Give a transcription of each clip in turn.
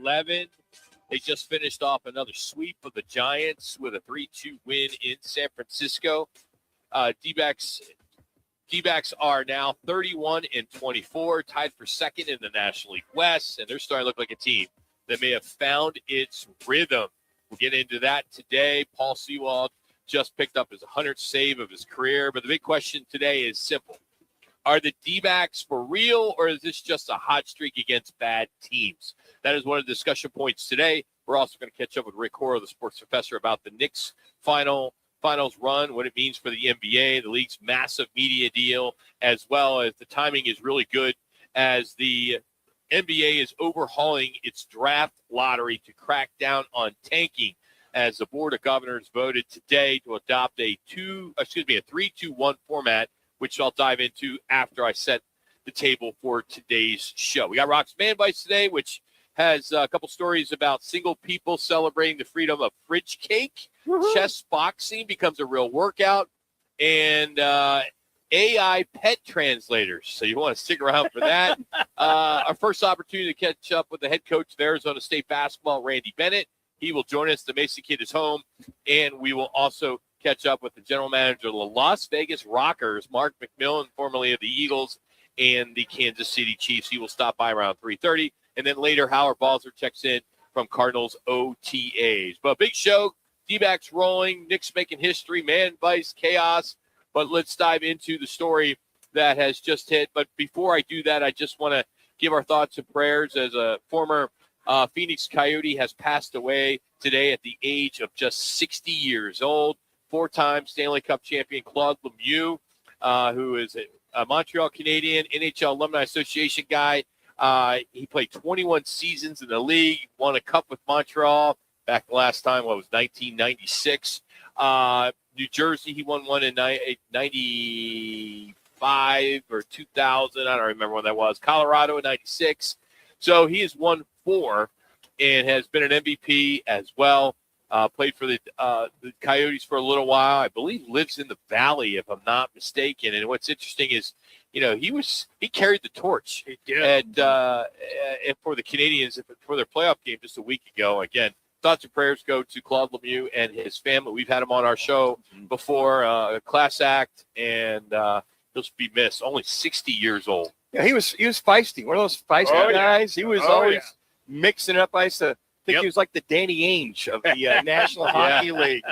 11. They just finished off another sweep of the Giants with a 3-2 win in San Francisco. D-backs are now 31-24, tied for second in the National League West, and they're starting to look like a team that may have found its rhythm. We'll get into that today. Paul Sewald just picked up his 100th save of his career, but the big question today is simple. Are the D-backs for real, or is this just a hot streak against bad teams? That is one of the discussion points today. We're also going to catch up with Rick Horrow, the sports professor, about the Knicks finals run, what it means for the NBA, the league's massive media deal, as well as the timing is really good as the NBA is overhauling its draft lottery to crack down on tanking, as the Board of Governors voted today to adopt a 3-2-1 format, which I'll dive into after I set the table for today's show. We got Roc's Man Bites today, which has a couple stories about single people celebrating the freedom of fridge cake. Woo-hoo. Chess boxing becomes a real workout, and AI pet translators. So you want to stick around for that. Our first opportunity to catch up with the head coach of Arizona State basketball, Randy Bennett. He will join us. The Mason Kid is home, and we will also catch up with the general manager of the Las Vegas Rockers, Mark McMillan, formerly of the Eagles and the Kansas City Chiefs. He will stop by around 3:30. And then later, Howard Balzer checks in from Cardinals OTAs. But big show, D-backs rolling, Knicks making history, man vice, chaos. But let's dive into the story that has just hit. But before I do that, I just want to give our thoughts and prayers as a former Phoenix Coyote has passed away today at the age of just 60 years old. Four-time Stanley Cup champion Claude Lemieux, who is a Montreal Canadian, NHL Alumni Association guy. He played 21 seasons in the league, won a cup with Montreal back the last time, 1996. New Jersey, he won one in 95 or 2000. I don't remember when that was. Colorado in 96. So he has won 4 and has been an MVP as well. Played for the Coyotes for a little while. I believe lives in the Valley, if I'm not mistaken. And what's interesting is, he carried the torch and for the Canadians for their playoff game just a week ago. Again, thoughts and prayers go to Claude Lemieux and his family. We've had him on our show before, a class act, and he'll be missed. Only 60 years old. Yeah, he was feisty. One of those feisty guys. He was always mixing up. I used to think he was like the Danny Ainge of the National Hockey League.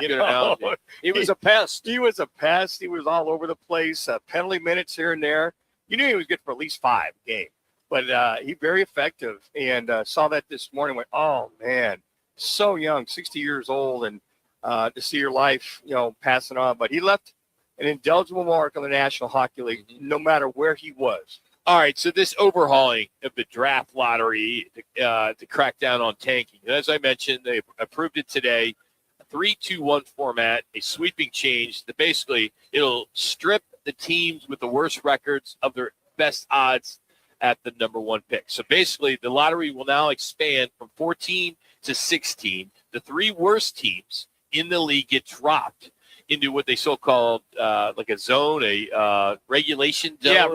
He was a pest. He was a pest. He was all over the place. Penalty minutes here and there. You knew he was good for at least 5 games. But he very effective. And saw that this morning. Went, oh, man, so young, 60 years old. And to see your life, passing on. But he left an indelible mark on the National Hockey League, no matter where he was. All right, so this overhauling of the draft lottery to crack down on tanking. As I mentioned, they approved it today, a 3-2-1 format, a sweeping change that basically it'll strip the teams with the worst records of their best odds at the number 1 pick. So basically, the lottery will now expand from 14 to 16. The 3 worst teams in the league get dropped into what they so-called like a zone, a regulation zone.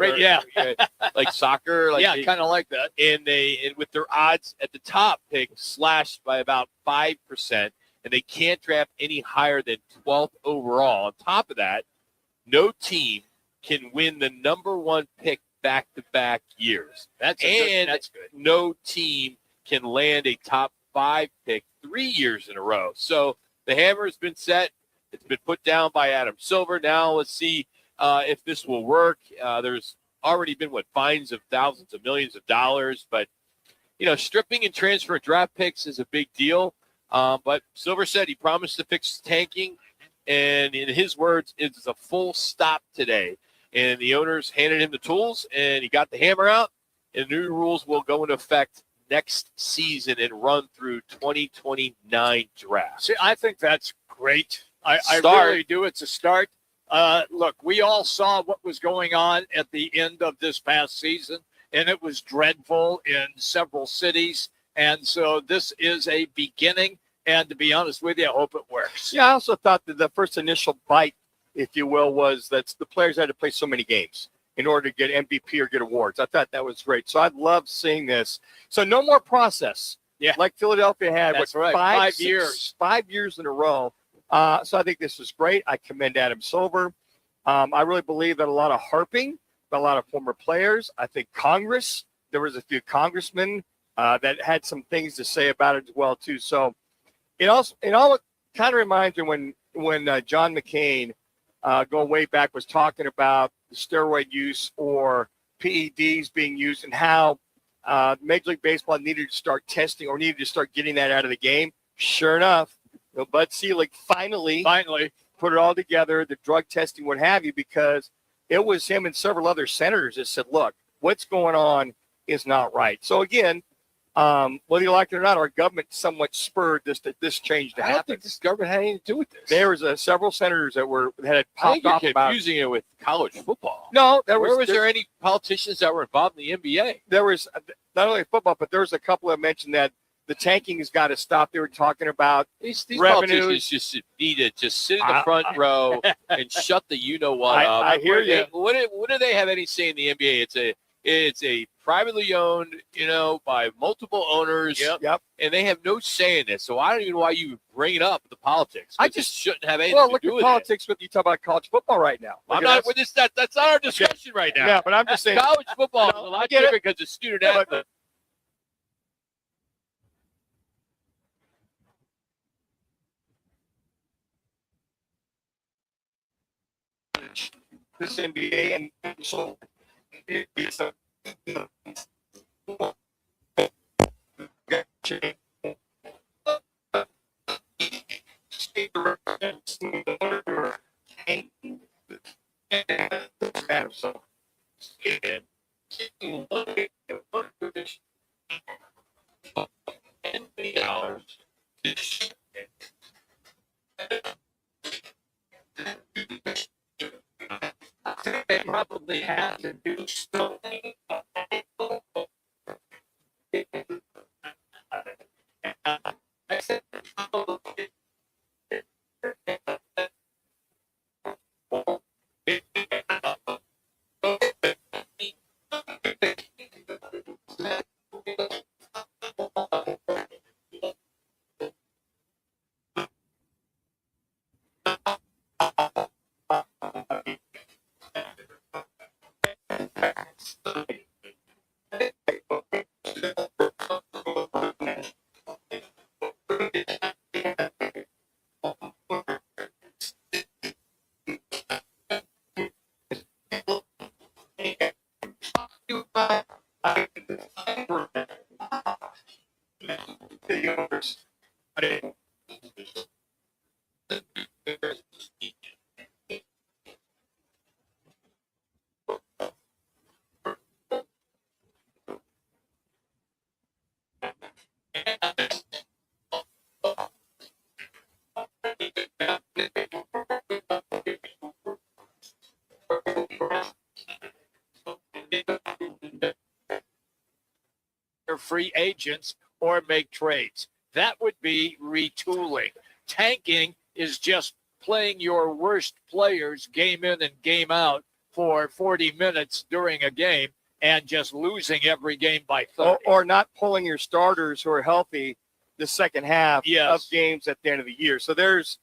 Like soccer. Kind of like that. And with their odds at the top pick slashed by about 5%, and they can't draft any higher than 12th overall. On top of that, no team can win the number 1 pick back-to-back years. That's good. No team can land a top 5 pick 3 years in a row. So the hammer has been set. It's been put down by Adam Silver. Now let's see if this will work. There's already been, fines of thousands of millions of dollars. But, stripping and transferring draft picks is a big deal. But Silver said he promised to fix tanking. And in his words, it's a full stop today. And the owners handed him the tools, and he got the hammer out. And the new rules will go into effect next season and run through 2029 draft. See, I think that's great. I really do. It's a start. Look, we all saw what was going on at the end of this past season, and it was dreadful in several cities. And so this is a beginning. And to be honest with you, I hope it works. Yeah, I also thought that the first initial bite, if you will, was that the players had to play so many games in order to get MVP or get awards. I thought that was great. So I love seeing this. So no more process. Yeah. like Philadelphia had. That's what, right. 5 years. 5 years in a row. So I think this is great. I commend Adam Silver. I really believe that a lot of harping, a lot of former players. I think Congress, there was a few congressmen that had some things to say about it as well too. So it all kind of reminds me when John McCain, going way back, was talking about the steroid use or PEDs being used and how Major League Baseball needed to start testing or needed to start getting that out of the game. Sure enough, Bud Selig finally put it all together, the drug testing, what have you, because it was him and several other senators that said, look, what's going on is not right. So again, whether you like it or not, our government somewhat spurred this change to happen. I don't think this government had anything to do with this. There was several senators that had I popped think you're off about. confusing it with college football. No, Where was there any politicians that were involved in the NBA? There was not only football, but there was a couple that mentioned that the tanking has got to stop. They were talking about These revenues. politicians just need to just sit in the front row and shut the you-know-what up. I hear you. What do they have any say in the NBA? It's a privately owned, by multiple owners. Yep. And they have no say in this. So I don't even know why you bring it up, the politics. I It just shouldn't have anything Well, to look do at with politics when you talk about college football right now. it. I'm not with this. That's not our discussion right now. Yeah, but I'm just saying. College football is a I lot get it. different because it's student Yeah, but- athlete. This NBA and so it's a they probably have to do something. Free agents or make trades. That would be retooling. Tanking is just playing your worst players game in and game out for 40 minutes during a game and just losing every game by 30. Or not pulling your starters who are healthy the second half of games at the end of the year. So there's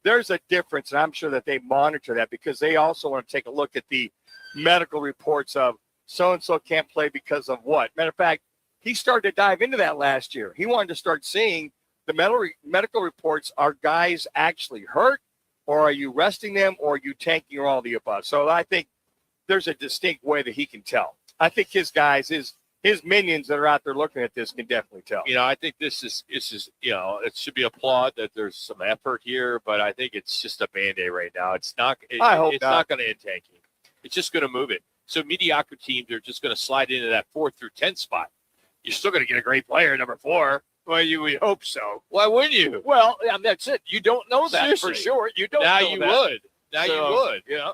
a difference, and I'm sure that they monitor that because they also want to take a look at the medical reports of so-and-so can't play because of what. Matter of fact, he started to dive into that last year. He wanted to start seeing the medical reports. Are guys actually hurt, or are you resting them, or are you tanking, or all the above? So I think there's a distinct way that he can tell. I think his guys, his minions that are out there looking at this can definitely tell. I think this is it should be applaud that there's some effort here, but I think it's just a Band-Aid right now. It's not. I hope it's not. not going to end tanking. It's just going to move it. So mediocre teams are just going to slide into that 4 through 10 spot. You're still going to get a great player, number 4. Well, you would hope so. Why wouldn't you? Well, that's it. You don't know that Seriously. for sure. You don't Now know you that. would. Now So, you would. Yeah.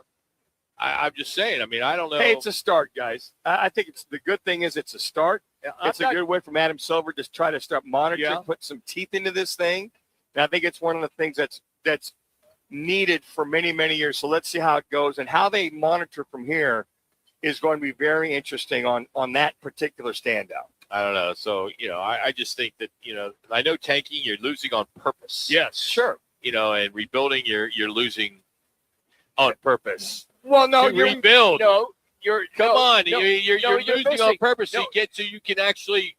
I'm just saying. I don't know. Hey, it's a start, guys. I think the good thing is it's a start. It's a good way from Adam Silver to try to start monitoring, put some teeth into this thing. And I think it's one of the things that's needed for many, many years. So let's see how it goes, and how they monitor from here is going to be very interesting on that particular standout. I don't know. So, I just think that, I know tanking, you're losing on purpose. Yes. Sure. And rebuilding, you're losing on purpose. Well, no, To rebuild. You're You're losing missing. on purpose No. to get so you can actually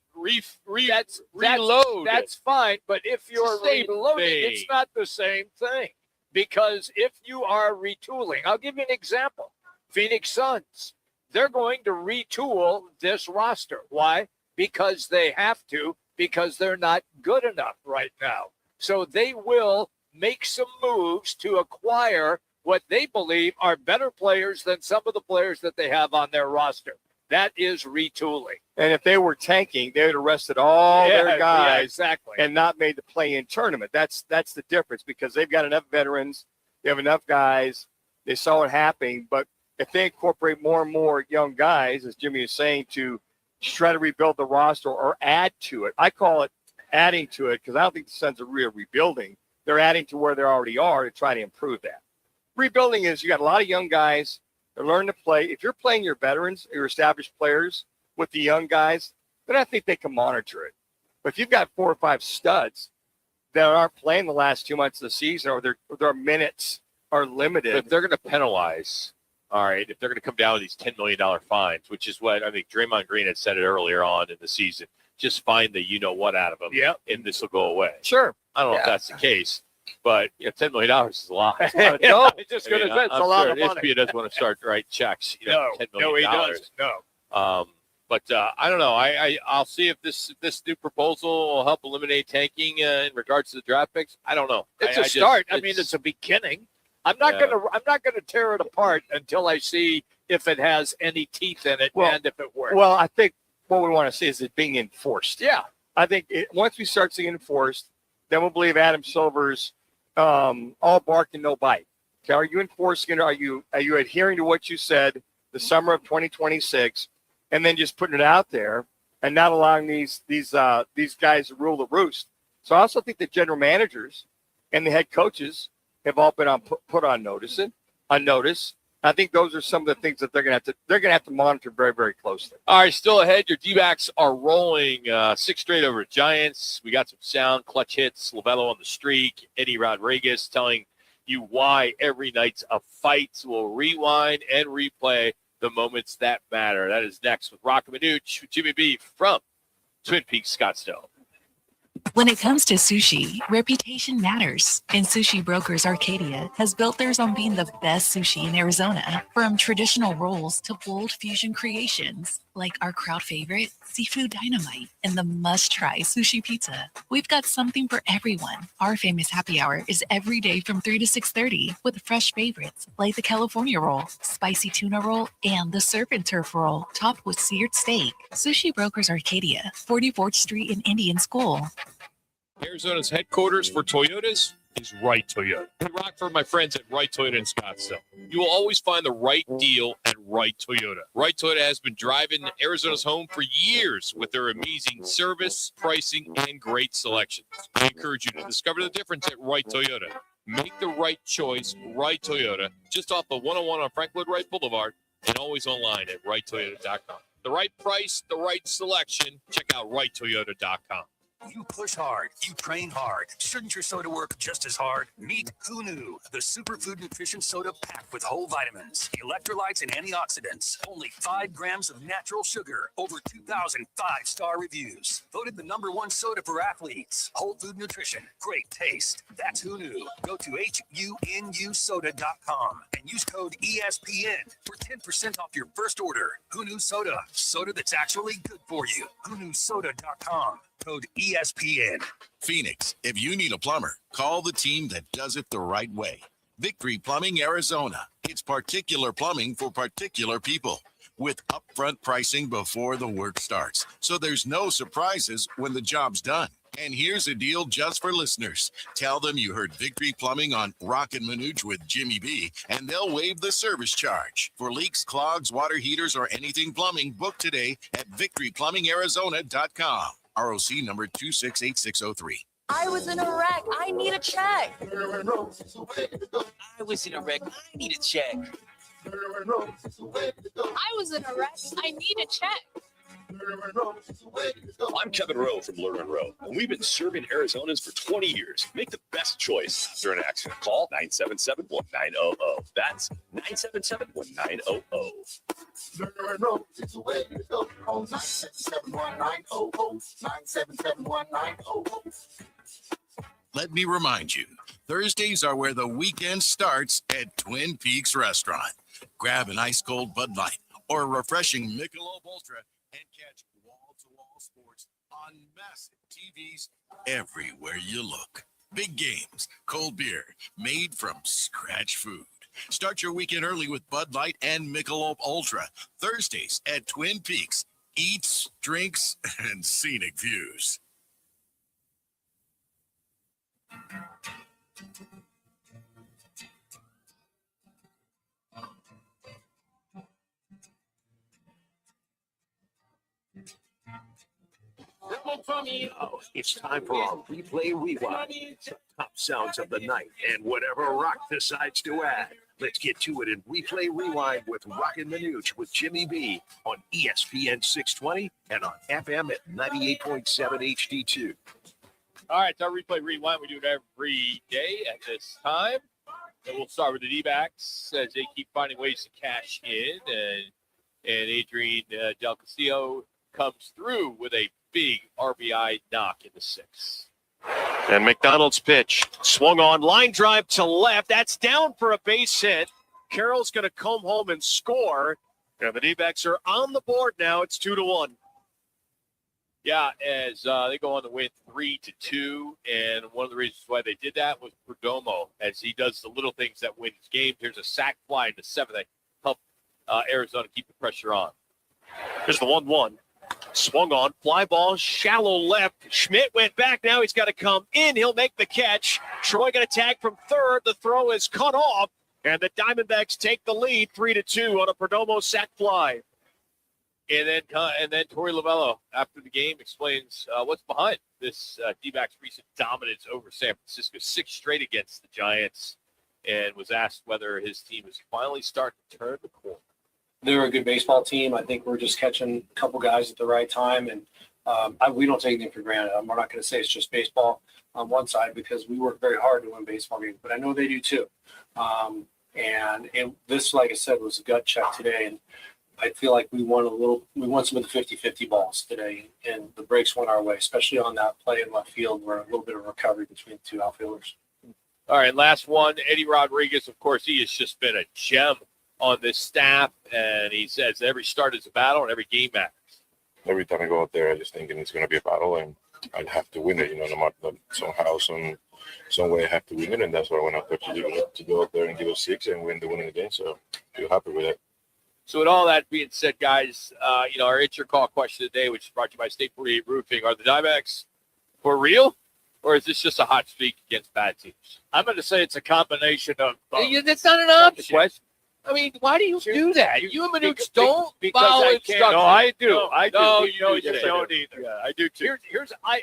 That's reload. That's fine, but if you're Same reloading, thing. it's not the same thing. Because if you are retooling, I'll give you an example. Phoenix Suns, they're going to retool this roster. Why? Because they have to, because they're not good enough right now. So they will make some moves to acquire what they believe are better players than some of the players that they have on their roster. That is retooling. And if they were tanking, they would have rested all their guys exactly. and not made the play-in tournament. That's the difference, because they've got enough veterans. They have enough guys. They saw it happening. But if they incorporate more and more young guys, as Jimmy is saying, to try to rebuild the roster or add to it. I call it adding to it because I don't think the Suns are real rebuilding. They're adding to where they already are to try to improve that. Rebuilding is you got a lot of young guys. They're learning to play. If you're playing your veterans, your established players with the young guys, then I think they can monitor it. But if you've got 4 or 5 studs that aren't playing the last 2 months of the season, or their minutes are limited. But if they're going to penalize, all right, if they're going to come down with these $10 million fines, which is what I think Draymond Green had said it earlier on in the season, just find the you-know-what out of them, and this will go away. Sure. I don't know if that's the case, but $10 million is a lot. No, I just going to say it's a lot of money. ESPN doesn't want to start writing checks. No, $10 million. he doesn't. No. But I don't know. I'll see if this new proposal will help eliminate tanking in regards to the draft picks. I don't know. It's a start. I mean, it's a beginning. I'm not gonna tear it apart until I see if it has any teeth in it and if it works. Well, I think what we want to see is it being enforced. Yeah. I think once we start seeing it enforced, then we'll believe Adam Silver's all bark and no bite. Okay, are you enforcing it? Are you adhering to what you said the summer of 2026, and then just putting it out there and not allowing these guys to rule the roost? So I also think the general managers and the head coaches have all been put on notice. I think those are some of the things that they're gonna have to monitor very, very closely. All right, still ahead. Your D-backs are rolling 6 straight over the Giants. We got some sound clutch hits. Lovello on the streak. Eddie Rodriguez telling you why every night's a fight. So we'll rewind and replay the moments that matter. That is next with Roc and Manuch, with Jimmy B from Twin Peaks, Scottsdale. When it comes to sushi, reputation matters, and Sushi Brokers Arcadia has built theirs on being the best sushi in Arizona. From traditional rolls to bold fusion creations, like our crowd favorite, Seafood Dynamite, and the must-try sushi pizza. We've got something for everyone. Our famous happy hour is every day from 3 to 6:30 with fresh favorites like the California roll, spicy tuna roll, and the surf and turf roll, topped with seared steak. Sushi Brokers Arcadia, 44th Street in Indian School. Arizona's headquarters for Toyotas is Right Toyota. And Rock for my friends at Right Toyota in Scottsdale. You will always find the right deal at Right Toyota. Right Toyota has been driving Arizona's home for years with their amazing service, pricing, and great selections. I encourage you to discover the difference at Right Toyota. Make the right choice, Right Toyota, just off the 101 on Frank Lloyd Wright Boulevard, and always online at righttoyota.com. The right price, the right selection. Check out righttoyota.com. You push hard, you train hard. Shouldn't your soda work just as hard? Meet Who Knew, the superfood nutrition soda packed with whole vitamins, electrolytes, and antioxidants. Only 5 grams of natural sugar. Over 2,000 5-star reviews. Voted the #1 soda for athletes. Whole food nutrition, great taste. That's Who Knew. Go to HUNUsoda.com and use code ESPN for 10% off your first order. Who Knew Soda. Soda that's actually good for you. HUNUsoda.com. Code ESPN. Phoenix, if you need a plumber, call the team that does it the right way. Victory Plumbing Arizona. It's particular plumbing for particular people with upfront pricing before the work starts. So there's no surprises when the job's done. And here's a deal just for listeners. Tell them you heard Victory Plumbing on Roc and Manuch with Jimmy B, and they'll waive the service charge. For leaks, clogs, water heaters, or anything plumbing, book today at victoryplumbingarizona.com. ROC number 268603. I was in a wreck. I need a check. I was in a wreck. I need a check. I was in a wreck. I need a check. I'm Kevin Rowe from Lerner and Rowe, and we've been serving Arizonans for 20 years. Make the best choice after an accident. Call 977-1900. That's 977-1900. Lerner and Rowe is the way to go. Call 977-1900. 977-1900. Let me remind you, Thursdays are where the weekend starts at Twin Peaks Restaurant. Grab an ice cold Bud Light or a refreshing Michelob Ultra and catch wall-to-wall sports on massive TVs everywhere you look. Big games, cold beer, made from scratch food. Start your weekend early with Bud Light and Michelob Ultra. Thursdays at Twin Peaks. Eats, drinks, and scenic views. It's time for our replay rewind. The top sounds of the night and whatever Rock decides to add. Let's get to it in replay rewind with Roc and Manuch with Jimmy B on ESPN 620 and on FM at 98.7 HD-2. All right, it's our replay rewind. We do it every day at this time. And we'll start with the D-backs as they keep finding ways to cash in. And Adrian Del Castillo comes through with a big RBI knock in the sixth. And McDonald's pitch swung on, line drive to left. That's down for a base hit. Carroll's going to come home and score. And the D-backs are on the board now. It's 2-1. Yeah, as they go on to win 3-2, and one of the reasons why they did that was Perdomo, as he does the little things that wins games. There's a sac fly in the seventh that helped Arizona keep the pressure on. Here's the 1-1. Swung on, fly ball, shallow left. Schmidt went back. Now he's got to come in. He'll make the catch. Troy going to tag from third. The throw is cut off, and the Diamondbacks take the lead 3-2 on a Perdomo sac fly. And then Torey Lovello, after the game, explains what's behind this D-backs recent dominance over San Francisco, 6 straight against the Giants, and was asked whether his team is finally starting to turn the corner. They're a good baseball team. I think we're just catching a couple guys at the right time, and we don't take anything for granted. We're not going to say it's just baseball on one side because we work very hard to win baseball games, but I know they do too. And this, like I said, was a gut check today, and I feel like we won some of the 50-50 balls today, and the breaks went our way, especially on that play in left field where a little bit of recovery between the two outfielders. All right, last one, Eddie Rodriguez. Of course, he has just been a gem on this staff, and he says every start is a battle and every game matters. Every time I go out there, I just thinking it's going to be a battle, and I have to win it. No matter somehow, some way I have to win it, and that's what I went out there to do, to go out there and give us 6 and win the winning game. So I feel happy with it. So with all that being said, guys, our It's Your Call question of the day, which is brought to you by State 48 Roofing. Are the Diamondbacks for real, or is this just a hot streak against bad teams? I'm going to say it's a combination of both. That's not an option. I mean, why do you do that? You and Manuch don't follow instructions. No, I do. I do. No, you you don't either. Yeah, I do too.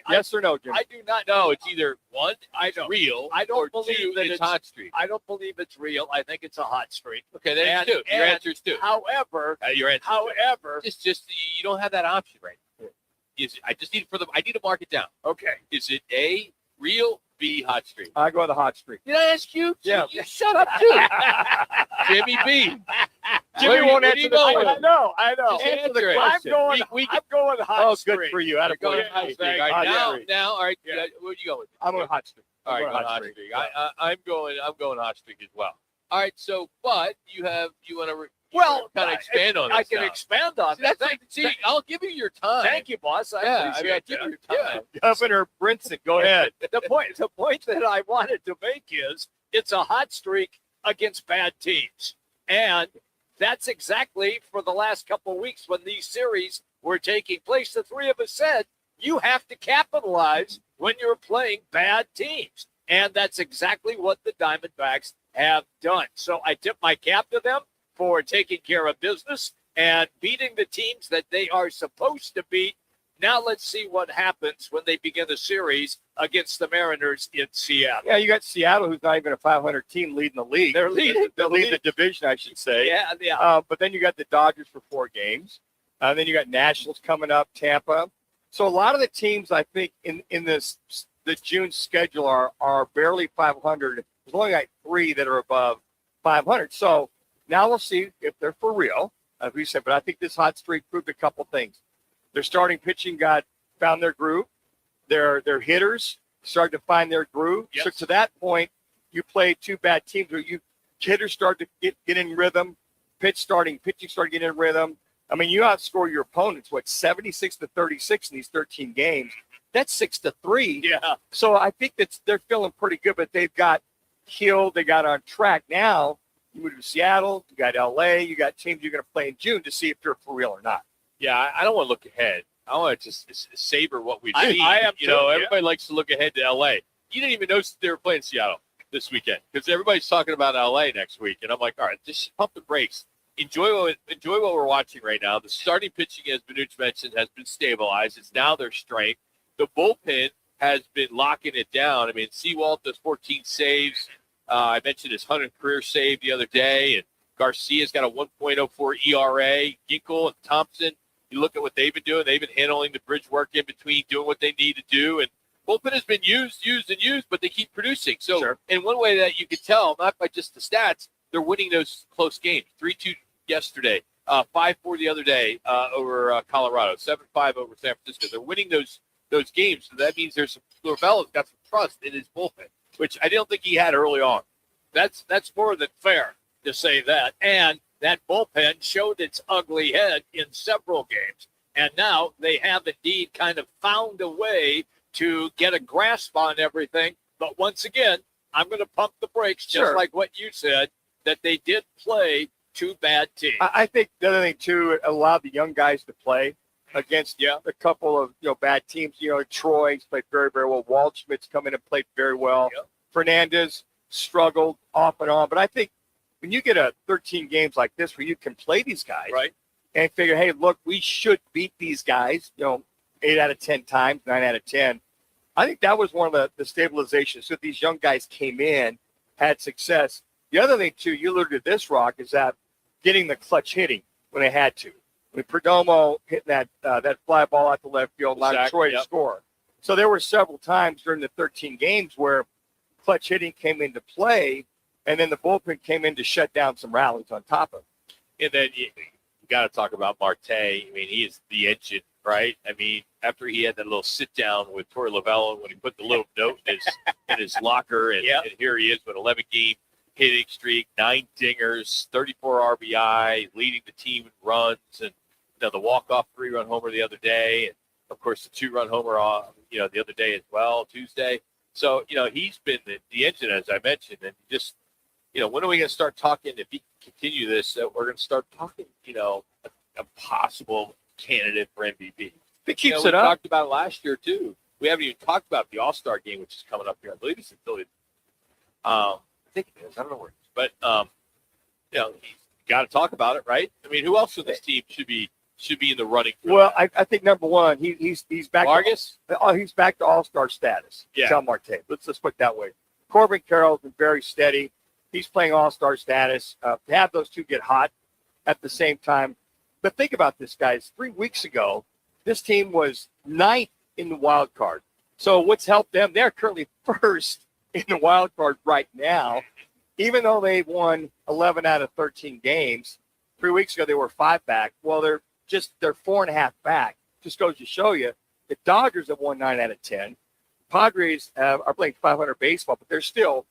Yes or no, Jim? I do not. No, it's either one, it's know. real, I don't or believe two, that it's hot streak. I don't believe it's real. I think it's a hot streak. Okay, then it's two. Your answer is two. However, it's just you don't have that option right now. I just need I need to mark it down. Okay. Is it A, real, B, hot streak? I go with the hot streak. Did I ask you? Yeah. Shut up, too. Jimmy B. Jimmy won't answer the question. I know. Just answer the question. I'm going hot streak. Oh, good for you. Out of All right, now, all right. Yeah. What are you going with? I'm going hot streak. All right, hot streak. I'm going hot streak as well. All right, so but you want to kind of expand on this. I can expand on that. See, I'll give you your time. Thank you, boss. I appreciate give you that. your time. Governor Brinson, go ahead. The point that I wanted to make is it's a hot streak against bad teams. And that's exactly for the last couple of weeks when these series were taking place. The three of us said you have to capitalize when you're playing bad teams. And that's exactly what the Diamondbacks have done. So I tip my cap to them for taking care of business and beating the teams that they are supposed to beat. Now let's see what happens when they begin the series against the Mariners in Seattle. Yeah, you got Seattle, who's not even a 500 team leading the league. They're leading the division, I should say. Yeah. But then you got the Dodgers for 4 games. Then you got Nationals coming up, Tampa. So a lot of the teams, I think, in the June schedule are barely 500. There's only like 3 that are above 500. So now we'll see if they're for real, as we said. But I think this hot streak proved a couple things. Their starting pitching found their groove. Their hitters started to find their groove. Yes. So to that point, you play 2 bad teams where hitters start to get in rhythm. Pitching started getting in rhythm. I mean, you outscore your opponents, 76-36 in these 13 games. That's 6-3. Yeah. So I think they're feeling pretty good, but they've got healed. They got on track. Now you move to Seattle, you got LA, you got teams you're going to play in June to see if they're for real or not. Yeah, I don't want to look ahead. I want to just savor what we've seen. I am too, yeah. Everybody likes to look ahead to LA. You didn't even notice they were playing Seattle this weekend because everybody's talking about LA next week. And I'm like, all right, just pump the brakes. Enjoy what we're watching right now. The starting pitching, as Manuch mentioned, has been stabilized. It's now their strength. The bullpen has been locking it down. I mean, Sewalt does 14 saves. I mentioned his 100th career save the other day. And Garcia's got a 1.04 ERA. Ginkel and Thompson, you look at what they've been doing. They've been handling the bridge work in between, doing what they need to do. And bullpen has been used, but they keep producing. So Sure. In one way that you can tell, not by just the stats, they're winning those close games. 3-2 yesterday, 5-4 the other day over Colorado, 7-5 over San Francisco. They're winning those games. So that means Lavello's got some trust in his bullpen, which I don't think he had early on. That's more than fair to say that. And that bullpen showed its ugly head in several games. And now they have indeed kind of found a way to get a grasp on everything. But once again, I'm going to pump the brakes, just Sure. like what you said, that they did play 2 bad teams. I think the other thing, too, it allowed the young guys to play against a couple of bad teams. Troy's played very, very well. Waldschmidt's come in and played very well. Yep. Fernandez struggled off and on. But I think when you get 13 games like this where you can play these guys Right. and figure, hey, look, we should beat these guys, 8 out of 10 times, 9 out of 10. I think that was one of the stabilizations. So these young guys came in, had success. The other thing, too, you alluded to this, Rock, is that getting the clutch hitting when they had to. I mean, Perdomo hitting that fly ball out the left field, allowed Troy to score. So there were several times during the 13 games where clutch hitting came into play, and then the bullpen came in to shut down some rallies on top of it. And then you got to talk about Marte. I mean, he is the engine, right? I mean, after he had that little sit down with Torey Lavello when he put the little note in his locker, and here he is with 11-game hitting streak, 9 dingers, 34 RBI, leading the team in runs, and the walk-off 3-run homer the other day, and of course the 2-run homer the other day as well, Tuesday. So he's been the engine, as I mentioned, and just when are we going to start talking? If he can continue this, we're going to start talking. A possible candidate for MVP. If it keeps we it up. talked about it last year too. We haven't even talked about the All-Star game, which is coming up here. I believe it's in Philly. I think it is. I don't know where it is, but he's got to talk about it, right? I mean, who else on this team should be in the running for Well, that? I think number one, he's back. Vargas? He's back to All-Star status. Yeah. Cal Marte. Let's put it that way. Corbin Carroll's been very steady. He's playing All-Star status. To have those two get hot at the same time. But think about this, guys. 3 weeks ago, this team was 9th in the wild card. So what's helped them? They're currently first in the wild card right now, even though they won 11 out of 13 games. 3 weeks ago, they were 5 back. Well, they're 4.5 back. Just goes to show you the Dodgers have won 9 out of 10. Padres are playing 500 baseball, but they're still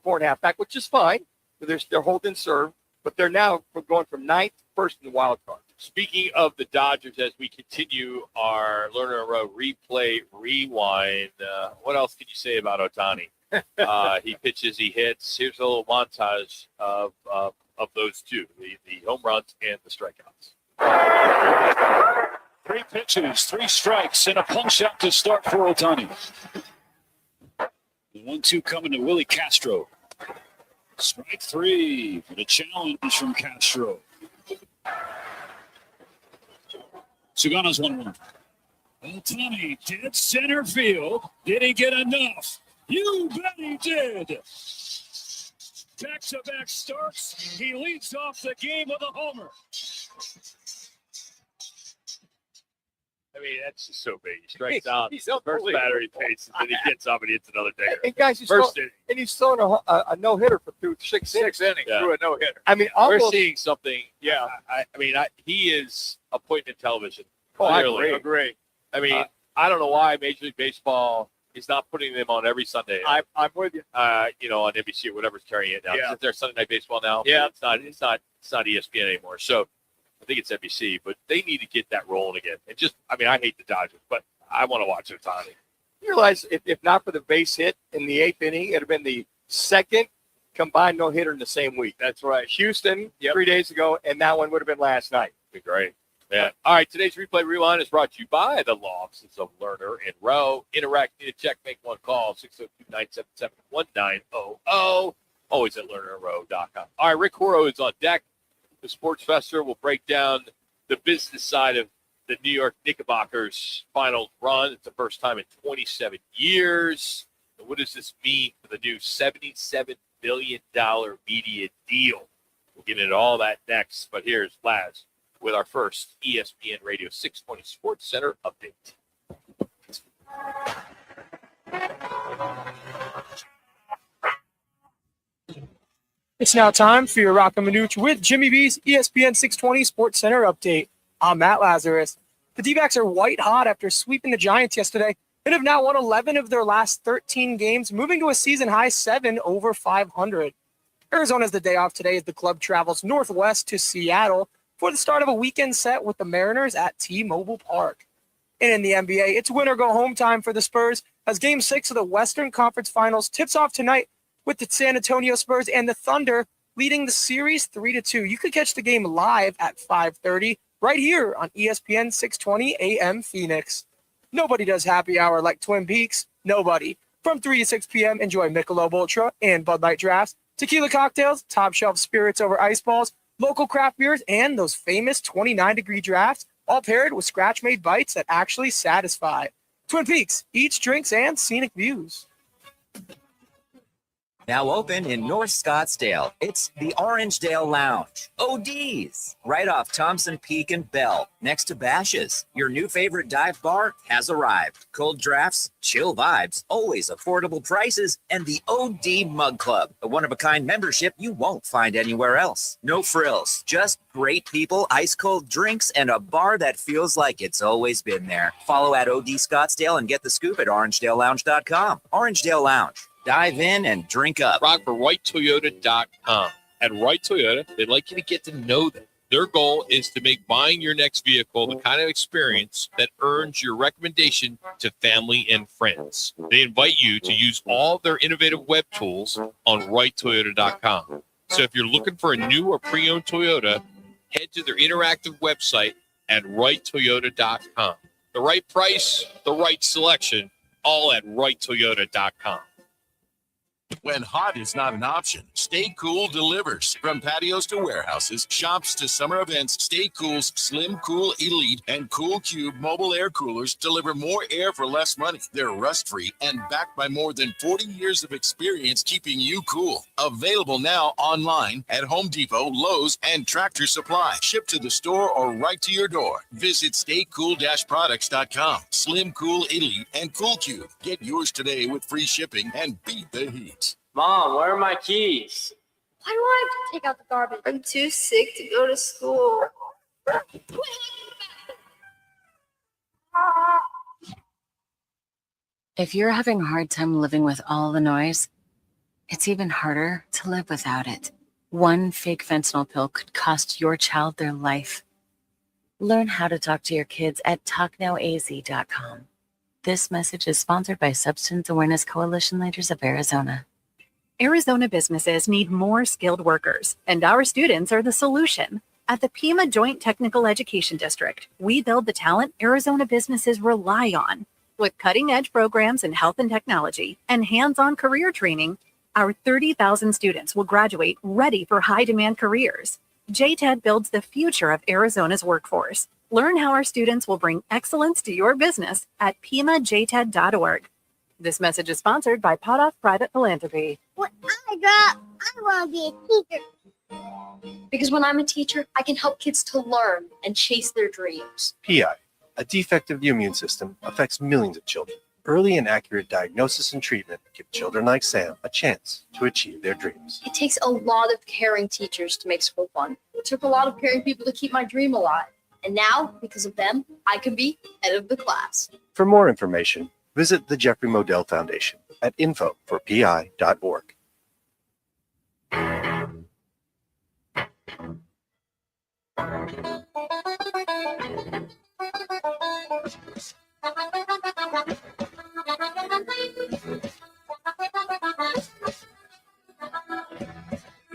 4.5 back, which is fine. They're holding serve, but they're now going from 9th to first in the wild card. Speaking of the Dodgers, as we continue our Learner in a Row replay rewind, what else can you say about Ohtani? He pitches, he hits. Here's a little montage of those two, the home runs and the strikeouts. 3 pitches, 3 strikes, and a punch out to start for Ohtani. 1-2 coming to Willie Castro. Strike 3 for the challenge from Castro. Sugano's 1-1. Ohtani did center field. Did he get enough? You bet he did. Back-to-back starts. He leads off the game with a homer. I mean, that's just so big. He strikes out. He's First unbelievable. batter he faces, then he gets up and hits another dinger. And guys, he's First throwing, inning. and he's throwing a no hitter through six innings. 6 innings Yeah. through a no hitter. I mean, We're almost. seeing something. Yeah. He is appointment television. Oh, I Clearly. Agree. I mean, I don't know why Major League Baseball is not putting them on every Sunday. I'm with you. On NBC or whatever's carrying it now. Yeah. Isn't there Sunday Night Baseball now? Yeah. It's not ESPN anymore. So I think it's NBC, but they need to get that rolling again. And I hate the Dodgers, but I want to watch Ohtani. You realize if not for the base hit in the 8th inning, it would have been the second combined no hitter in the same week. That's right. Houston 3 days ago, and that one would have been last night. Be great. Yeah. All right. Today's replay rewind is brought to you by the law offices of Lerner and Rowe. Interact, need a check, make one call, 602-977-1900. Always at lernerandrowe.com. All right. Rick Horo is on deck. The Sports Fester will break down the business side of the New York Knickerbockers' final run. It's the first time in 27 years. And what does this mean for the new $77 billion media deal? We'll get into all that next. But here's Laz with our first ESPN Radio 620 Sports Center update. It's now time for your Roc and Manuch with Jimmy B's ESPN 620 Sports Center update. I'm Matt Lazarus. The D-backs are white hot after sweeping the Giants yesterday and have now won 11 of their last 13 games, moving to a season-high 7 over 500. Arizona's the day off today as the club travels northwest to Seattle for the start of a weekend set with the Mariners at T-Mobile Park. And in the NBA, it's win or go home time for the Spurs as Game 6 of the Western Conference Finals tips off tonight with the San Antonio Spurs and the Thunder leading the series 3-2. You could catch the game live at 5:30 right here on ESPN 620 AM Phoenix. Nobody does happy hour like Twin Peaks. Nobody. From 3 to 6 p.m., enjoy Michelob Ultra and Bud Light drafts, tequila cocktails, top shelf spirits over ice balls, local craft beers, and those famous 29-degree drafts, all paired with scratch-made bites that actually satisfy. Twin Peaks, eats, drinks, and scenic views. Now open in North Scottsdale, it's the Orangedale Lounge. ODs, right off Thompson Peak and Bell, next to Bash's. Your new favorite dive bar has arrived. Cold drafts, chill vibes, always affordable prices, and the OD Mug Club, a one-of-a-kind membership you won't find anywhere else. No frills, just great people, ice-cold drinks, and a bar that feels like it's always been there. Follow at OD Scottsdale and get the scoop at orangedalelounge.com. Orangedale Lounge. Dive in and drink up. Rock for WrightToyota.com. At Wright Toyota, they'd like you to get to know them. Their goal is to make buying your next vehicle the kind of experience that earns your recommendation to family and friends. They invite you to use all their innovative web tools on WrightToyota.com. So if you're looking for a new or pre-owned Toyota, head to their interactive website at WrightToyota.com. The right price, the right selection, all at WrightToyota.com. When hot is not an option, Stay Cool delivers. From patios to warehouses, shops to summer events, Stay Cool's Slim Cool Elite and Cool Cube mobile air coolers deliver more air for less money. They're rust-free and backed by more than 40 years of experience keeping you cool. Available now online at Home Depot, Lowe's, and Tractor Supply. Shipped to the store or right to your door. Visit staycool-products.com. Slim Cool Elite and Cool Cube. Get yours today with free shipping and beat the heat. Mom, where are my keys? Why do I have to take out the garbage? I'm too sick to go to school. If you're having a hard time living with all the noise, it's even harder to live without it. One fake fentanyl pill could cost your child their life. Learn how to talk to your kids at talknowaz.com. This message is sponsored by Substance Awareness Coalition Leaders of Arizona. Arizona businesses need more skilled workers, and our students are the solution. At the Pima Joint Technical Education District, we build the talent Arizona businesses rely on. With cutting-edge programs in health and technology and hands-on career training, our 30,000 students will graduate ready for high-demand careers. JTED builds the future of Arizona's workforce. Learn how our students will bring excellence to your business at PimaJTED.org. This message is sponsored by Potoff Private Philanthropy. When I grow up, I want to be a teacher. Because when I'm a teacher, I can help kids to learn and chase their dreams. PI, A defect of the immune system affects millions of children. Early and accurate diagnosis and treatment give children like Sam a chance to achieve their dreams. It takes a lot of caring teachers to make school fun. It took a lot of caring people to keep my dream alive. And now, because of them, I can be head of the class. For more information, visit the Jeffrey Modell Foundation at info4pi.org.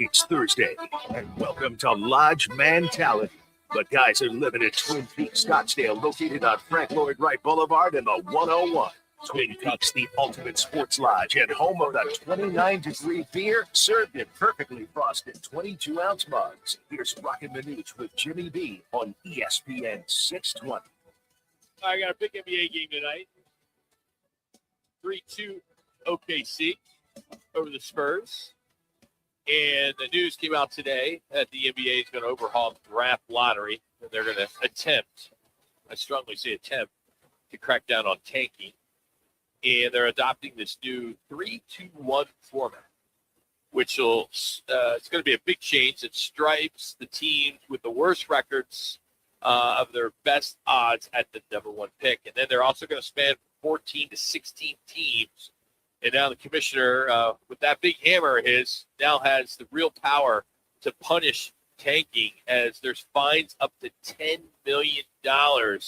It's Thursday, and welcome to Lodge Mentality. The guys are living in Twin Peaks, Scottsdale, located on Frank Lloyd Wright Boulevard in the 101. Twin Peaks, the ultimate sports lodge and home of the 29-degree beer served in perfectly frosted 22-ounce mugs. Here's Roc and Manuch with Jimmy B on ESPN 620. I got a big NBA game tonight. 3-2 OKC over the Spurs. And the news came out today that the NBA is going to overhaul the draft lottery. And they're going to attempt, I strongly say attempt, to crack down on tanking. And they're adopting this new 3-2-1 format, which will it's going to be a big change. It stripes the teams with the worst records of their best odds at the number one pick. And then they're also going to span 14 to 16 teams. And now the commissioner, with that big hammer of his, now has the real power to punish tanking, as there's fines up to $10 million. And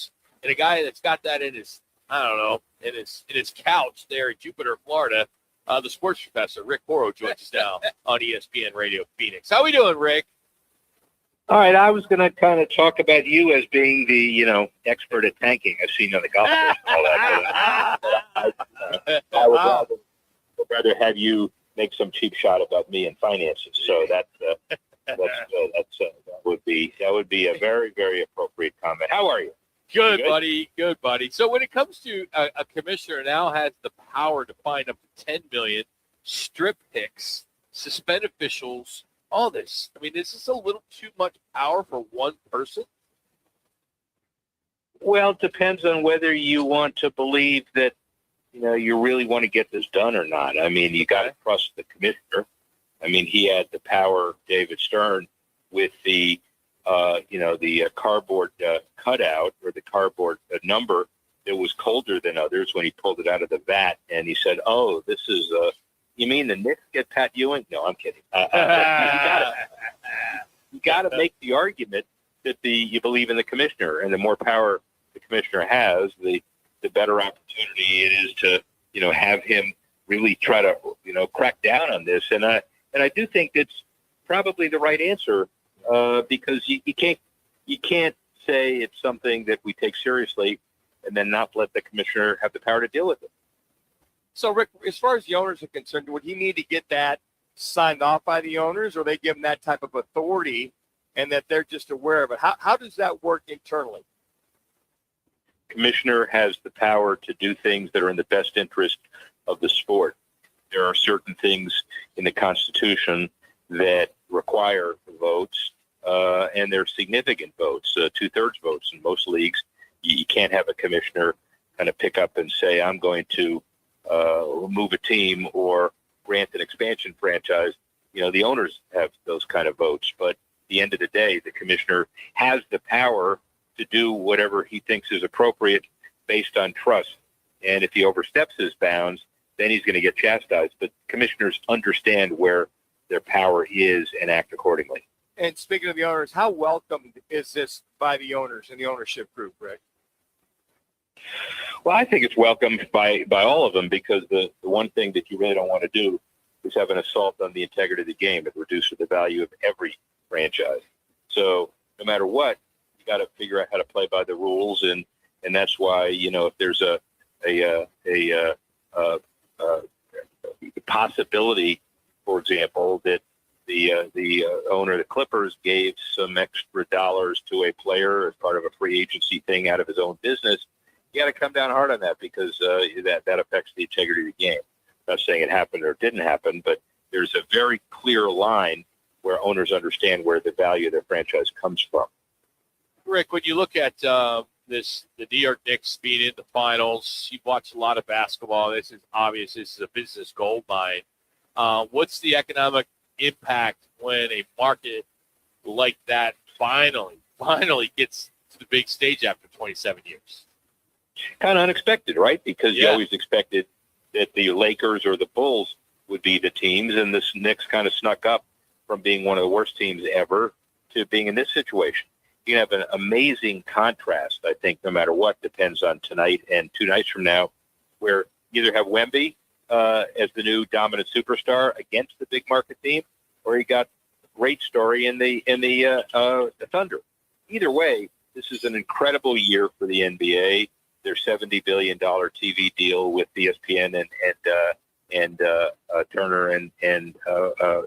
a guy that's got that in his, I don't know, in his couch there in Jupiter, Florida, the sports professor, Rick Horrow, joins us now on ESPN Radio Phoenix. How we doing, Rick? All right, I was going to kind of talk about you as being the, expert at tanking. I've seen you on the golf course and all that. I would rather have you make some cheap shot about me and finances. So that would be a very, very appropriate comment. How are you? Good, buddy. Good, buddy. So when it comes to a commissioner now has the power to fine up to $10 million, strip picks, suspend officials, all this. I mean, is this a little too much power for one person? Well, it depends on whether you want to believe that, you really want to get this done or not. I mean, you got to trust the commissioner. I mean, he had the power, David Stern, with the cardboard cutout or the cardboard number that was colder than others when he pulled it out of the vat. And he said, oh, this is, you mean the Knicks get Pat Ewing? No, I'm kidding. You got to make the argument that you believe in the commissioner, and the more power the commissioner has, the better opportunity it is to, have him really try to, crack down on this. And I do think it's probably the right answer, because you can't say it's something that we take seriously and then not let the commissioner have the power to deal with it. So, Rick, as far as the owners are concerned, would he need to get that signed off by the owners, or they give him that type of authority and that they're just aware of it? How does that work internally? Commissioner has the power to do things that are in the best interest of the sport. There are certain things in the Constitution that require votes, and they're significant votes, 2/3 votes in most leagues. You can't have a commissioner kind of pick up and say, I'm going to move a team or grant an expansion franchise. The owners have those kind of votes, but at the end of the day, the commissioner has the power to do whatever he thinks is appropriate based on trust. And if he oversteps his bounds, then he's going to get chastised. But commissioners understand where their power is and act accordingly. And speaking of the owners, how welcomed is this by the owners and the ownership group, Rick? Well, I think it's welcomed by all of them, because the one thing that you really don't want to do is have an assault on the integrity of the game. It reduces the value of every franchise. So no matter what, you got to figure out how to play by the rules, and that's why if there's a possibility, for example, that the owner of the Clippers gave some extra dollars to a player as part of a free agency thing out of his own business, you got to come down hard on that, because that affects the integrity of the game. I'm not saying it happened or didn't happen, but there's a very clear line where owners understand where the value of their franchise comes from. Rick, when you look at the New York Knicks being in the finals. You've watched a lot of basketball. This is obvious. This is a business gold mine. What's the economic impact when a market like that finally gets to the big stage after 27 years? Kind of unexpected, right? Because you always expected that the Lakers or the Bulls would be the teams, and this Knicks kind of snuck up from being one of the worst teams ever to being in this situation. You have an amazing contrast, I think, no matter what, depends on tonight and 2 nights from now, where you either have Wemby as the new dominant superstar against the big market team, or you got a great story in the Thunder. Either way, this is an incredible year for the NBA. Their $70 billion TV deal with ESPN and Turner and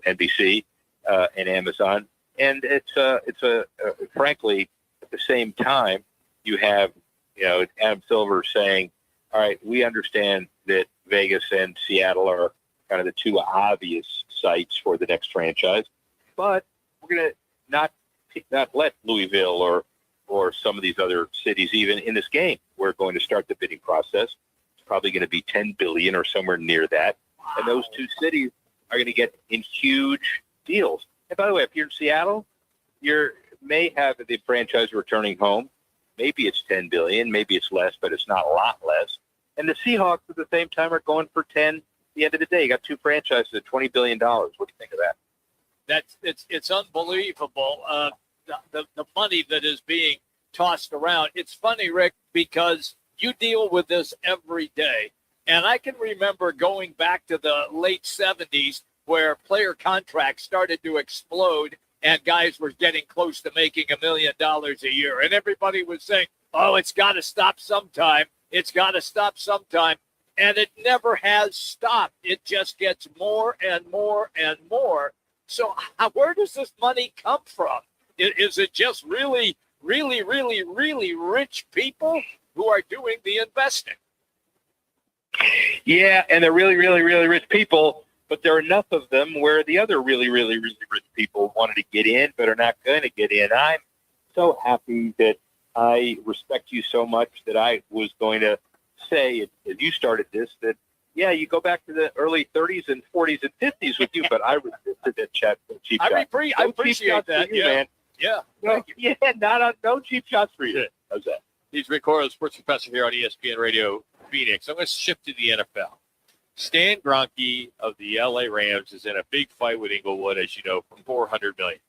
NBC and Amazon. And it's frankly, at the same time, you have, Adam Silver saying, all right, we understand that Vegas and Seattle are kind of the 2 obvious sites for the next franchise, but we're going to not let Louisville or some of these other cities even in this game. We're going to start the bidding process. It's probably going to be $10 billion or somewhere near that. And those 2 cities are going to get in huge deals. And by the way, if you're in Seattle, you may have the franchise returning home. Maybe it's $10 billion, maybe it's less, but it's not a lot less. And the Seahawks at the same time are going for 10. At the end of the day, you got 2 franchises at $20 billion. What do you think of that? It's unbelievable. The money that is being tossed around. It's funny, Rick, because you deal with this every day. And I can remember going back to the late 70s where player contracts started to explode and guys were getting close to making $1 million a year. And everybody was saying, oh, it's got to stop sometime. It's got to stop sometime. And it never has stopped. It just gets more and more and more. So where does this money come from? Is it just really, really, really, really rich people who are doing the investing? Yeah, and they're really, really, really rich people, but there are enough of them where the other really, really, really rich people wanted to get in but are not going to get in. I'm so happy that I respect you so much that I was going to say, as you started this, that, yeah, you go back to the early 30s and 40s and 50s with you, but I resisted that cheap shot. I appreciate that, you, man. Yeah. No cheap shots for you. How's that? He's Rick Horrow, sports professor here on ESPN Radio Phoenix. I'm going to shift to the NFL. Stan Kroenke of the LA Rams is in a big fight with Inglewood, as you know, for $400 million.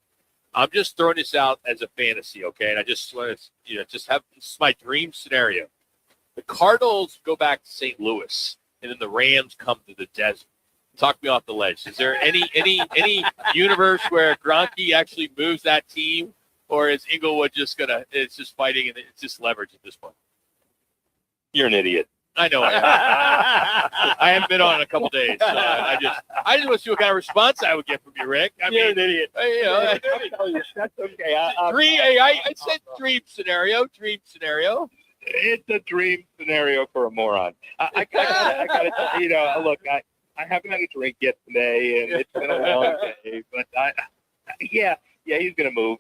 I'm just throwing this out as a fantasy, okay? And I just want to, this is my dream scenario. The Cardinals go back to St. Louis, and then the Rams come to the desert. Talk me off the ledge. Is there any universe where Kroenke actually moves that team, or is Inglewood it's just fighting and it's just leverage at this point? You're an idiot. I know. I haven't been on in a couple days. So I just want to see what kind of response I would get from you, Rick. You're an idiot. That's okay. I said dream scenario. It's a dream scenario for a moron. I gotta tell you, look, I haven't had a drink yet today, and it's been a long day. But he's gonna move.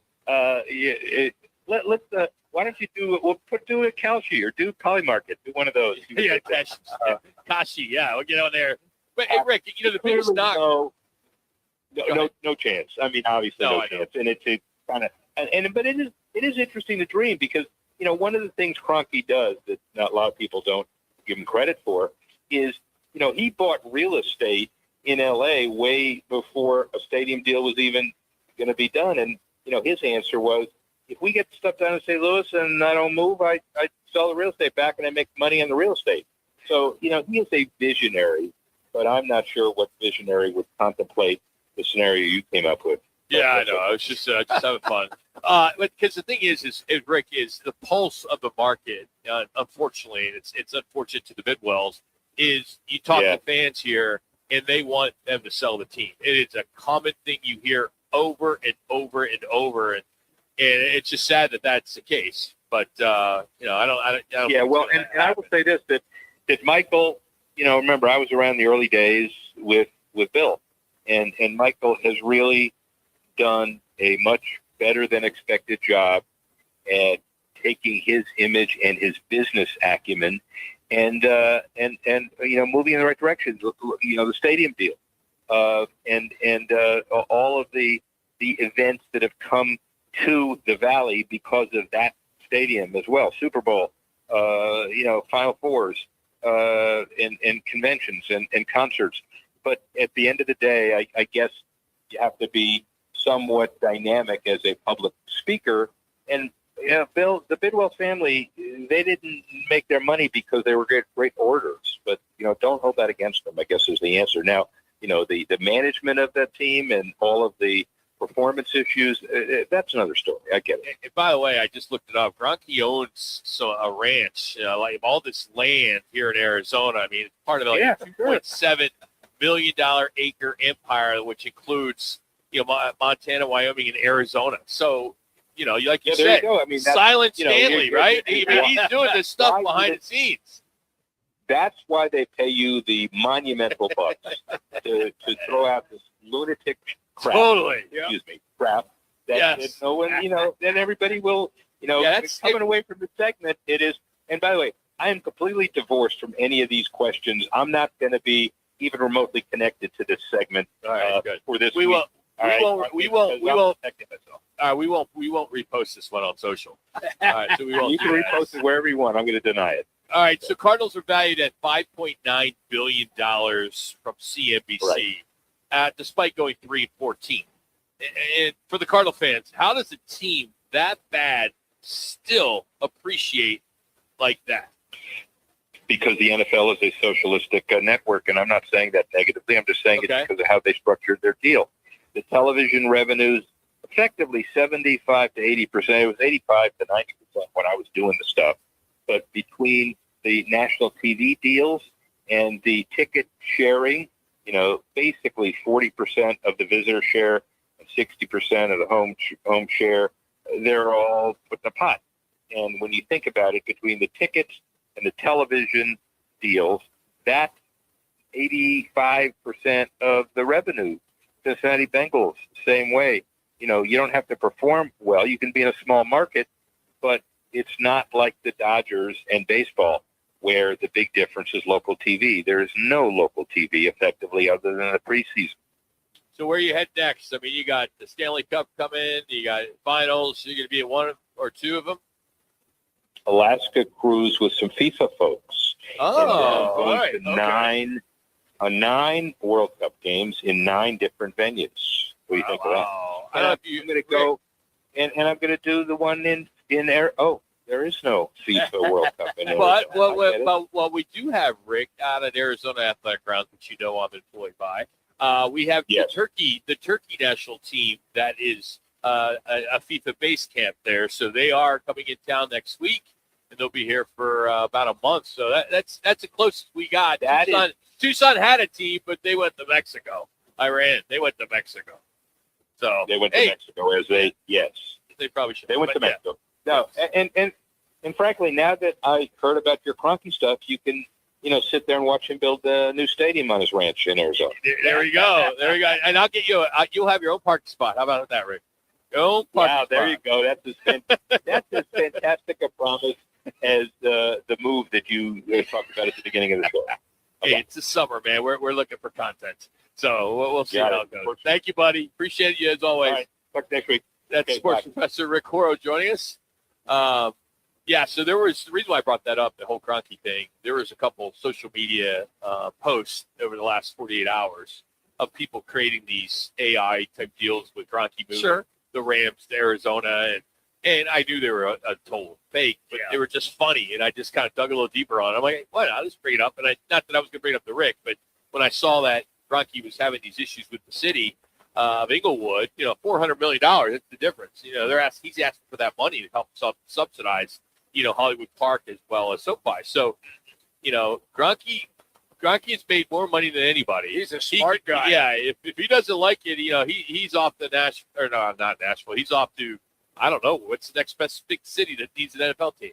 Why don't you do a Kalshi or do Polymarket? Do one of those. Yeah, Kashi. Yeah, we'll get on there. But hey, Rick, the big stock. No chance. I mean, obviously no chance. And it's kind of but it is interesting to dream because one of the things Kroenke does that not a lot of people don't give him credit for is he bought real estate in LA way before a stadium deal was even going to be done, and his answer was, if we get stuff down in St. Louis and I don't move, I sell the real estate back and I make money on the real estate. So, he is a visionary, but I'm not sure what visionary would contemplate the scenario you came up with. Yeah, I know. I was just having fun. But because the thing is Rick, is the pulse of the market, unfortunately, and it's unfortunate to the Bidwells, is you talk to fans here and they want them to sell the team. It is a common thing you hear over and over and over. And it's just sad that that's the case. But, I don't. Yeah, well, and I will say this, that Michael, remember, I was around the early days with Bill. And Michael has really done a much better than expected job at taking his image and his business acumen and moving in the right direction. The stadium deal, and all of the events that have come to the Valley because of that stadium as well. Super Bowl, Final Fours, and conventions and concerts. But at the end of the day, I guess you have to be somewhat dynamic as a public speaker. And Bill, the Bidwell family, they didn't make their money because they were great orators. But don't hold that against them, I guess, is the answer. Now, the management of that team and all of the performance issues, that's another story. I get it. And by the way, I just looked it up. Gronke owns a ranch, like all this land here in Arizona. I mean, it's part of a $2.7 million acre empire, which includes Montana, Wyoming, and Arizona. So, like you there said, you go. I mean, Silent Stanley, right? He's doing this stuff behind the scenes. That's why they pay you the monumental bucks to throw out this lunatic crap. Totally. Excuse me, crap. That no one, then everybody will, coming away from the segment, it is. And by the way, I am completely divorced from any of these questions. I'm not going to be even remotely connected to this segment for this week. We won't repost this one on social. All right, so we won't. You can repost it wherever you want. I'm going to deny it. All right, so Cardinals are valued at $5.9 billion from CNBC, despite going 3-14. And for the Cardinal fans, how does a team that bad still appreciate like that? Because the NFL is a socialistic network, and I'm not saying that negatively. I'm just saying it's because of how they structured their deal. The television revenues, effectively 75 to 80%. It was 85 to 90% when I was doing the stuff. But between the national TV deals and the ticket sharing, basically 40% of the visitor share and 60% of the home share, they're all put in a pot. And when you think about it, between the tickets and the television deals, that's 85% of the revenue. Cincinnati Bengals, same way. You don't have to perform well. You can be in a small market, but it's not like the Dodgers and baseball, where the big difference is local TV. There is no local TV effectively other than the preseason. So where you head next? I mean, you got the Stanley Cup coming, you got finals. You're going to be at one or two of them? Alaska cruise with some FIFA folks. Oh, going to nine World Cup games in 9 different venues. What do you think of that? I'm going to go, and I'm going to do the one in there. Oh, there is no FIFA World Cup in Arizona. But we do have, Rick, out at Arizona Athletic Grounds, which I'm employed by. We have the Turkey national team that is a FIFA base camp there. So they are coming in town next week, and they'll be here for about a month. So that's the closest we got. Tucson had a team, but they went to Mexico. Iran, they went to Mexico. So they went to Mexico as they probably should. They went to Mexico. No, and frankly, now that I heard about your Kroenke stuff, you can sit there and watch him build a new stadium on his ranch in Arizona. There we go. And I'll get you. You'll have your own parking spot. How about that, Rick? Your own parking spot. There you go. That's as fantastic a promise as the move that you talked about at the beginning of the show. Hey, it's the summer, man. We're looking for content. So we'll see how it goes. Thank you, buddy. Appreciate you as always. All right. Talk next week. That's sports professor Rick Horo joining us. So there was the reason why I brought that up, the whole Kroenke thing. There was a couple social media posts over the last 48 hours of people creating these AI type deals with Kroenke moving the Rams to Arizona, and I knew they were a total fake, but they were just funny, and I just kind of dug a little deeper on it. I'm like, what? I'll just bring it up, and not that I was going to bring it up to Rick, but when I saw that Kroenke was having these issues with the city of Inglewood, $400 million, that's the difference. He's asking for that money to help subsidize, Hollywood Park as well as SoFi. So, Kroenke has made more money than anybody. He's a smart guy. Yeah, if he doesn't like it, he's off to not Nashville. He's off to, I don't know, what's the next best big city that needs an NFL team?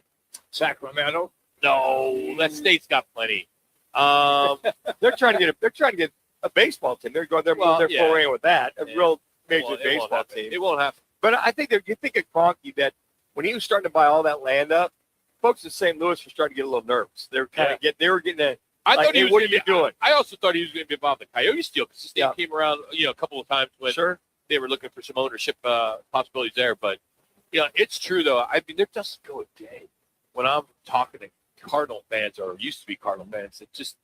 Sacramento? No, that state's got plenty. They're trying to get a baseball team. They're foraying with that. A real major baseball team. It won't happen. But I think you think of Kroenke that when he was starting to buy all that land up, folks in St. Louis were starting to get a little nervous. They were they were getting a, I like, thought he hey, was what gonna are you doing? I also thought he was going to be involved in the Coyote steal because this thing came around, a couple of times when they were looking for some ownership possibilities there. But it's true though. I mean, there doesn't go a day when I'm talking to Cardinal fans or used to be Cardinal fans that just,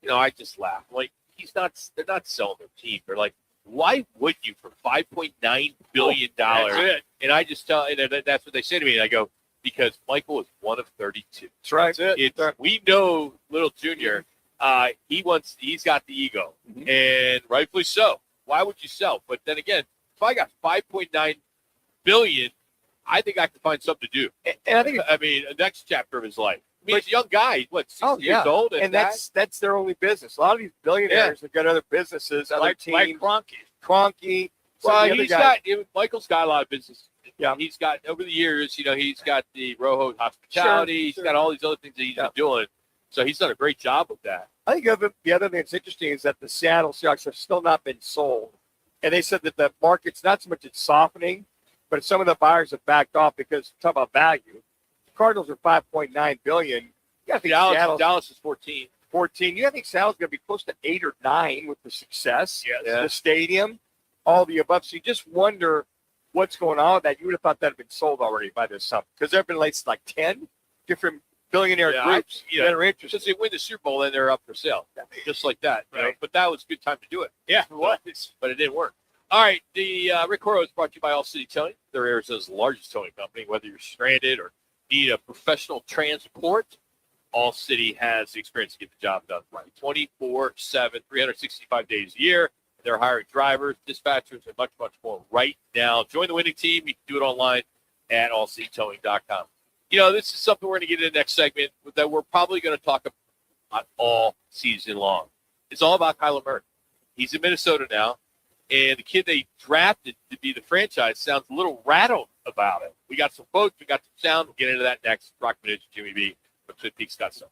I just laugh. Like they're not selling their team. They're like, why would you for $5.9 billion? That's it. And I just tell, and that's what they say to me. And I go, because Michael is one of 32. That's right. We know Little Junior. He's got the ego, and rightfully so. Why would you sell? But then again, if I got $5.9 billion, I think I can find something to do. And I think, the next chapter of his life. He's a young guy. What, 60 years old? And that's their only business. A lot of these billionaires have got other businesses, other teams. Like Kroenke. Well, Michael's got a lot of business. Yeah, he's got over the years. He's got the Rojo Hospitality. He's got all these other things that he's been doing. So he's done a great job with that. I think the other thing that's interesting is that the Seattle Seahawks have still not been sold, and they said that the market's not so much it's softening, but some of the buyers have backed off because talk about value. The Cardinals are $5.9 billion. You got to think Dallas is 14. 14. You got to think Seattle's going to be close to 8 or 9 with the success. Yeah. The stadium, all the above. So you just wonder what's going on with that. You would have thought that had been sold already by this summer because there have been like 10 different billionaire groups that are interested. Since they win the Super Bowl, then they're up for sale, just like that. But that was a good time to do it. Yeah, it was. But it didn't work. All right, the Rick Horrow is brought to you by All City Towing. They're Arizona's largest towing company. Whether you're stranded or need a professional transport, All City has the experience to get the job done right. 24/7, 365 days a year. They're hiring drivers, dispatchers, and much, much more right now. Join the winning team. You can do it online at allcitytowing.com. This is something we're going to get into the next segment that we're probably going to talk about all season long. It's all about Kyler Murray. He's in Minnesota now, and the kid they drafted to be the franchise sounds a little rattled about it. We got some quotes. We got some sound. We'll get into that next. Roc and Manuch, Jimmy B. from Twin Peaks got some.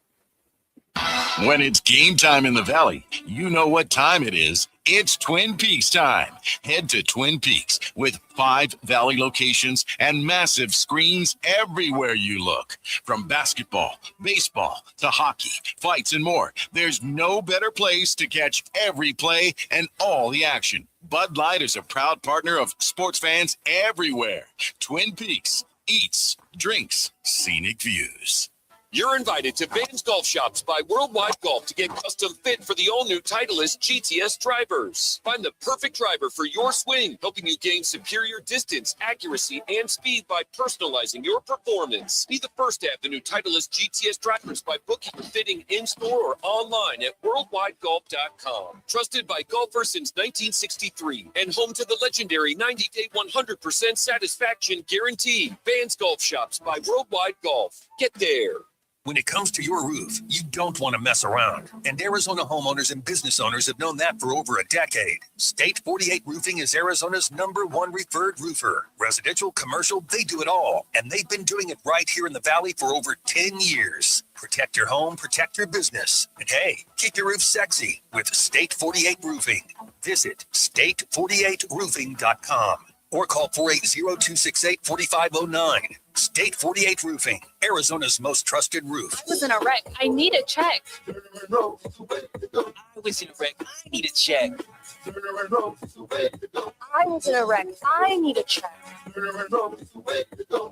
When it's game time in the Valley, you know what time it is. It's Twin Peaks time. Head to Twin Peaks with 5 Valley locations and massive screens everywhere you look. From basketball, baseball, to hockey, fights, and more, there's no better place to catch every play and all the action. Bud Light is a proud partner of sports fans everywhere. Twin Peaks, eats, drinks, scenic views. You're invited to Vans Golf Shops by Worldwide Golf to get custom fit for the all-new Titleist GTS drivers. Find the perfect driver for your swing, helping you gain superior distance, accuracy, and speed by personalizing your performance. Be the first to have the new Titleist GTS drivers by booking or fitting in-store or online at worldwidegolf.com. Trusted by golfers since 1963 and home to the legendary 90-day 100% satisfaction guarantee. Vans Golf Shops by Worldwide Golf. Get there. When it comes to your roof, you don't want to mess around. And Arizona homeowners and business owners have known that for over a decade. State 48 Roofing is Arizona's #1 referred roofer. Residential, commercial, they do it all. And they've been doing it right here in the Valley for over 10 years. Protect your home, protect your business. And hey, keep your roof sexy with State 48 Roofing. Visit state48roofing.com or call 480-268-4509. State 48 Roofing, Arizona's most trusted roof. I was in a wreck. I need a check. I was in a wreck. I need a check. I was in a wreck. I need a check.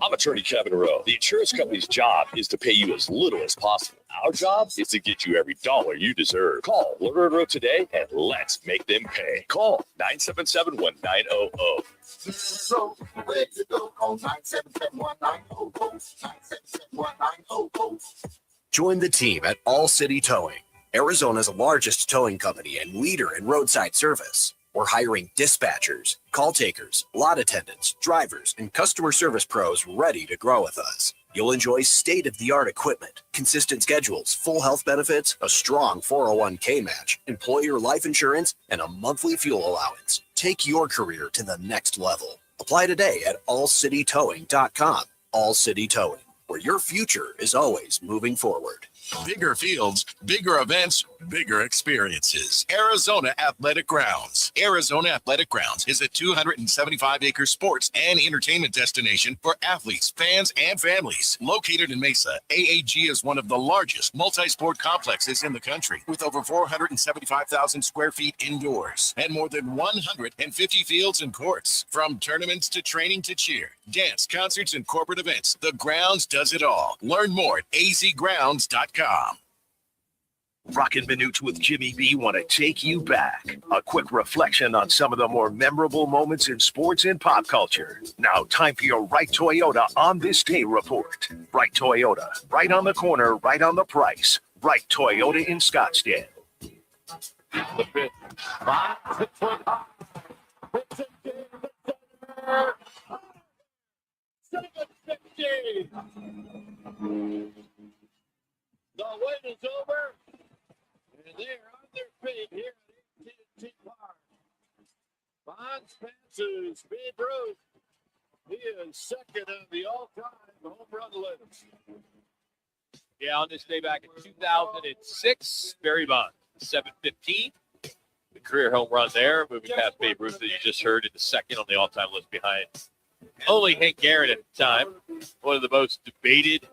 I'm attorney Kevin Rowe. The insurance company's job is to pay you as little as possible. Our job is to get you every dollar you deserve. Call Lawyer Rowe today and let's make them pay. Call 977-1900. Join the team at All City Towing, Arizona's largest towing company and leader in roadside service. We're hiring dispatchers, call takers, lot attendants, drivers, and customer service pros ready to grow with us. You'll enjoy state-of-the-art equipment, consistent schedules, full health benefits, a strong 401k match, employer life insurance, and a monthly fuel allowance. Take your career to the next level. Apply today at allcitytowing.com. All City Towing, where your future is always moving forward. Bigger fields, bigger events, bigger experiences. Arizona Athletic Grounds. Arizona Athletic Grounds is a 275-acre sports and entertainment destination for athletes, fans, and families. Located in Mesa, AAG is one of the largest multi-sport complexes in the country, with over 475,000 square feet indoors and more than 150 fields and courts. From tournaments to training to cheer, dance, concerts, and corporate events, the grounds does it all. Learn more at azgrounds.com. Roc and Manuch with Jimmy B want to take you back. A quick reflection on some of the more memorable moments in sports and pop culture. Now, time for your Right Toyota on this day report. Right Toyota, right on the corner, right on the price. Right Toyota in Scottsdale. The wait is over, and they're on their feet here at AT&T Park. Bonds passes Babe Ruth. He is second on the all-time home run list. Yeah, on this day back in 2006, Barry Bonds, 715. The career home run there, moving past Babe Ruth that you just heard in the second on the all-time list behind only Hank Aaron at the time. One of the most debated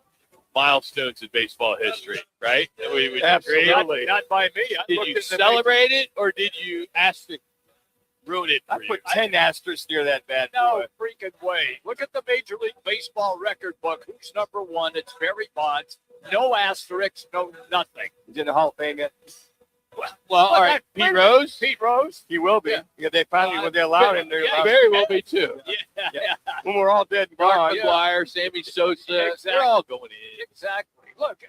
milestones in baseball history, right? We Absolutely. Not by me. Did you celebrate it, or did you ask to ruin it for I put 10 asterisks near that bad No boy. freaking way. Look at the Major League Baseball record book. Who's number one? It's Barry Bonds. No asterisks, no nothing. He's in the Hall of Fame yet? Well, all right. Pete Rose? Pete Rose? He will be. Yeah, they finally, when they allow him, they're allowed. Barry will be too. Yeah. When we're all dead and Mark gone. McGuire, Sammy Sosa, Exactly. they're all going in. Exactly. Look,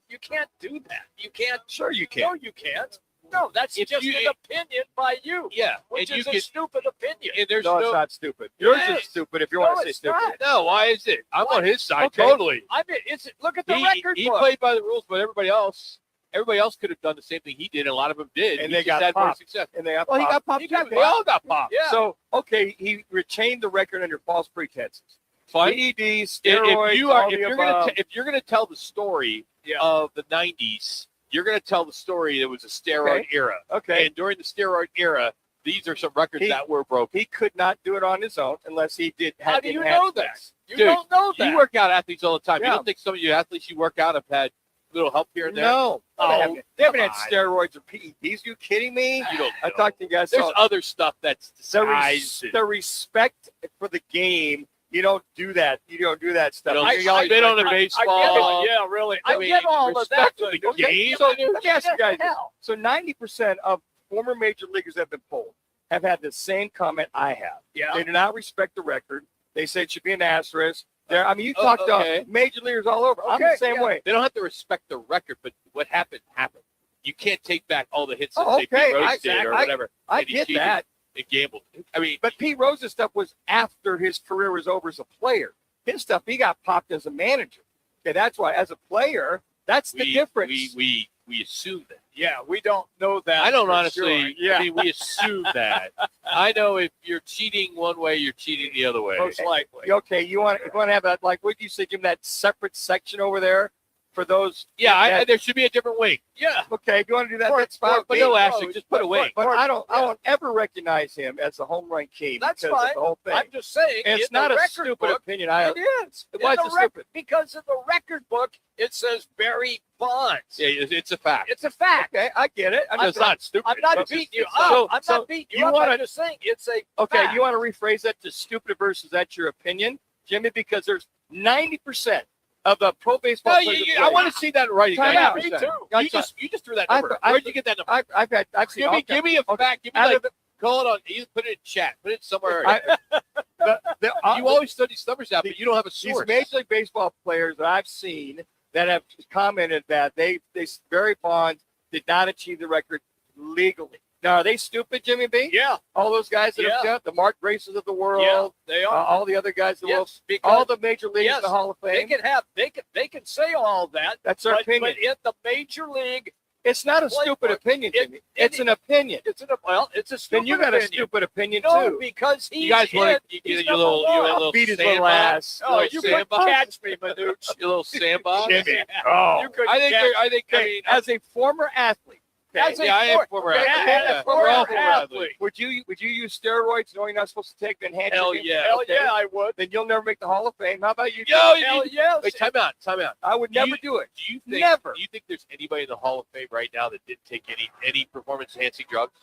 you can't do that. You can't. Sure you can. No, you can't. No, that's If just you- an opinion by you. Yeah, Which and you is a can- stupid opinion. And there's No, it's not stupid. Yours Yes. is stupid if you No, want to say it's stupid. not. No, why is it? I'm on his side Okay. totally. I mean, look at the record He book. played by the rules, but everybody else could have done the same thing he did, and a lot of them did. And He they just got had more popped. success. And they got Well, he got popped too. They all got popped. Yeah. So, okay, he retained the record under false pretenses. Fine. PEDs, If steroids, you are, all if the you're above. gonna, if you're gonna tell the story of the '90s, you're gonna tell the story that was a steroid era. Okay. And during the steroid era, these are some records that were broken. He could not do it on his own unless he did. How do you didn't have know that? this. You Dude, don't know that. You work out athletes all the time. Yeah. You don't think some of you athletes you work out have had little help here and there? No. Oh, they haven't had come on. steroids or PEDs. You kidding me? You don't I know. talked to you guys. There's so other stuff that's the, disguised. the respect for the game. You don't do that. You don't do that stuff. You don't You always- spit on a I get baseball. it. Yeah, really. I I, mean, get all of that. respect for the Don't game. you- So let me ask you guys. What the hell? So 90% of former major leaguers that have been polled have had the same comment I have. Yeah. They do not respect the record. They say it should be an asterisk. There, I mean, you Oh, talk okay. to major leaguers all over. I'm the Okay, same yeah. way. They don't have to respect the record, but what happened happened. You can't take back all the hits that Oh, say okay. Pete Rose did or whatever. I and he get cheated that. and gambled. I mean, But Pete Rose's stuff was after his career was over as a player. His stuff, he got popped as a manager. Okay, that's why. As a player, that's the difference. we assume that. Yeah, we don't know that. I don't for honestly. sure. Yeah, I mean, we assume that. I know if you're cheating one way, you're cheating the other way. most likely. Okay, you want to have that, like, what do you say, give him that separate section over there for those? Yeah, there should be a different wing. Yeah. Okay, if you want to do that, that's fine. But no asterisk, just put a wing. But I don't ever recognize him as the home run king. That's because fine. of the whole thing. I'm just saying. And it's in the not a record stupid book, opinion. It is. Why In is the it rec- stupid? Because in the record book, it says Barry Bonds. Yeah, it's a fact. It's a fact. Okay, I get it. It's not stupid. I'm not It's beating just- you it's up. not. I'm so not beating you you up. wanna- I'm just saying it's a Okay, fact. you want to rephrase that to stupid versus that's your opinion, Jimmy? Because there's 90% of the pro baseball No, players. I want to see that writing. Time out. 90%. Me too. You just threw that number. Where'd you get that number? I've seen. Give me a fact. Give me Out like, of the- call it on. You put it in chat. Put it somewhere. You always throw these numbers out, but you don't have a These source. Major League Baseball players that I've seen that have commented that they Barry Bonds did not achieve the record legally. Now, are they stupid, Jimmy B? Yeah. All those guys that have Yeah. done the Mark Graces of the world. Yeah, they are. All the other guys in the world. Yes, because All the major leagues yes, in the Hall of they Fame. can say all that. That's their but, opinion. But in the major league, It's not a Play stupid book. opinion, Jimmy. It's an opinion. it's a stupid. Then you got a opinion. stupid opinion No, too. because he's You guys want in. to He's your little I'll beat his little sandbox? ass. Oh, Little you could sandbox? catch me, Manuch. Your little sandbox. Jimmy. Oh. You could I think. catch I think. I Hey, mean, as a former athlete, As a Yeah, I am sport- former as athlete. a Yeah, former we're all former athlete. Would you use steroids knowing you're not supposed to take them? Hell yeah. Hell yeah, I would. Then you'll never make the Hall of Fame. How about you? Yo, Hell yes. Wait, time out. I would never do it. Do you think? Never. Do you think there's anybody in the Hall of Fame right now that didn't take any performance enhancing drugs?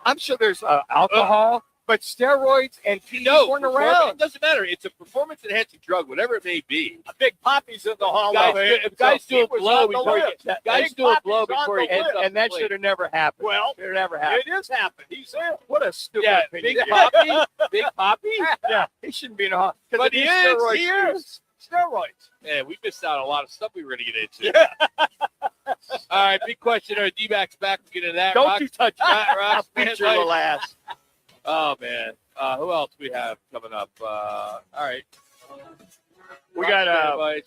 I'm sure there's alcohol, but steroids and PEDs weren't It around. doesn't matter. It's a performance enhancing drug, whatever it may be. A Big Poppy's in the Hall Guys, of Fame. if guys So do a he was blow on the before he list. gets, guys Big do a blow Poppy's on before he the gets list. up And that the should have never happened. Well, Should have never happened. it has happened. He's in. What a stupid Yeah, opinion. Big Poppy, Big Poppy. Yeah, he shouldn't be in a hall. But he is. He is. Steroids. Man, we missed out on a lot of stuff we were going to get into. All right, big question. Are D-backs back? We'll get into that. Don't Rock, you touch me. Rock, I'll beat your little ass. Oh, man. Who else we have coming up? All right. We got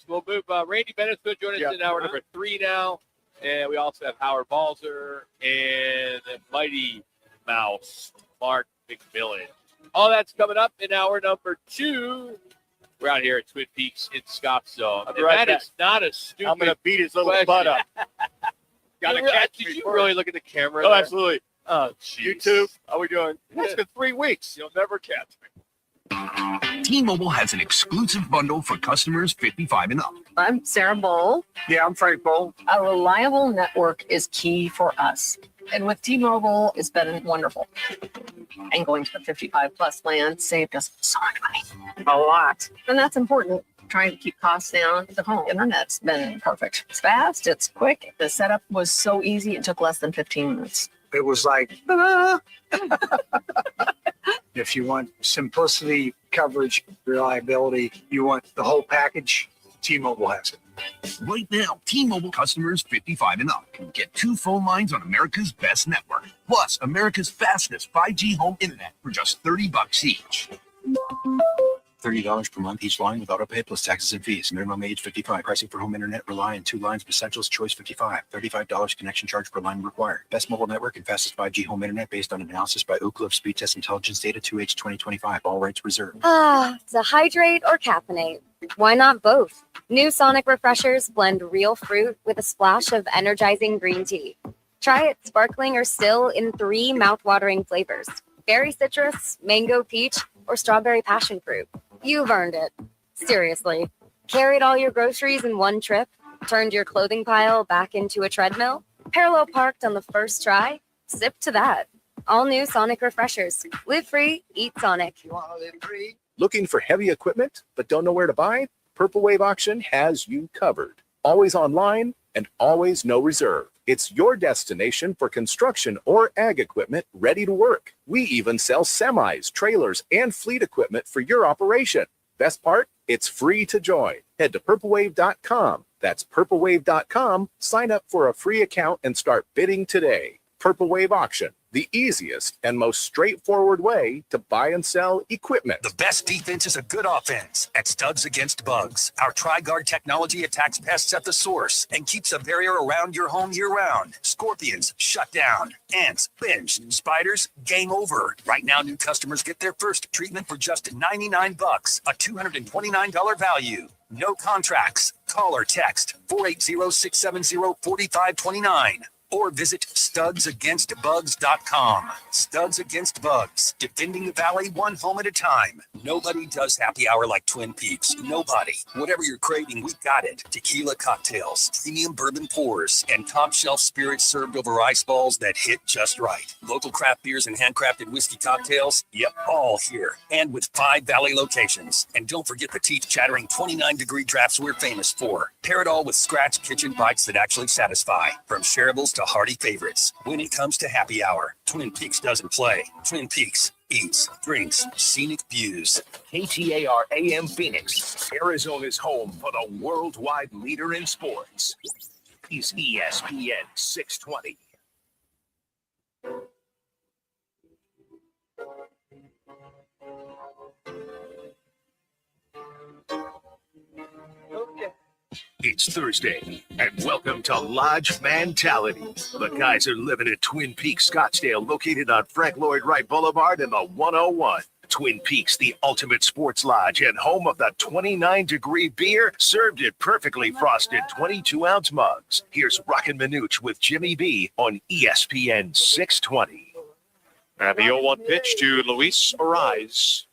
we'll move. Randy Bennett's going to join us in hour number 3 now. And we also have Howard Balzer and Mighty Mouse, Mark McMillan. All that's coming up in hour number 2. We're out here at Twin Peaks in Scottsdale. I'll be right And that back. is not a stupid I'm going to beat his little question. butt up. Got to Did catch you me really first. look at the camera? Oh, there? absolutely. Oh, jeez. YouTube, how we doing? It's been 3 weeks. You'll never catch me. T-Mobile has an exclusive bundle for customers 55 and up. I'm Sarah Bowl. Yeah, I'm Frank Bowl. A reliable network is key for us. And with T-Mobile, it's been wonderful. And going to the 55 plus plan saved us so much money. A lot. And that's important. Trying to keep costs down. The home internet's been perfect. It's fast, it's quick. The setup was so easy, it took less than 15 minutes. It was like, if you want simplicity, coverage, reliability, you want the whole package, T-Mobile has it. Right now, T-Mobile customers 55 and up can get 2 phone lines on America's best network, plus America's fastest 5G home internet for just $30 each. $30 per month each line with autopay plus taxes and fees. Minimum age 55. Pricing for home internet. Rely on 2 lines. Essentials choice 55. $35 connection charge per line required. Best mobile network and fastest 5G home internet based on analysis by Ookla of Speed Test Intelligence Data 2H 2025. All rights reserved. To hydrate or caffeinate? Why not both? New Sonic Refreshers blend real fruit with a splash of energizing green tea. Try it sparkling or still in 3 mouthwatering flavors: berry citrus, mango peach, or strawberry passion fruit. You've earned it. Seriously. Carried all your groceries in one trip? Turned your clothing pile back into a treadmill? Parallel parked on the first try? Sip to that. All new Sonic Refreshers. Live free, eat Sonic. Looking for heavy equipment but don't know where to buy? Purple Wave Auction has you covered. Always online and always no reserve. It's your destination for construction or ag equipment ready to work. We even sell semis, trailers, and fleet equipment for your operation. Best part? It's free to join. Head to purplewave.com. That's purplewave.com. Sign up for a free account and start bidding today. Purple Wave Auction, the easiest and most straightforward way to buy and sell equipment. The best defense is a good offense at Studs Against Bugs. Our Tri-Guard technology attacks pests at the source and keeps a barrier around your home year-round. Scorpions, shut down. Ants, pinched. Spiders, game over. Right now, new customers get their first treatment for just $99, a $229 value. No contracts. Call or text 480-670-4529. Or visit studsagainstbugs.com. Studs Against Bugs, defending the valley one home at a time. Nobody does happy hour like Twin Peaks. Nobody. Whatever you're craving, we got it. Tequila cocktails, premium bourbon pours, and top shelf spirits served over ice balls that hit just right. Local craft beers and handcrafted whiskey cocktails, yep, all here. And with 5 valley locations. And don't forget the teeth-chattering 29-degree drafts we're famous for. Pair it all with scratch kitchen bites that actually satisfy. From shareables to hearty favorites. When it comes to happy hour, Twin Peaks doesn't play. Twin Peaks eats, drinks, scenic views. KTAR AM Phoenix, Arizona's home for the worldwide leader in sports. Is ESPN 620. It's Thursday, and welcome to Lodge Mentality. The guys are living at Twin Peaks, Scottsdale, located on Frank Lloyd Wright Boulevard and the 101. Twin Peaks, the ultimate sports lodge and home of the 29-degree beer, served in perfectly frosted 22-ounce mugs. Here's Roc and Manuch with Jimmy B on ESPN 620. And the 0-1 pitch to Luis Ariz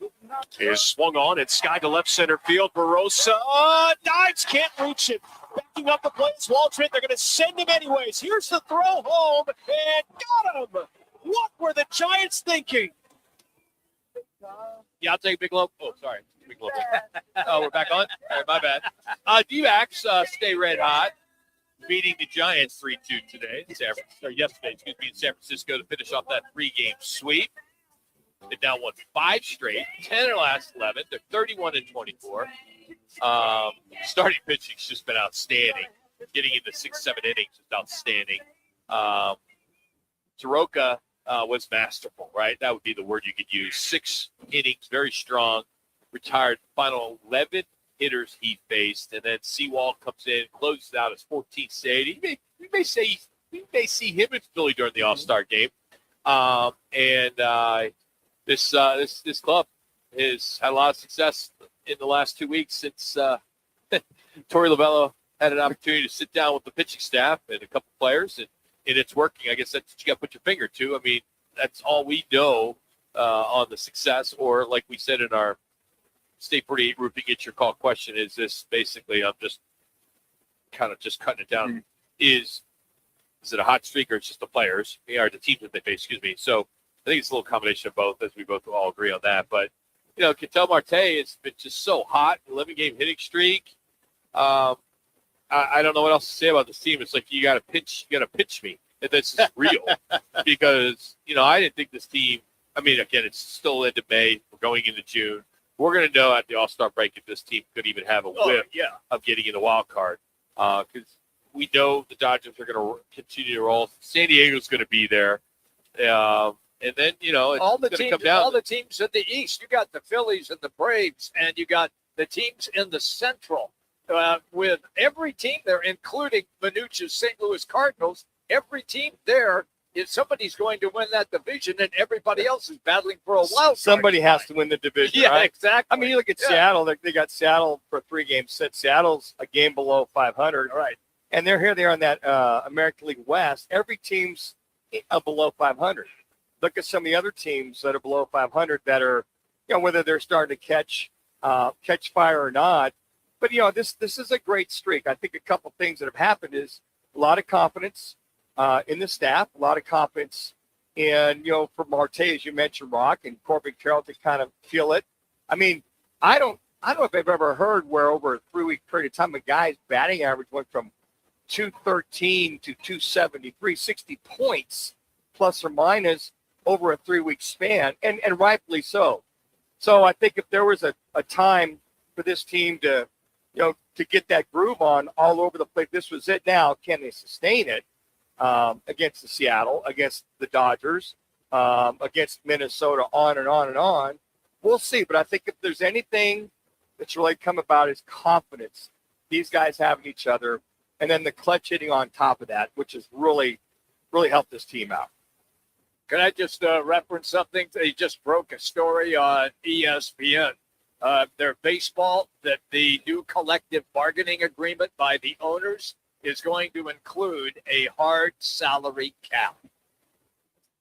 is swung on and sky to left center field. Barossa dives, can't reach it. Backing up the plate, Waltrip. They're going to send him anyways. Here's the throw home and got him. What were the Giants thinking? Yeah, I'll take Big Low. Oh, sorry. Big Low. Oh, we're back on? All right, my bad. D-backs stay red hot, beating the Giants 3-2 today, yesterday, in San Francisco to finish off that 3-game sweep. They now won 5 straight, 10 in their last 11. They're 31-24. Starting pitching's just been outstanding. Getting into 6-7 innings is outstanding. Soroka was masterful, right? That would be the word you could use. 6 innings, very strong. Retired final 11 hitters he faced, and then Seawald comes in, closes out his 14th save. We may see him in Philly during the All-Star game. This club has had a lot of success in the last 2 weeks since Torey Lovello had an opportunity to sit down with the pitching staff and a couple players, and it's working. I guess that's what you got to put your finger to. I mean, that's all we know on the success, or like we said in our State 48 roofing get your call question, is this basically, I'm just kind of just cutting it down. Is it a hot streak or it's just the players, or the teams that they face, excuse me. So I think it's a little combination of both, as we both all agree on that. But, Ketel Marte has been just so hot, 11-game hitting streak. I don't know what else to say about this team. It's like you got to pitch me if this is real. Because, I didn't think this team, again, it's still into May. We're going into June. We're going to know at the All-Star break if this team could even have a whiff of getting in the wild card. Because we know the Dodgers are going to continue to roll. San Diego's going to be there. And then, it's all the going to teams, come down. all the teams in the East. You got the Phillies and the Braves, and you got the teams in the Central. With every team there, including Manuch's St. Louis Cardinals, every team there is somebody's going to win that division, and everybody else is battling for a wild card. Somebody has to win the division, Yeah, right? exactly. You look at Seattle. They got Seattle for 3 games set. Seattle's a game below 500. All right. And they're here. They're on that American League West. Every team's below 500. Look at some of the other teams that are below 500 that are, whether they're starting to catch fire or not. But, this is a great streak. I think a couple things that have happened is a lot of confidence in the staff, a lot of confidence in, for Marte, as you mentioned, Roc, and Corbin Carroll to kind of feel it. I don't know if I've ever heard where over a 3-week period of time a guy's batting average went from 213 to 273, 60 points plus or minus over a 3-week span, and rightfully so. So I think if there was a time for this team to, to get that groove on all over the place, this was it. Now, can they sustain it against the Seattle, against the Dodgers, against Minnesota, on and on and on? We'll see. But I think if there's anything that's really come about is confidence these guys have in each other, and then the clutch hitting on top of that, which has really, really helped this team out. Can I just reference something? They just broke a story on ESPN. Their baseball, that the new collective bargaining agreement by the owners is going to include a hard salary cap.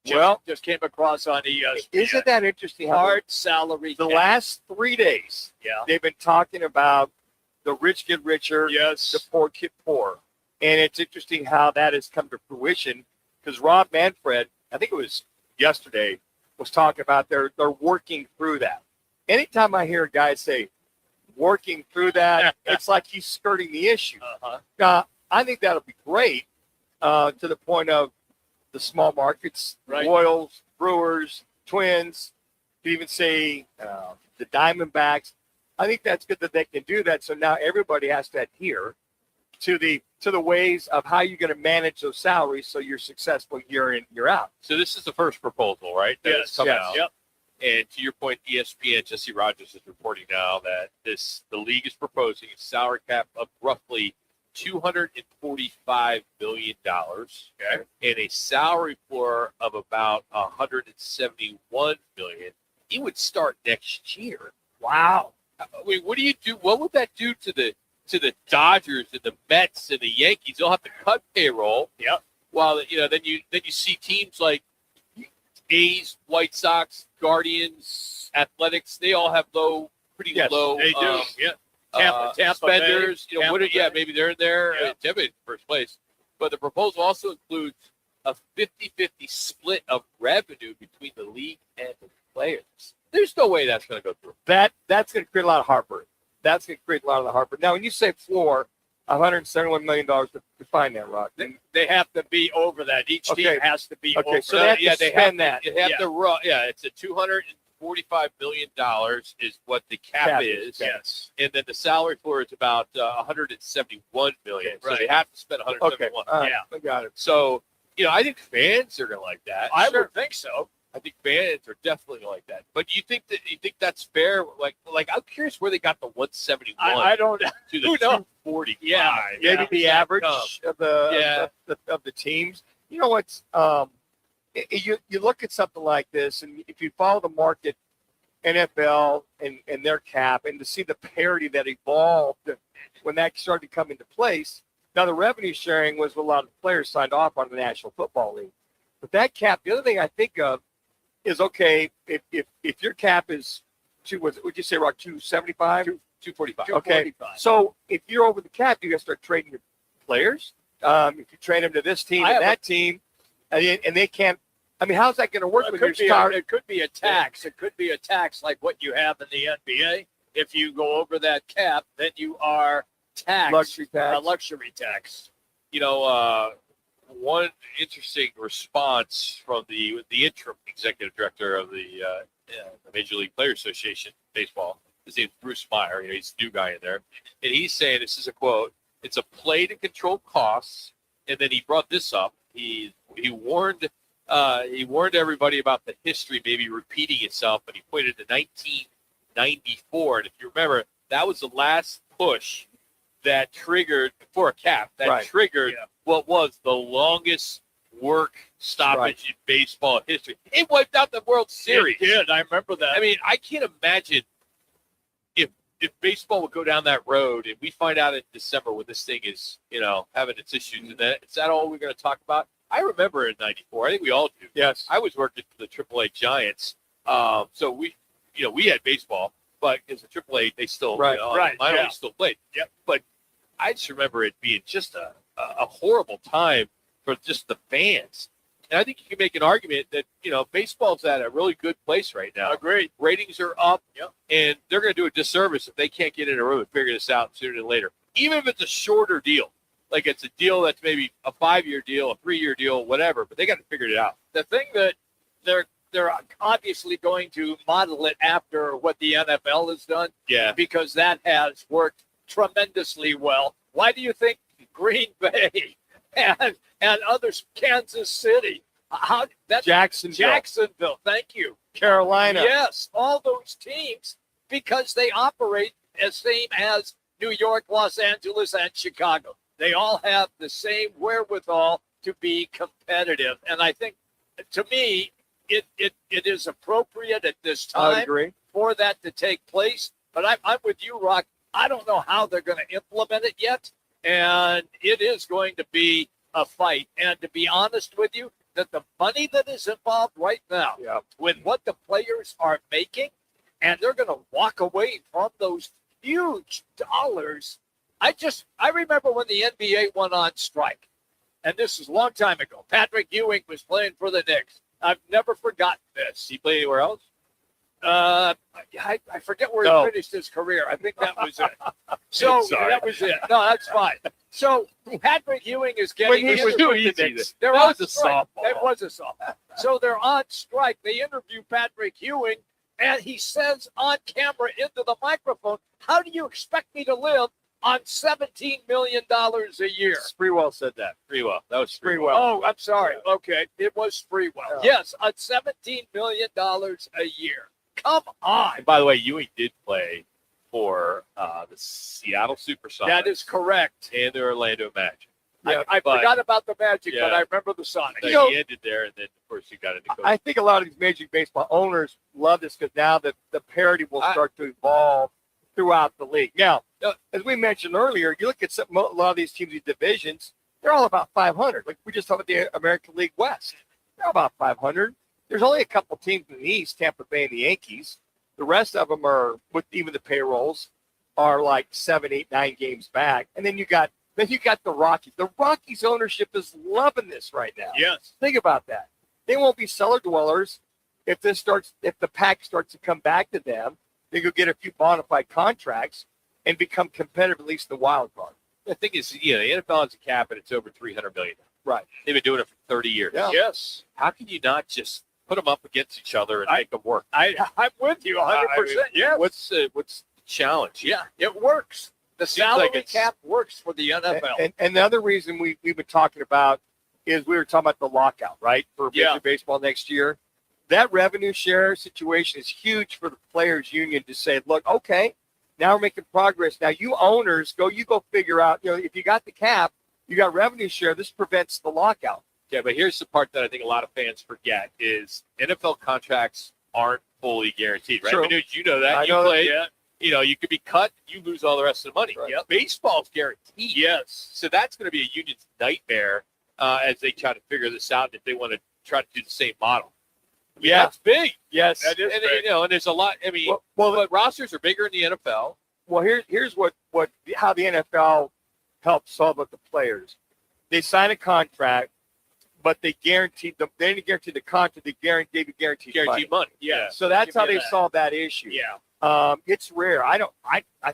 Just came across on ESPN. Isn't that interesting? Hard salary The cap. last 3 days, they've been talking about the rich get richer, the poor get poor. And it's interesting how that has come to fruition, because Rob Manfred, I think it was yesterday, was talking about they're working through that. Anytime I hear a guy say working through that, it's like he's skirting the issue. Now, I think that'll be great to the point of the small markets, Royals, Brewers, Twins, you even say the Diamondbacks. I think that's good that they can do that. So now everybody has to adhere to the ways of how you're going to manage those salaries so you're successful year in, year out. So this is the first proposal, right? That has come out. Yep. And to your point, ESPN, Jesse Rogers is reporting now that the league is proposing a salary cap of roughly $245 million, and a salary floor of about $171 million. he would start next year. Wow. I mean, what do you do? What would that do to the Dodgers and the Mets and the Yankees? They'll have to cut payroll. Yep. While then you see teams like A's, White Sox, Guardians, Athletics. They all have pretty low. They do. Tampa spenders. Bay, Tampa Bay. Maybe they're in there. Yeah. Tampa in first place. But the proposal also includes a 50-50 split of revenue between the league and the players. There's no way that's going to go through. That's going to create a lot of heartburn. That's going to create a lot of the heartburn. Now, when you say floor, $171 million to find that, Rock. They have to be over that. Each team has to be over so that. they have to spend that. They have to run. Yeah, it's a $245 million is what the cap is. Yes. And then the salary floor is about $171 million. So they have to spend $171. Okay. I got it. So, I think fans are going to like that. I would think so. I think fans are definitely like that. But do you think that's fair? Like I'm curious where they got the 171. I don't know. To the 245. Yeah, maybe the average of the teams. You know what's you look at something like this, and if you follow the market, NFL and their cap, and to see the parity that evolved when that started to come into place. Now the revenue sharing was a lot of players signed off on the National Football League, but that cap. The other thing I think of is okay if your cap is would you say Rock 275? 245. Okay. So if you're over the cap, you got to start trading your players. If you trade them to this team and that team, and they can't. I mean, how's that going to work? It could be a tax. It could be a tax like what you have in the NBA. If you go over that cap, then you are taxed. Luxury tax. One interesting response from the interim executive director of the Major League Players Association baseball. His name's Bruce Meyer. He's the new guy in there, and he's saying, this is a quote: "It's a play to control costs." And then he brought this up. He warned everybody about the history maybe repeating itself, and he pointed to 1994. And if you remember, that was the last push that triggered for a cap triggered what was the longest work stoppage in baseball history. It wiped out the World Series. It did. I remember that. I mean, I can't imagine if baseball would go down that road and we find out in December when this thing is, having its issues, and then is that all we're going to talk about? I remember in '94. I think we all do. Yes. I was working for the AAA Giants, so we had baseball, but as a AAA, they still still played. Yep. But I just remember it being just a horrible time for just the fans. And I think you can make an argument that, baseball's at a really good place right now. Agreed. Ratings are up, and they're going to do a disservice if they can't get in a room and figure this out sooner than later. Even if it's a shorter deal, like it's a deal that's maybe a 5-year deal, a 3-year deal, whatever, but they got to figure it out. The thing that they're obviously going to model it after what the NFL has done. Yeah. Because that has worked tremendously well. Why do you think Green Bay and others, Kansas City, Jacksonville, thank you, Carolina, yes, all those teams, because they operate as same as New York, Los Angeles, and Chicago. They all have the same wherewithal to be competitive, and I think, to me, it is appropriate at this time for that to take place. But I'm with you, Rock. I don't know how they're going to implement it yet. And it is going to be a fight. And to be honest with you, that the money that is involved right now with what the players are making, and they're going to walk away from those huge dollars. I remember when the NBA went on strike, and this is a long time ago. Patrick Ewing was playing for the Knicks. I've never forgotten this. He played anywhere else? I forget where he finished his career. I think that was it. So that was it. No, that's fine. So Patrick Ewing is getting. That was a softball. It was a softball. So they're on strike. They interview Patrick Ewing, and he says on camera into the microphone, "How do you expect me to live on $17 million a year?" Sprewell said that. That was Sprewell. Oh, I'm sorry. Okay, it was Sprewell. Yes, on $17 million a year. Come on. And by the way, Ewing did play for the Seattle Supersonics. That is correct. And the Orlando Magic. I forgot about the Magic, but I remember the Sonics. He ended there, and then, of course, you got into coaching. I think a lot of these Major League Baseball owners love this because now the parity will start to evolve throughout the league. Now, as we mentioned earlier, you look at a lot of these teams, these divisions, they're all about 500. Like we just talked about the American League West. They're all about 500. There's only a couple teams in the East, Tampa Bay and the Yankees. The rest of them are, with even the payrolls, are like 7, 8, 9 games back. And then you got the Rockies. The Rockies ownership is loving this right now. Yes. Think about that. They won't be cellar dwellers if the pack starts to come back to them. They go get a few bona fide contracts and become competitive, at least the wild card. The thing is, the NFL has a cap and it's over $300 million. Right. They've been doing it for 30 years. Yeah. Yes. How can you not just put them up against each other and make them work? I'm with you 100%. Yeah. What's the challenge? Yeah, it works. The salary cap works for the NFL. And the other reason we've been talking about is we were talking about the lockout, right, for Major League Baseball next year. That revenue share situation is huge for the players' union to say, look, okay, now we're making progress. Now you owners, go figure out, if you got the cap, you got revenue share, this prevents the lockout. Yeah, but here's the part that I think a lot of fans forget is NFL contracts aren't fully guaranteed, right? True. Manuch, you know that. I you know played. that. You could be cut, you lose all the rest of the money. Right. Yep. Baseball's guaranteed. Yes. So that's going to be a union's nightmare as they try to figure this out if they want to try to do the same model. I mean, that's big. Yes. That is big. And there's a lot. I mean, but rosters are bigger in the NFL. Well, here's how the NFL helps solve with the players. They sign a contract, but they guaranteed them. They didn't guarantee the contract. They guaranteed money. Yeah. So that's how they solved that issue. Yeah. It's rare. I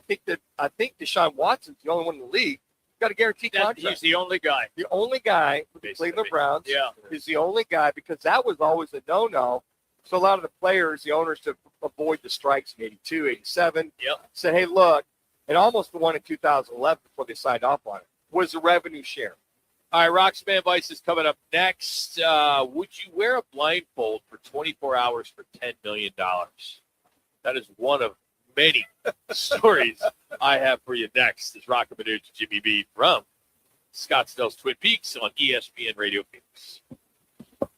think Deshaun Watson's the only one in the league got a guaranteed contract. He's the only guy. The only guy for the Cleveland Browns is the only guy because that was always a no-no. So a lot of the players, the owners, to avoid the strikes in 82, 87, said, hey, look, and almost the one in 2011 before they signed off on it, was the revenue share. All right, Rock's Man Vice is coming up next. Would you wear a blindfold for 24 hours for $10 million? That is one of many stories I have for you next. Is Roc and Manuch, Jimmy B from Scottsdale's Twin Peaks on ESPN Radio Phoenix.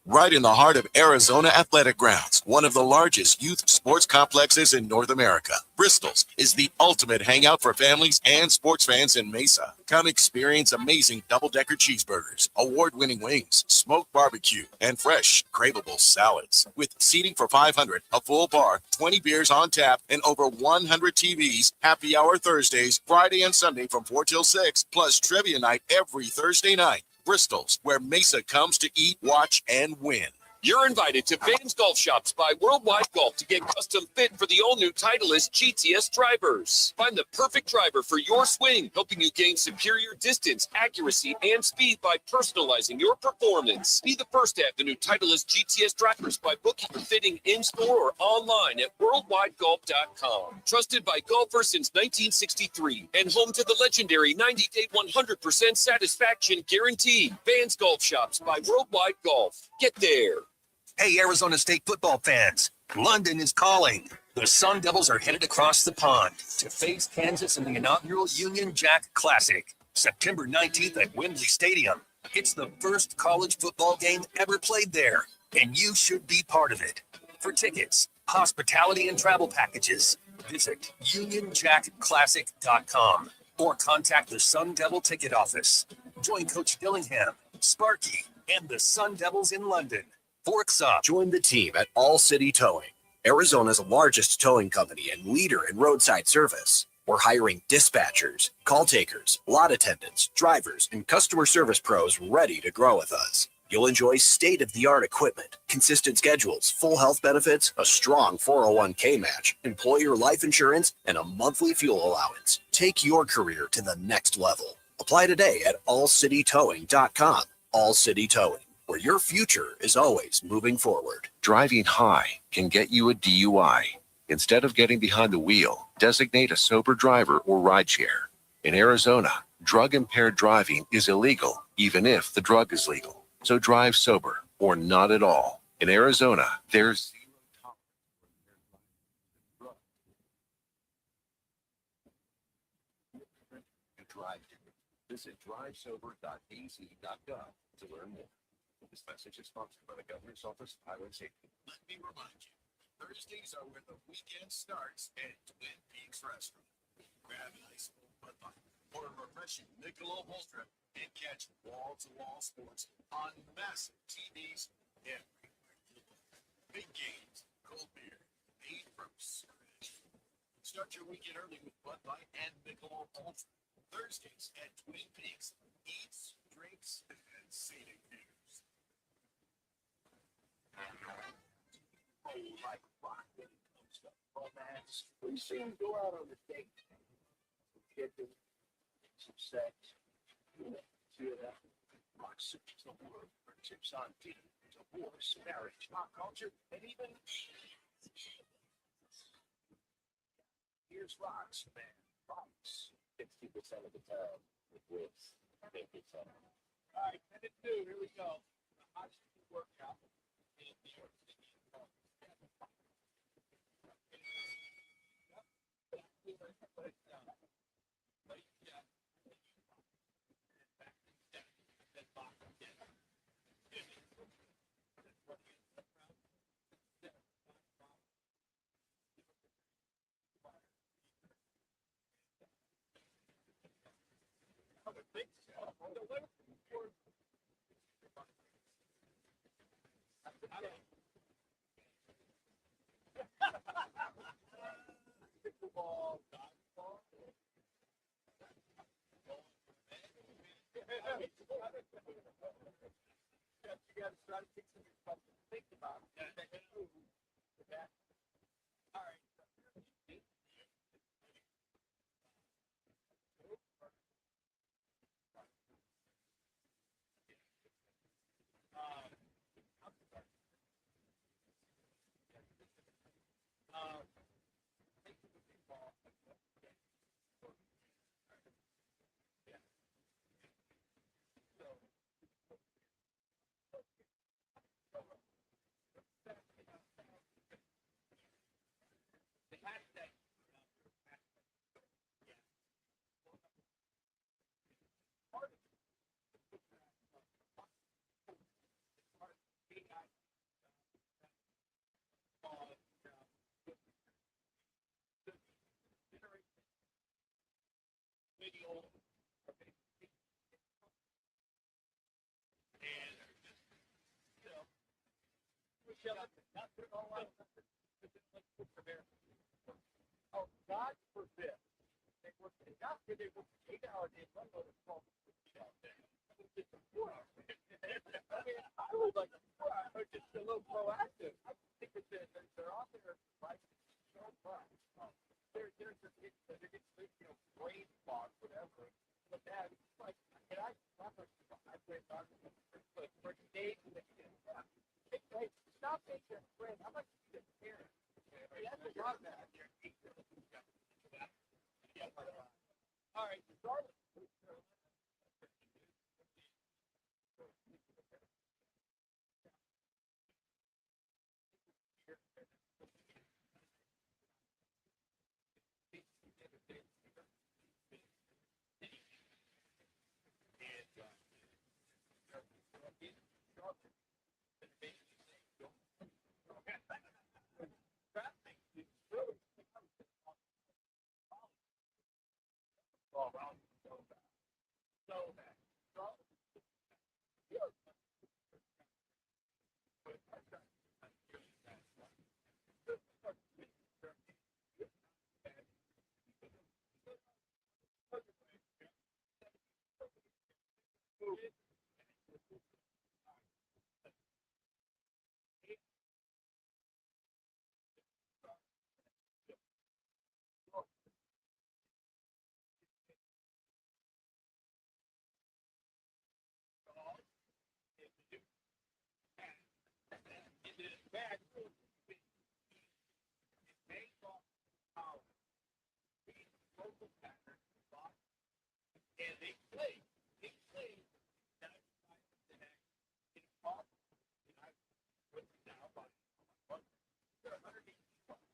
Right in the heart of Arizona Athletic Grounds, one of the largest youth sports complexes in North America, Bristol's is the ultimate hangout for families and sports fans in Mesa. Come experience amazing double-decker cheeseburgers, award-winning wings, smoked barbecue, and fresh, craveable salads. With seating for 500, a full bar, 20 beers on tap, and over 100 TVs, happy hour Thursdays, Friday and Sunday from 4 till 6, plus trivia night every Thursday night. Bristol's, where Mesa comes to eat, watch, and win. You're invited to Vans Golf Shops by Worldwide Golf to get custom fit for the all-new Titleist GTS drivers. Find the perfect driver for your swing, helping you gain superior distance, accuracy, and speed by personalizing your performance. Be the first to have the new Titleist GTS drivers by booking your fitting in-store or online at worldwidegolf.com. Trusted by golfers since 1963 and home to the legendary 90-day 100% satisfaction guarantee. Vans Golf Shops by Worldwide Golf. Get there. Hey, Arizona State football fans, London is calling. The Sun Devils are headed across the pond to face Kansas in the inaugural Union Jack Classic, September 19th at Wembley Stadium. It's the first college football game ever played there, and you should be part of it. For tickets, hospitality, and travel packages, visit UnionJackClassic.com or contact the Sun Devil ticket office. Join Coach Dillingham, Sparky, and the Sun Devils in London. Forks up. Join the team at All City Towing, Arizona's largest towing company and leader in roadside service. We're hiring dispatchers, call takers, lot attendants, drivers, and customer service pros ready to grow with us. You'll enjoy state-of-the-art equipment, consistent schedules, full health benefits, a strong 401k match, employer life insurance, and a monthly fuel allowance. Take your career to the next level. Apply today at allcitytowing.com. All City Towing, where your future is always moving forward. Driving high can get you a DUI. Instead of getting behind the wheel, designate a sober driver or rideshare. In Arizona, drug-impaired driving is illegal, even if the drug is legal. So drive sober or not at all. In Arizona, there's zero tolerance for impaired driving. Visit drivesober.az.gov to learn more. This message is sponsored by the Governor's Office of Highway Safety. Let me remind you, Thursdays are where the weekend starts at Twin Peaks Restaurant. Grab an ice cold Bud Light or a refreshing Michelob Ultra and catch wall-to-wall sports on massive TVs everywhere. Big games, cold beer, made from scratch. Start your weekend early with Bud Light and Michelob Ultra. Thursdays at Twin Peaks. Eats, drinks, and scenic views. Oh, like rock when it comes to romance. We see him go out on a date. Some kicking, some sex, rock suits the world for tips on dating, divorce, marriage, pop culture, and even here's Rock's man, Rocks. 60% of the time it wins 50%. All right, 10 and 2, here we go. The hot seat workout in New York City. You got to try to take some stuff to think about. All right. Oh, God forbid. They work 8-hour days. I know it's called 8-hour day. I mean, I would like to just a little proactive. I think that they're out there like so much. They're just brain fog, whatever. But that it's like, and I played for days and hey, stop being your friend. How much do you care? That's a lot of that. All right, Charlotte. Oh, wow. So bad. So bad. And they play. And I in off, and I went down by they're 180 bucks.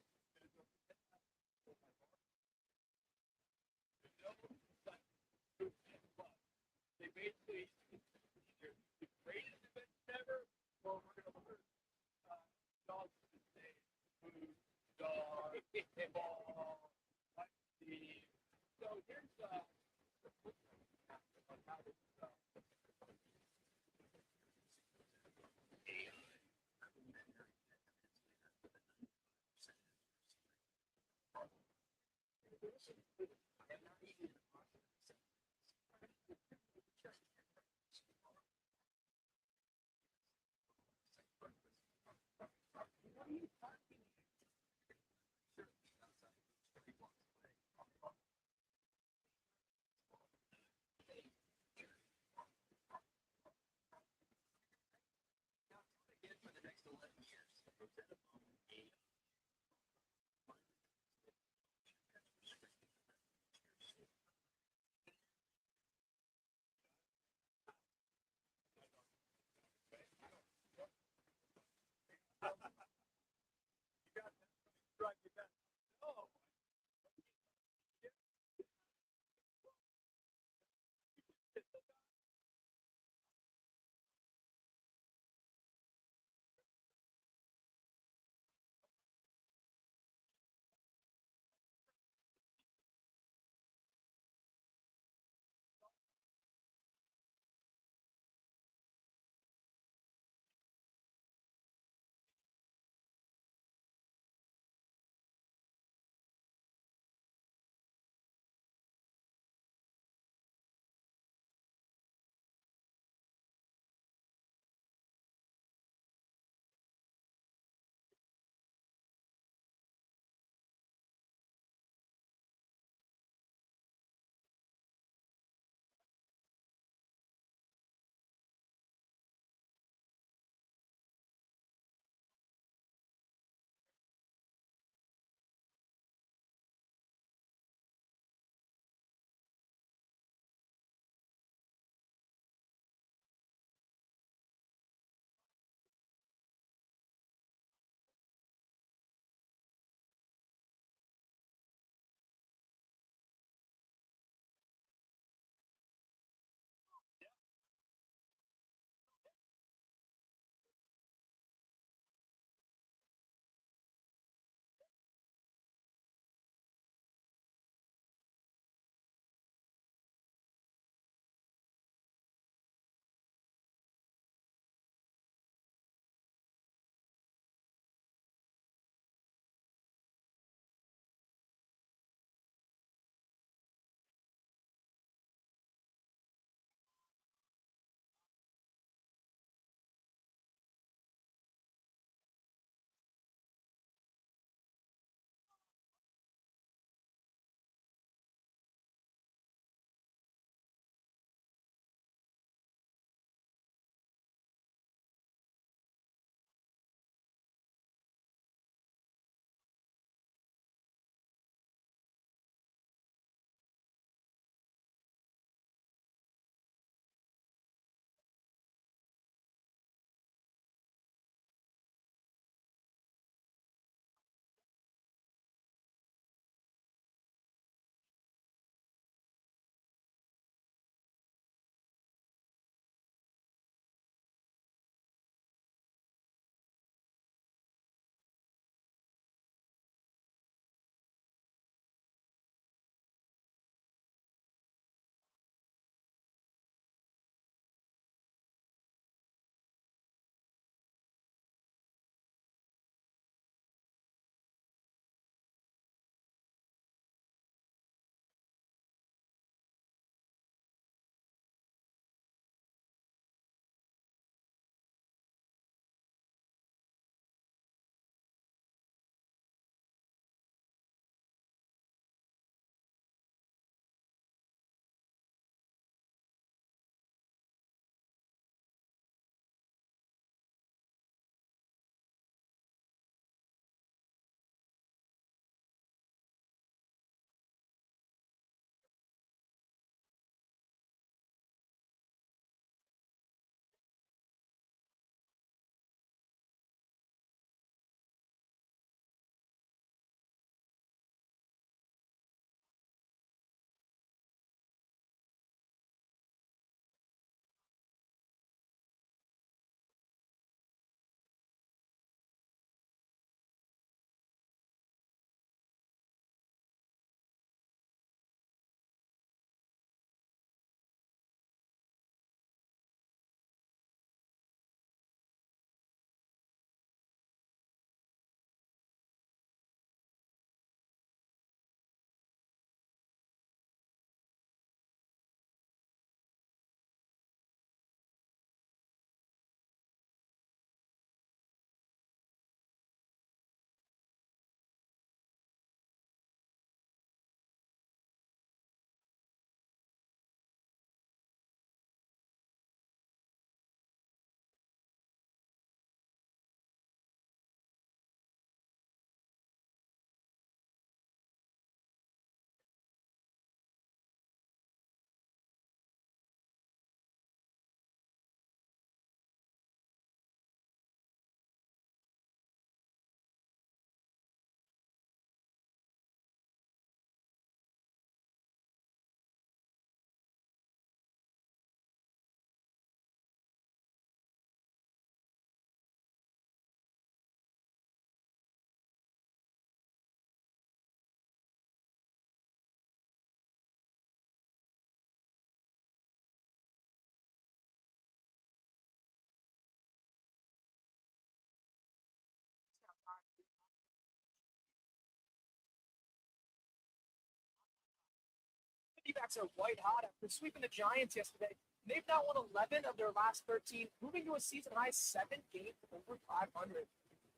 D-backs are white hot after sweeping the Giants yesterday. They've now won 11 of their last 13, moving to a season-high 7 games over 500.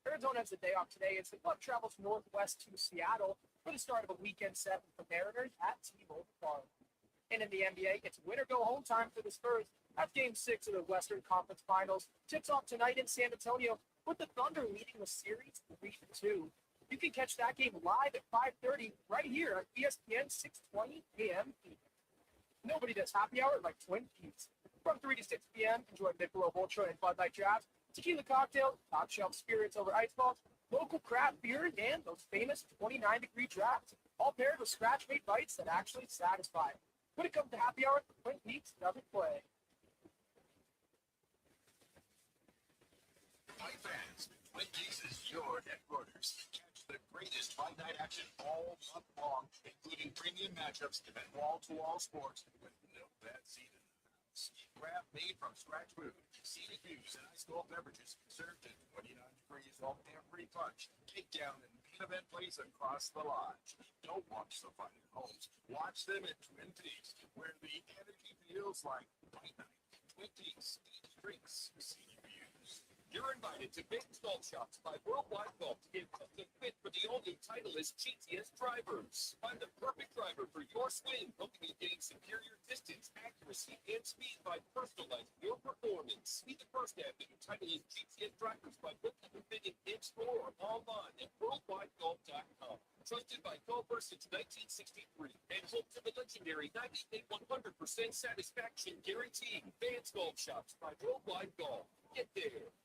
Arizona has a day off today as the club travels northwest to Seattle for the start of a weekend set with the Mariners at T-Mobile Park. And in the NBA, it's win-or-go-home time for the Spurs. That's Game 6 of the Western Conference Finals. Tips off tonight in San Antonio, with the Thunder leading the series 3-2. You can catch that game live at 5:30 right here on ESPN 620 AM. Nobody does happy hour like Twin Peaks. From 3 to 6 p.m., enjoy Michelob Ultra and Bud Light Drafts, tequila cocktails, top shelf spirits over ice balls, local craft beer, and those famous 29-degree drafts, all paired with scratch-made bites that actually satisfy. When it comes to happy hour, Twin Peaks doesn't play. Hi fans, Twin Peaks is your headquarters. Catch the greatest fight night action all month long, including premium matchups and wall-to-wall sports with no bad seat in the house. Craft made from scratch food, scenic views, and ice-cold beverages served at 29 degrees all every punch. Takedown and main event plays across the lodge. Don't watch the fight at homes. Watch them at Twin Peaks, where the energy feels like fight night. Twin Peaks, eat drinks, scenic views. You're invited to Big's Golf Shops by Worldwide Golf to get custom fit for the all-new Titleist GTS drivers. Find the perfect driver for your swing, helping you gain superior distance, accuracy, and speed by personalizing your performance. Be the first to have the new Titleist GTS drivers by booking and bidding in-store or online at worldwidegolf.com. Trusted by golfers since 1963 and home to the legendary 98 100% satisfaction guarantee. Vance Golf Shops by Worldwide Golf. Get there.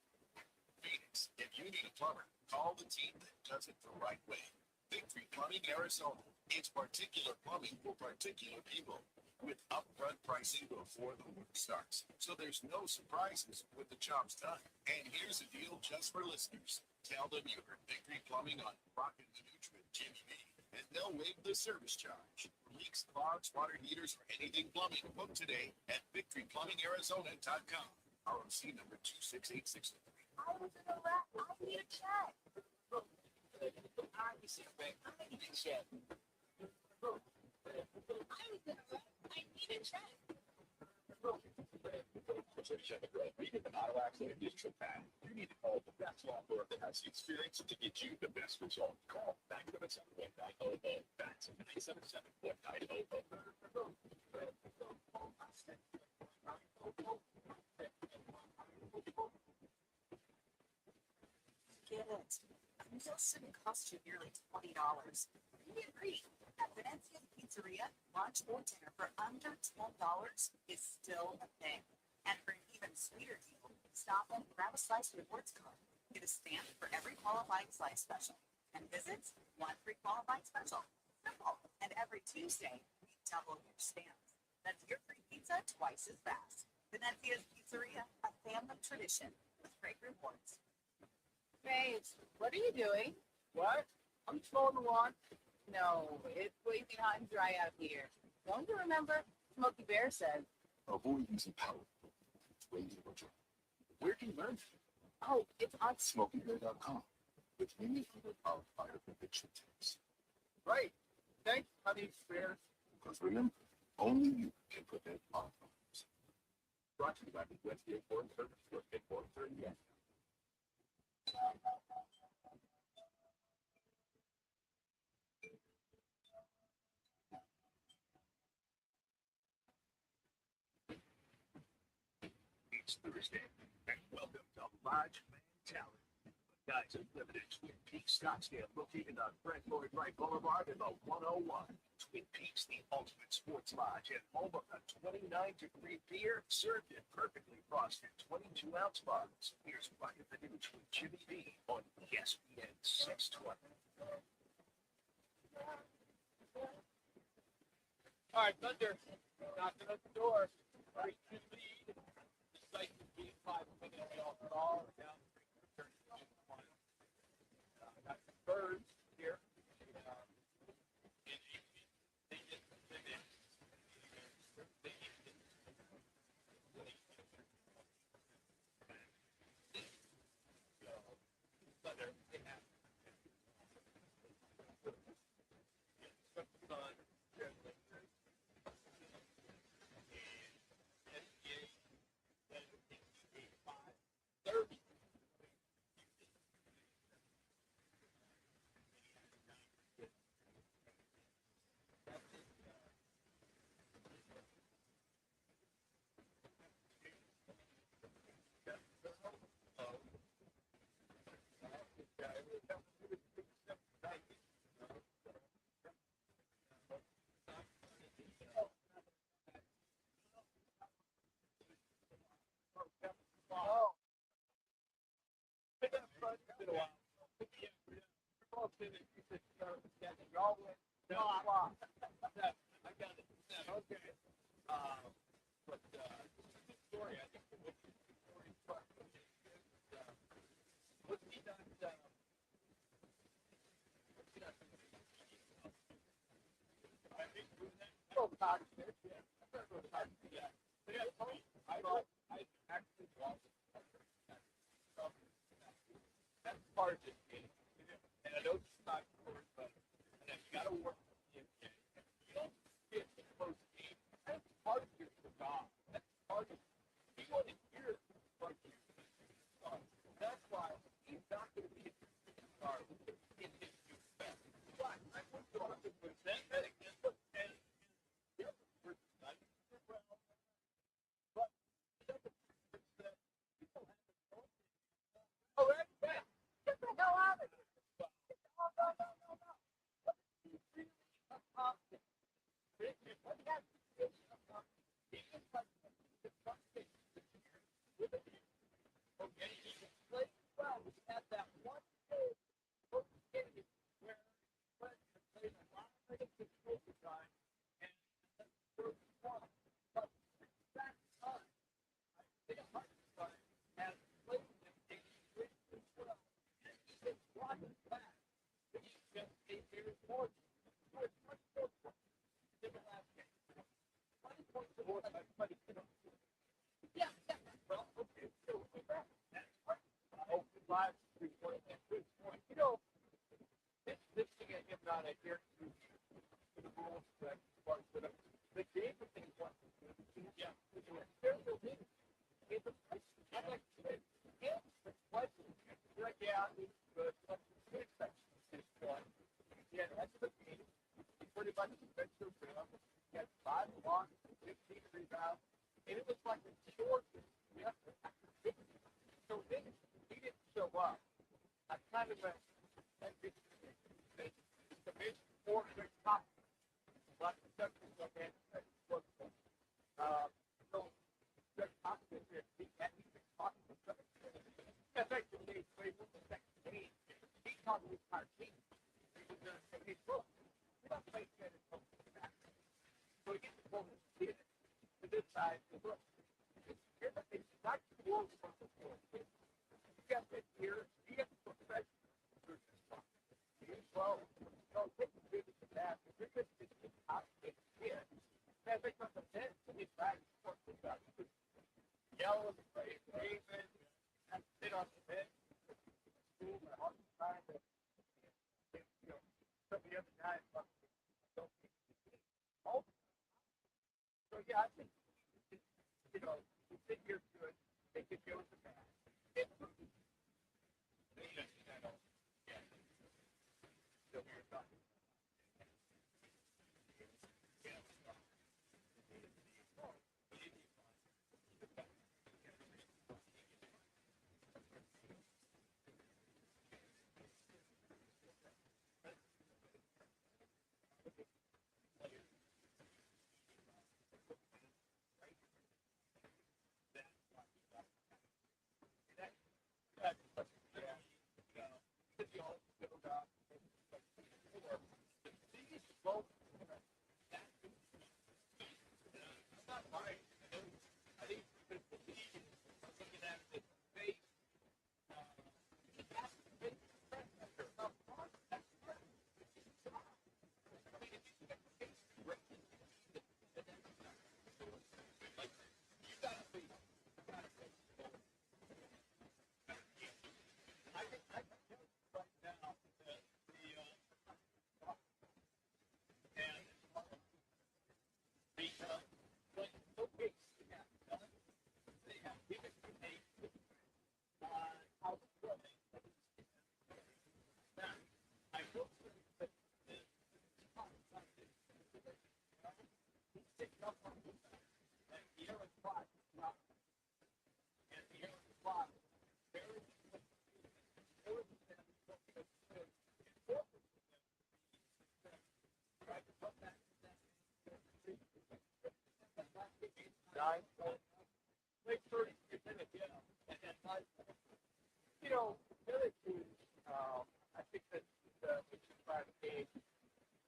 Phoenix, if you need a plumber, call the team that does it the right way. Victory Plumbing Arizona. It's particular plumbing for particular people with upfront pricing before the work starts. So there's no surprises with the jobs done. And here's a deal just for listeners. Tell them you heard Victory Plumbing on Roc and Manuch with Jimmy B, and they'll waive the service charge. For leaks, clogs, water heaters, or anything plumbing, book today at victoryplummingarizona.com. ROC number 26863. I was in a wreck. I need a check. I need a check. Reading an auto accident is traumatic. You need to call the best law firm that has the experience to get you the best result. Call 977-1900. That's 977-1900. Get it. A meal shouldn't cost you nearly $20. We agree. At Venezia's Pizzeria, lunch or dinner for under $12 is still a thing. And for an even sweeter deal, stop in, grab a slice rewards card, get a stamp for every qualifying slice special, and visits, one free qualifying special. Simple. And every Tuesday, we double your stamps. That's your free pizza twice as fast. Venezia's Pizzeria, a family tradition with great rewards. Babes, what are you doing? What? I'm just mowing the lawn. No, it's blazing hot and dry out here. Don't you remember? Smokey Bear said. Avoid using power. It's way too much. Where can you learn? Oh, it's on SmokeyBear.com with many other powered fire prevention tips. Right. Thanks, honey, Bear. Because remember, only you can prevent wildfires. Brought to you by the Wednesday at 4:30 at 4:30. It's Thursday, and welcome to Lodge Mentality. Guys Unlimited Twin Peaks Scottsdale, located on Frank Lloyd Wright Boulevard in the 101. Twin Peaks, the ultimate sports lodge, and home of the 29-degree beer served in perfectly frosted 22-ounce mugs. Here's Roc and Manuch with Jimmy B on ESPN 620. All right, Thunder, knocking at the door. 3-2 lead. Despite being 5 minutes off the ball, we're down 3-2. Got some birds here.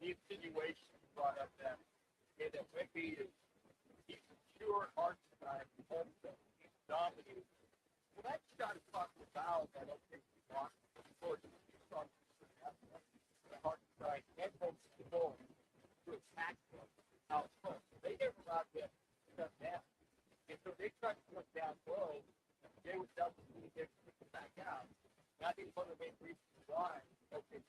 the insinuation brought up that Wemby is he's a pure archetype also. He's dominating. Well, that shot is talking about I don't think we want. Of course, he's talking about the archetype and holds the ball to attack them out front. So they never allowed them to shut down. And so they tried to put down low. They would double team their back out. And I think one of the main reasons why, okay,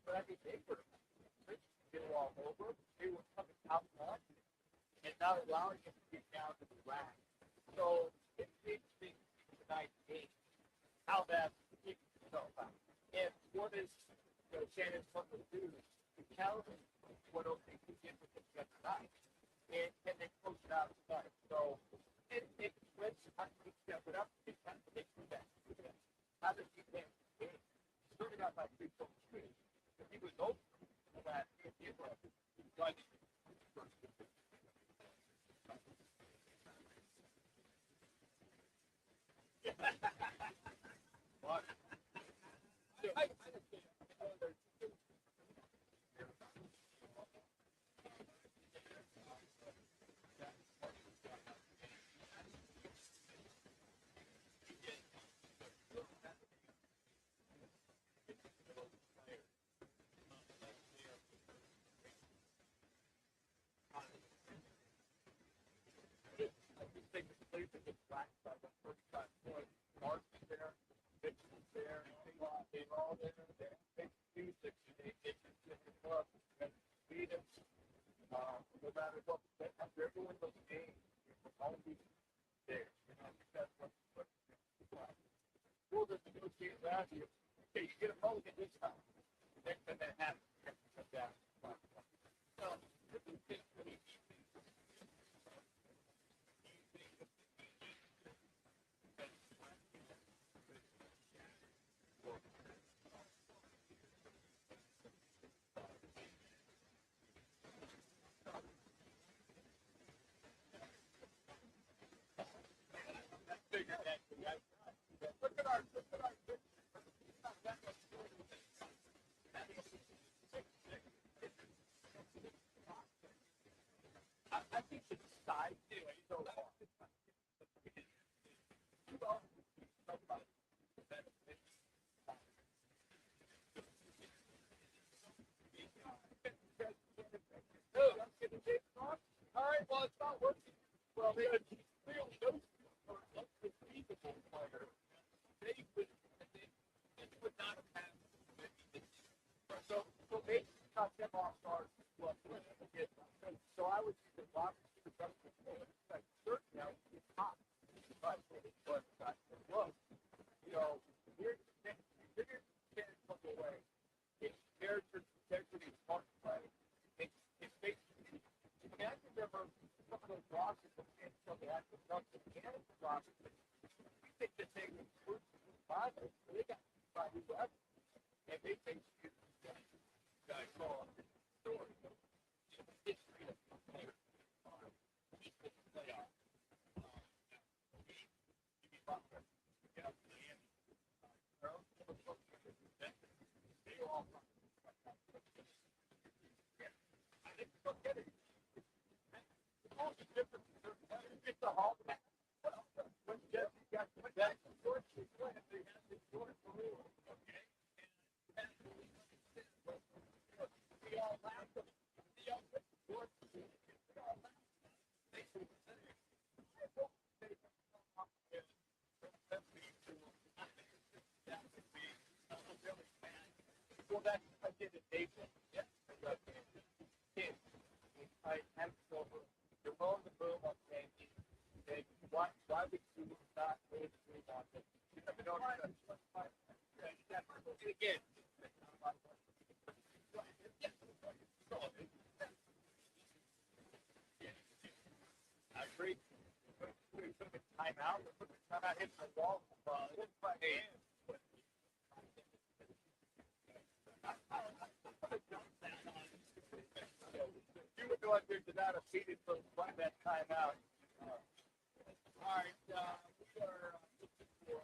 but I think they were get all over. They were coming out front and not allowing him to get down to the rack. So it's interesting tonight's game how that figures itself out. And what is Shannon's fun to do to counter what OKC did with them tonight. And they close it out tonight. So it let's step it up. It's not to make that. How does he win the game? Started out by 3-point shooting. If he was open for that, he was like what? I think the Cleveland gets black by the first time. Mark is there, Mitch is there, they're all there. They do 68 inches in the club and beat them. No matter what, after every one of those games, you're always there. You know, that's what we'll just negotiate around you. Okay, you get a mulligan this time. Next time that happens, you have to come down. So, this is pretty easy. I think the size, anyway, so all right, well, it's not working. Well, they clearly those two are unbelievable players. They would not have had so maybe cut them off guard. So I would see the box to the rest of the floor. Like, certainly, I would be hot. But look, you know, here's the thing. You're going to come away. It's character integrity is hard to play. It's basically, I mean, I remember some of those losses that came from the actual Ducks and Canada losses. We think that they were first to the finals. They got by whoever. And they think guys saw the story. History of the player. Playoff. They all I think we'll get it. The most difference it's a hall. When Jesse got that short, they had this short balloon. Okay. We all laughed at the other short. We all laughed. They said, I hope they come up with that would be really bad. Well, that's I did it, David. Yes. I have over. You're rolling the boom on Sandy. Why would you not win the dream on it? You never know. Again. I agree. We took a timeout. We took a timeout hitting the wall. It was by hand. You would go out there to not have seated for that timeout. All right, we are looking for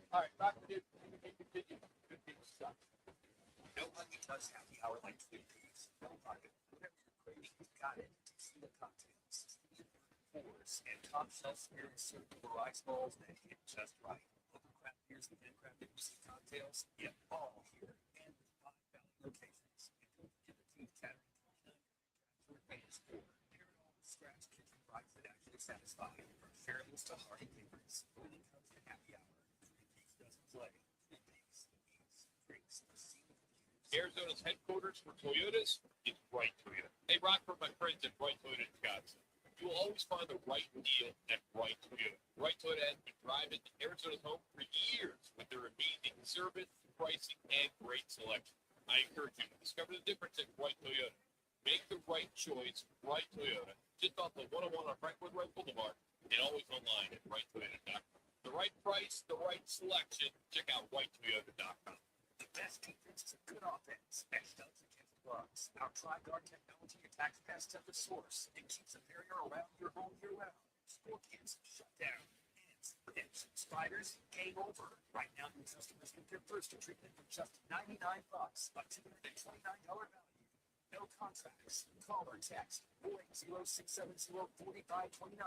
All right, Rock and Manuch, continue. Good things stuff. Nobody does happy hour like Twin Peaks. No pocket. Whatever you're craving, you've got it. Tequila cocktails, fours, and top shelf spirits served over ice balls that hit just right. Local craft beers and handcrafted whiskey cocktails, yep, all here and with 5 Valley locations. And don't forget the teeth-chattering 29 advanced four. Pair it all with scratch kitchen fries that actually satisfy. From shareables to hearty favorites, when it comes to happy hour, Twin Peaks doesn't play. Twin Peaks eats, drinks, the scene of the years. Arizona's headquarters for Toyotas is Wright Toyota. Hey, Rock, for my friends at Wright Toyota in Scottsdale. You will always find the right deal at Wright Toyota. Wright Toyota has been driving Arizona's home for years with their amazing service, pricing, and great selection. I encourage you to discover the difference at Wright Toyota. Make the right choice, Wright Toyota, just off the 101 on Brentwood Road Boulevard, and always online at WrightToyota.com. The right price, the right selection. Check out WrightToyota.com. The best defense is a good offense. And Studs against bugs. Our Tri-Guard technology attacks pests at the source and keeps a barrier around your home year-round. Scorpions, shut down. Ants, imps, spiders, game over. Right now, new customers get their first treatment for just $99, a $229 value. No contracts. Call or text 480-670-4529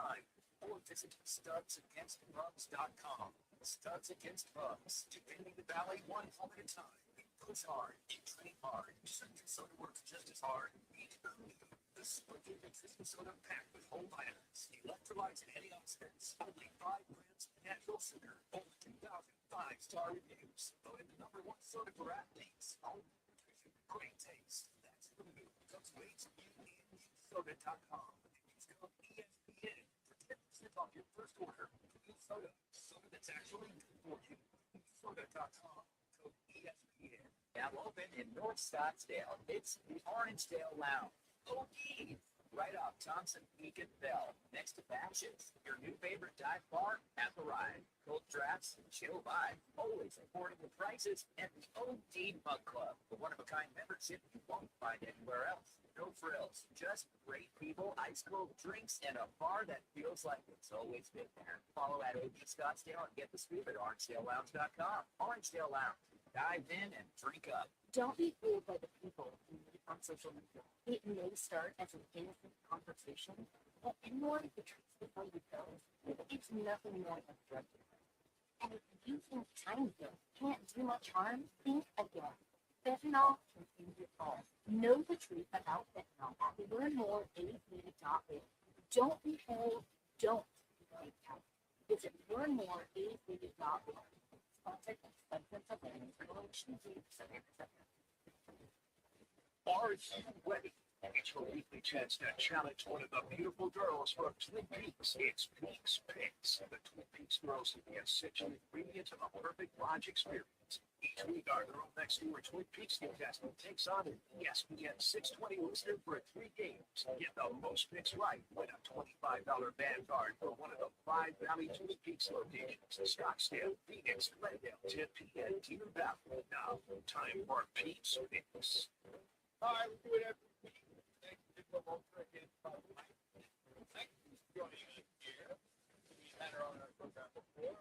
or visit StudsAgainstBugs.com. Studs Against Bugs. Defending the valley one home at a time. Push hard. You train hard. Shouldn't your soda work just as hard? Eat the Super Nutrition Soda packed with whole vitamins, electrolytes, and antioxidants. Only 5 grams of natural sugar. Over 2,000 5-star reviews. Voted the #1 soda for athletes. All nutrition, great taste. That's who goes way to soda.com. Use code ESPN for 10% off your first order. New soda. Soda that's actually good for you. Soda.com. Code ESPN. Now open in North Scottsdale. It's the Orangedale Lounge. OD. Right off Thompson Peak and Bell. Next to Batches. Your new favorite dive bar at the ride. Cold drafts and chill vibe. Always affordable prices at the OD Mug Club. A one-of-a-kind membership you won't find anywhere else. No frills. Just great people, ice cold drinks, and a bar that feels like it's always been there. Follow at OD Scottsdale and get the scoop at OrangedaleLounge.com. Orangedale Lounge. Dive in and drink up. Don't be fooled by the people you meet on social media. It may start as an innocent conversation, but anyone who treats before you go, it's nothing more than a drug dealer. And if you think tiny pills can't do much harm, think again. Fentanyl can end your all. Know the truth about fentanyl at learnmore.org. Don't be fooled. Don't be freaked out. Visit learnmore.org. Sponsored by Pennsylvania Coalition Are you ready? It's your weekly chance to challenge one of the beautiful girls from Twin Peaks. It's Peaks Picks. The Twin Peaks girls are the essential ingredients of a perfect lodge experience. Each week, our girl next door Twin Peaks contestant takes on an ESPN 620 listener for 3 games. Get the most picks right. Win a $25 Vanguard for one of the 5 Valley Twin Peaks locations. Scottsdale, Phoenix, Glendale, Tempe, and Deer Valley. Now, time for Peaks Picks. All right, we'll do it every week. Thank you for joining us here. We had her on our program before.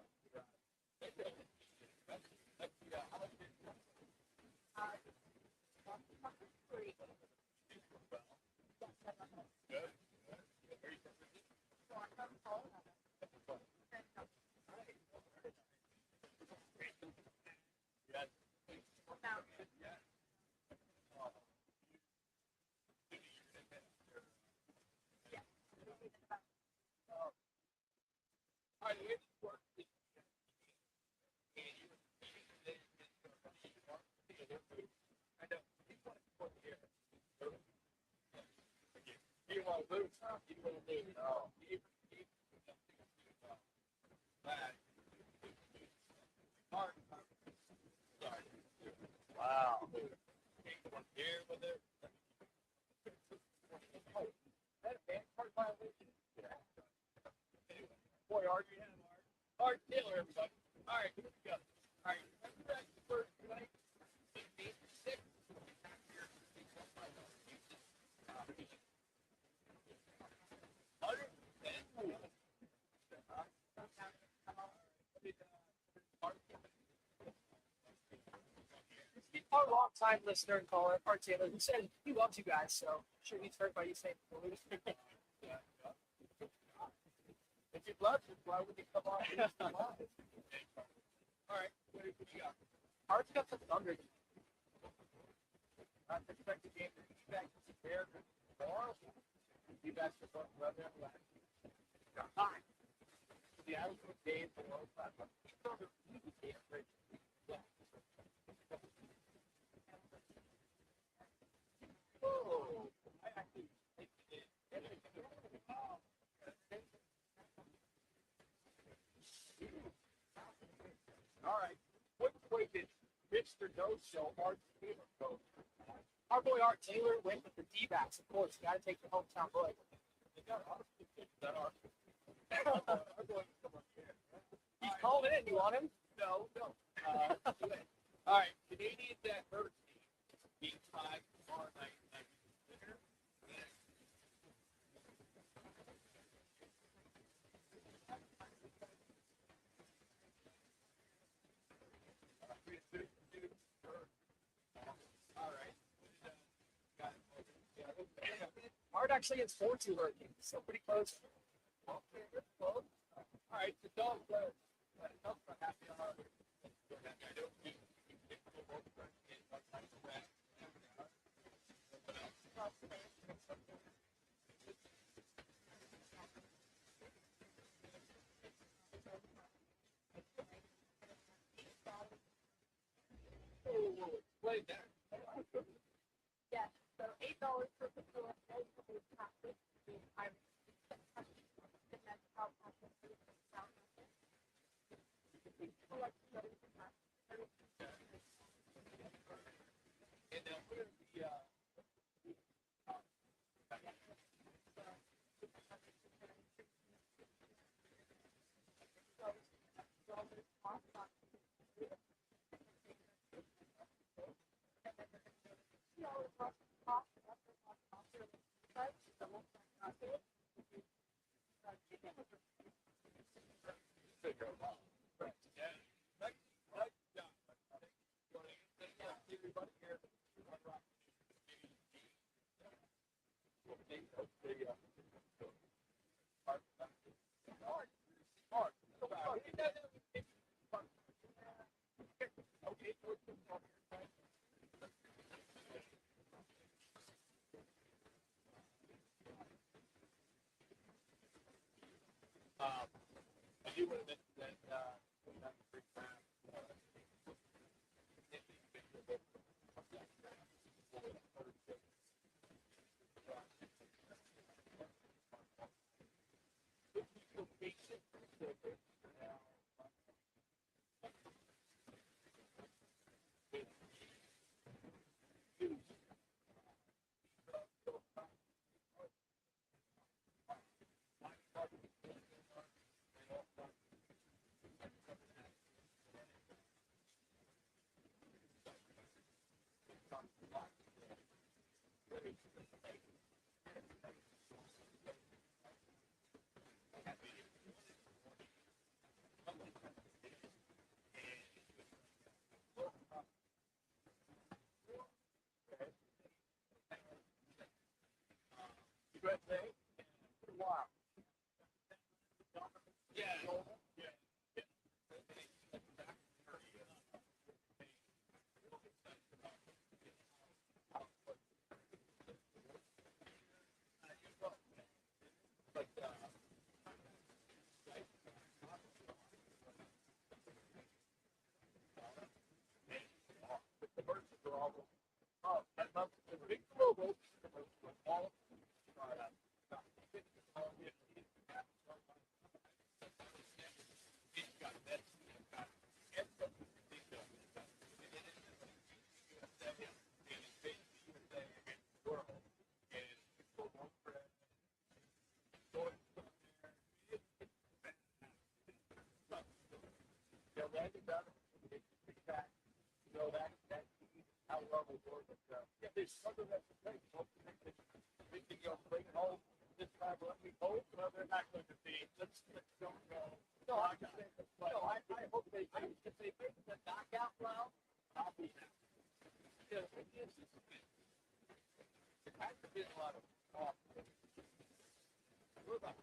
You want to lose? You want to lose? Wow. Here with it. That a bad part violation? Yeah. Anyway. everybody. All right, here we go. All right, remember that first play? 8-6. Our long-time listener and caller, Art Taylor, who said he loves you guys, so I'm sure he's hurt by you saying Blues. If you love it, why would you come on? All right, what do you got? Art's got the Thunder. I expect the game to be back to there tomorrow. You guys are going to run that last. Hi. The Arizona game for the World Cup. You know the game, right? Oh, I actually think it is. All right. What way did Mr. No Show Art Taylor go? Our boy Art Taylor went with the D-backs, of course. You got to take the hometown boy. They got Austin that are. He's calling in. You want him? No. All right. Canadians at Hurricane being tied tomorrow night. Art actually gets 4-2 Hurricanes, so pretty close. All right, the dog players. Dogs are happy on our play that. Yeah, so $8 for the And then what are the I do want to mention that Randy Bennett, that, how well they work. Yeah, there's something that's great. We can go bring it home this time. Let me hope. No, they're not going to be. Let's don't go. No, I hope they do. If they make the knockout round, I'll be happy. Yeah, it is. It has to be a lot of talk. We're about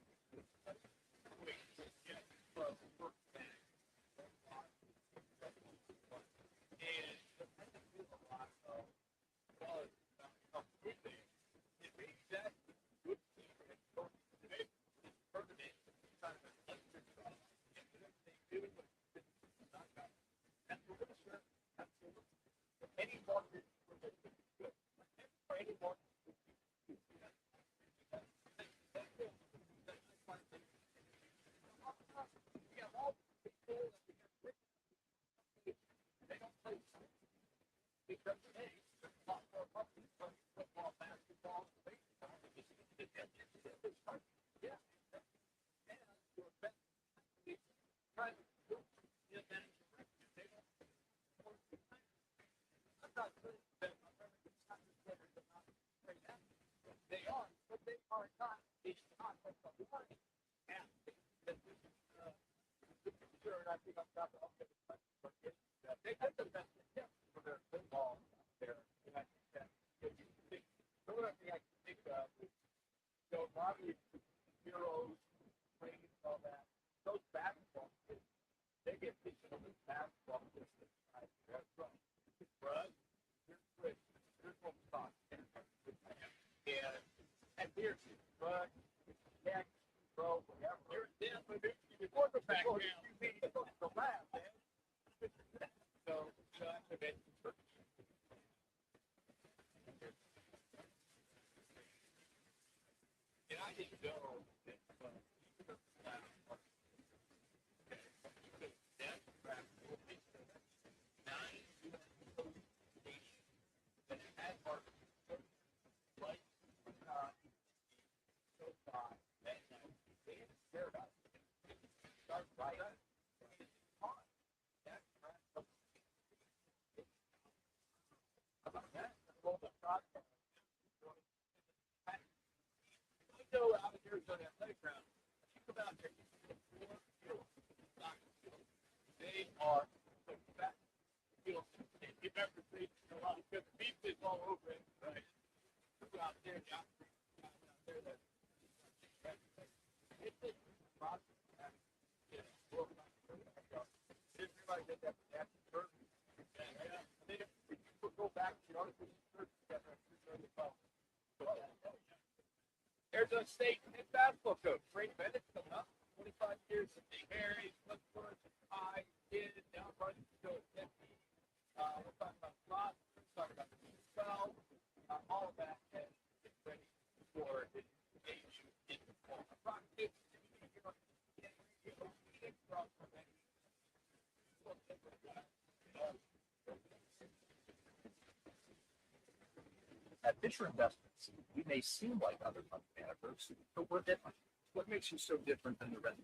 they are, but they are not. It's not like the one. Sure, and I think I'm not the they get the best for their football out there. And I think that the other thing I can think of is Bobby heroes, training, all that. Those basketball kids, they get people in basketball just that's right. Russ, here's Chris, here's what we're talking. And here's Russ, next, bro, whatever. You're definitely the quarterback now. You go to the lab, man. So, that's a bit. And I didn't know that. Out of Arizona playground, you come out there, they are the best. You remember a lot of beef is all over it, right? Go out there, out there, that it's a process. Everybody did that after surgery. They go back to the article together. Arizona State head basketball coach, Brady Bennett, coming up. 25 years of being married, Westport, high, kid, now running to go at 50. We're talking about slots, we're talking about the 12, all of that, and get ready for the age in the fall. Rock 50, At Fisher Investments, we may seem like other money managers, but we're different. What makes you so different than the rest?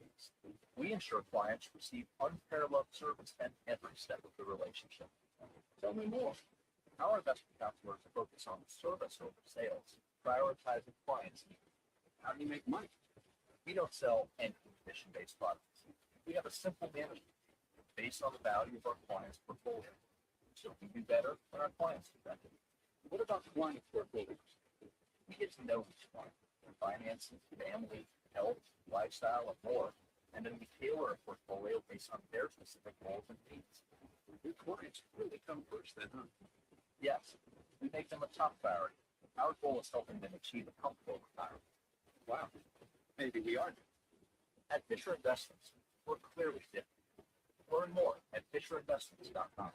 We ensure clients receive unparalleled service at every step of the relationship. Tell me more. Our investment counselors focus on service over sales, prioritizing clients' needs. How do you make money? We don't sell any commission-based products. We have a simple management based on the value of our clients' portfolio. So we do better when our clients do better. What about client portfolios? We get to know each client, their finances, family, health, lifestyle, and more, and then we tailor a portfolio based on their specific goals and needs. Your clients really come first then, huh? Yes, we make them a top priority. Our goal is helping them achieve a comfortable retirement. Wow, maybe we are. At Fisher Investments, we're clearly different. Learn more at FisherInvestments.com.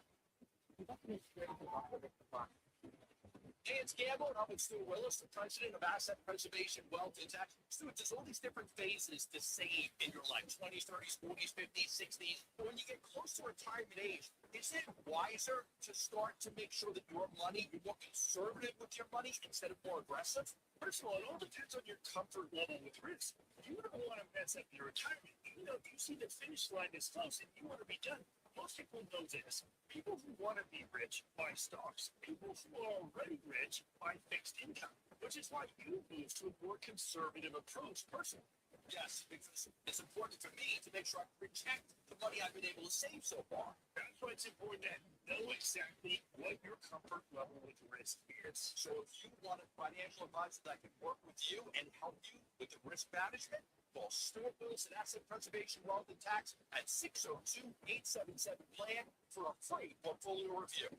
Hey, it's Gamble, and I'm with Stuart Willis, the president of Asset Preservation Wealth Intact. Stuart, there's all these different phases to save in your life, 20s, 30s, 40s, 50s, 60s. But when you get close to retirement age, is it wiser to start to make sure that your money, you're more conservative with your money instead of more aggressive? First of all, it all depends on your comfort level with risk. If you want to mess up your retirement, you see the finish line is close and you want to be done, Most people know this. People who want to be rich buy stocks. People who are already rich buy fixed income, which is why you move to a more conservative approach personally. Yes, because it's important for me to make sure I protect the money I've been able to save so far. That's why it's important to know exactly what your comfort level with risk is. So if you want a financial advisor that can work with you and help you with the risk management, call Stuart Wilson Asset Preservation Wealth and Tax at 602-877-PLAN for a free portfolio review.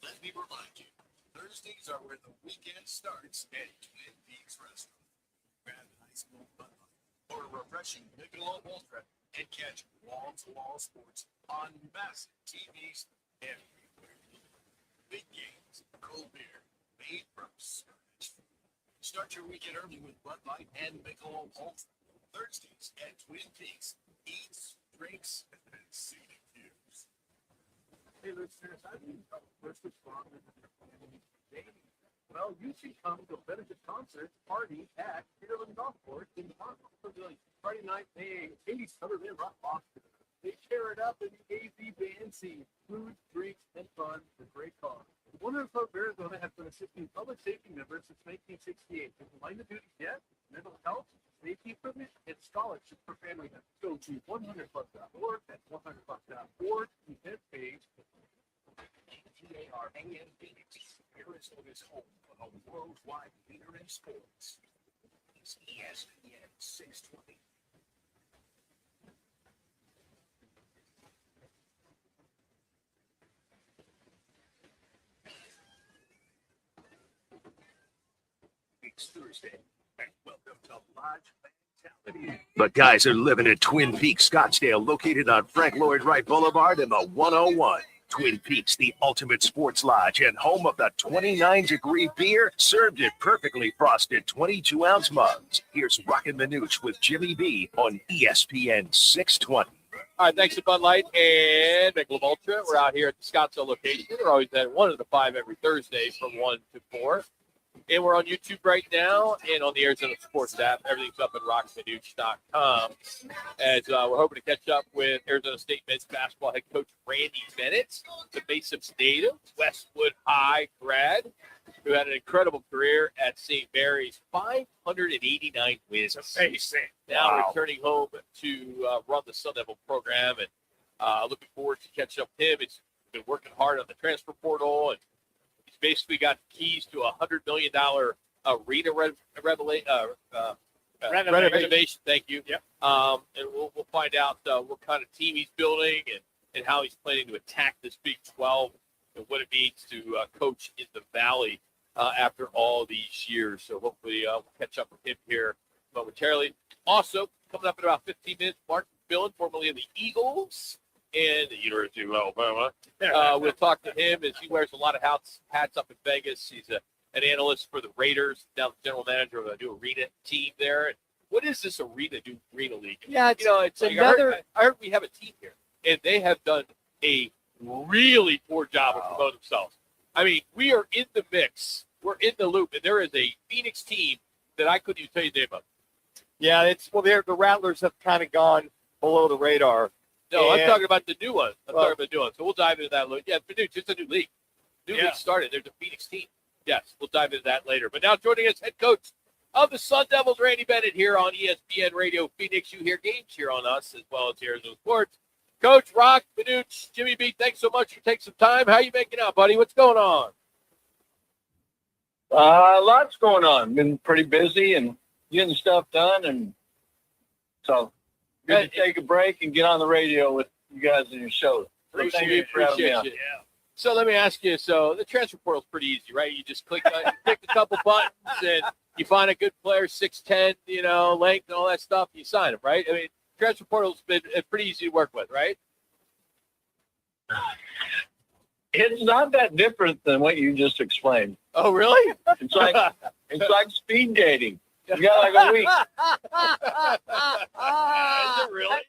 Let me remind you, Thursdays are where the weekend starts at Twin Peaks Restaurant. Grab an ice cold Bud Light or a refreshing Michelob Ultra and catch wall-to-wall sports on massive TVs everywhere. Big games, cold beer, made from scratch. Start your weekend early with Bud Light and Michelob Ultra. Thursdays at Twin Peaks. Eats, drinks, and scenic views. Hey, listeners, I need help first responders in their community dating. Well, you should come to a benefit concert party at Peterland Golf Course in the Hospital Pavilion. Friday night, paying 80 Summerlin Rock Boston. They tear it up in the AZ band scene. Food, drinks, and fun for great cause. The Women Club of Arizona has been assisting public safety members since 1968. With line of duty debt, mental health, safety equipment, and scholarships for family members. Go to 100plus.org. That's 100plus.org. Event page. KTAR-AM Phoenix, Arizona's home of a worldwide leader in sports. It's ESPN 620. It's Thursday, and welcome to Lodge Mentality. The guys are living at Twin Peaks, Scottsdale, located on Frank Lloyd Wright Boulevard in the 101. Twin Peaks, the ultimate sports lodge and home of the 29-degree beer, served in perfectly frosted 22-ounce mugs. Here's Roc and Manuch with Jimmy B on ESPN 620. All right, thanks to Bud Light and Michelob Ultra. We're out here at the Scottsdale location. We're always at 1 to 5 every Thursday from 1 to 4. And we're on YouTube right now and on the Arizona Sports app. Everything's up at rockmanuch.com. As we're hoping to catch up with Arizona State men's basketball head coach Randy Bennett, the Basics native, Westwood High grad, who had an incredible career at St. Mary's, 589 wins. Amazing. Now returning home to run the Sun Devil program, and looking forward to catching up with him. He's been working hard on the transfer portal, and he's basically got keys to $100 million arena renovation. Thank you. Yep. And we'll find out what kind of team he's building and how he's planning to attack this Big 12 and what it means to coach in the Valley after all these years. So hopefully we'll catch up with him here momentarily. Also, coming up in about 15 minutes, Mark Billen, formerly of the Eagles and the University of Alabama. We'll talk to him as he wears a lot of hats up in Vegas. He's an analyst for the Raiders, now the general manager of a new arena team there. And what is this arena league? Yeah, it's like another. I heard we have a team here, and they have done a really poor job of promoting themselves. I mean, we are in the mix. We're in the loop, and there is a Phoenix team that I couldn't even tell you the name of. Yeah, the Rattlers have kind of gone below the radar. No, And- I'm talking about the new one. So we'll dive into that. Yeah, but dude, it's a new league. New league started. There's a Phoenix team. Yes, we'll dive into that later. But now joining us, head coach of the Sun Devils, Randy Bennett, here on ESPN Radio Phoenix. You hear games here on us as well as Arizona Sports. Coach Roc, Manuch, Jimmy B, thanks so much for taking some time. How you making out, buddy? What's going on? Lots going on. Been pretty busy and getting stuff done, and so good to take a break and get on the radio with you guys in your show. Thank you for having me on. So let me ask you. So the transfer portal is pretty easy, right? You just click a couple buttons and you find a good player, 6'10", length and all that stuff. You sign them, right? I mean, transfer portal's been pretty easy to work with, right? It's not that different than what you just explained. Oh, really? It's like speed dating. You got like a week. Is it really?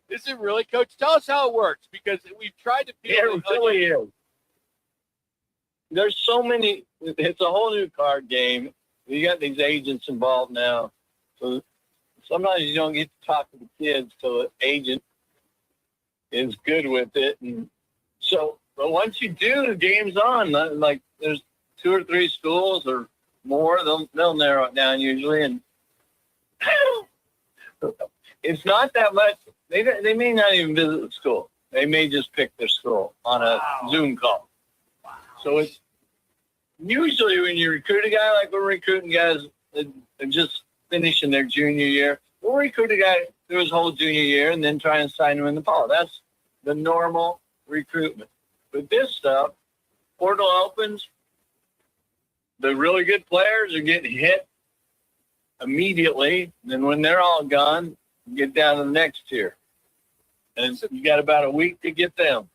Is it really, Coach? Tell us how it works, because we've tried to feel It really is. There's so many. It's a whole new card game. You got these agents involved now. So sometimes you don't get to talk to the kids till the agent is good with it. And so, but once you do, the game's on. Like there's 2 or 3 schools or more, they'll narrow it down usually. And it's not that much. They may not even visit the school. They may just pick their school on a Zoom call. Wow. So it's usually when you recruit a guy, like we're recruiting guys that are just finishing their junior year, we'll recruit a guy through his whole junior year and then try and sign him in the fall. That's the normal recruitment. With this stuff, portal opens, the really good players are getting hit immediately. And then when they're all gone, you get down to the next tier. And you got about a week to get them.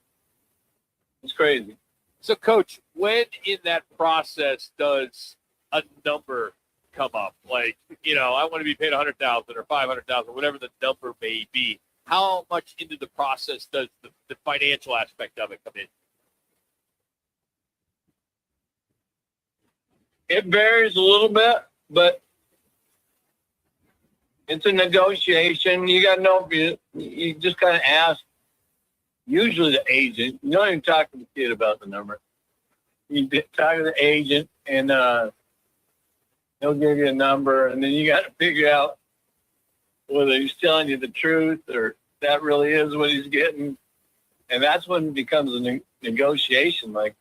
It's crazy. So, Coach, when in that process does a number come up? Like, I want to be paid $100,000 or $500,000, whatever the number may be. How much into the process does the financial aspect of it come in? It varies a little bit, but it's a negotiation. You got to know, you just kind of ask, usually the agent. You don't even talk to the kid about the number. You talk to the agent, and he'll give you a number, and then you got to figure out whether he's telling you the truth or that really is what he's getting. And that's when it becomes a negotiation. Like,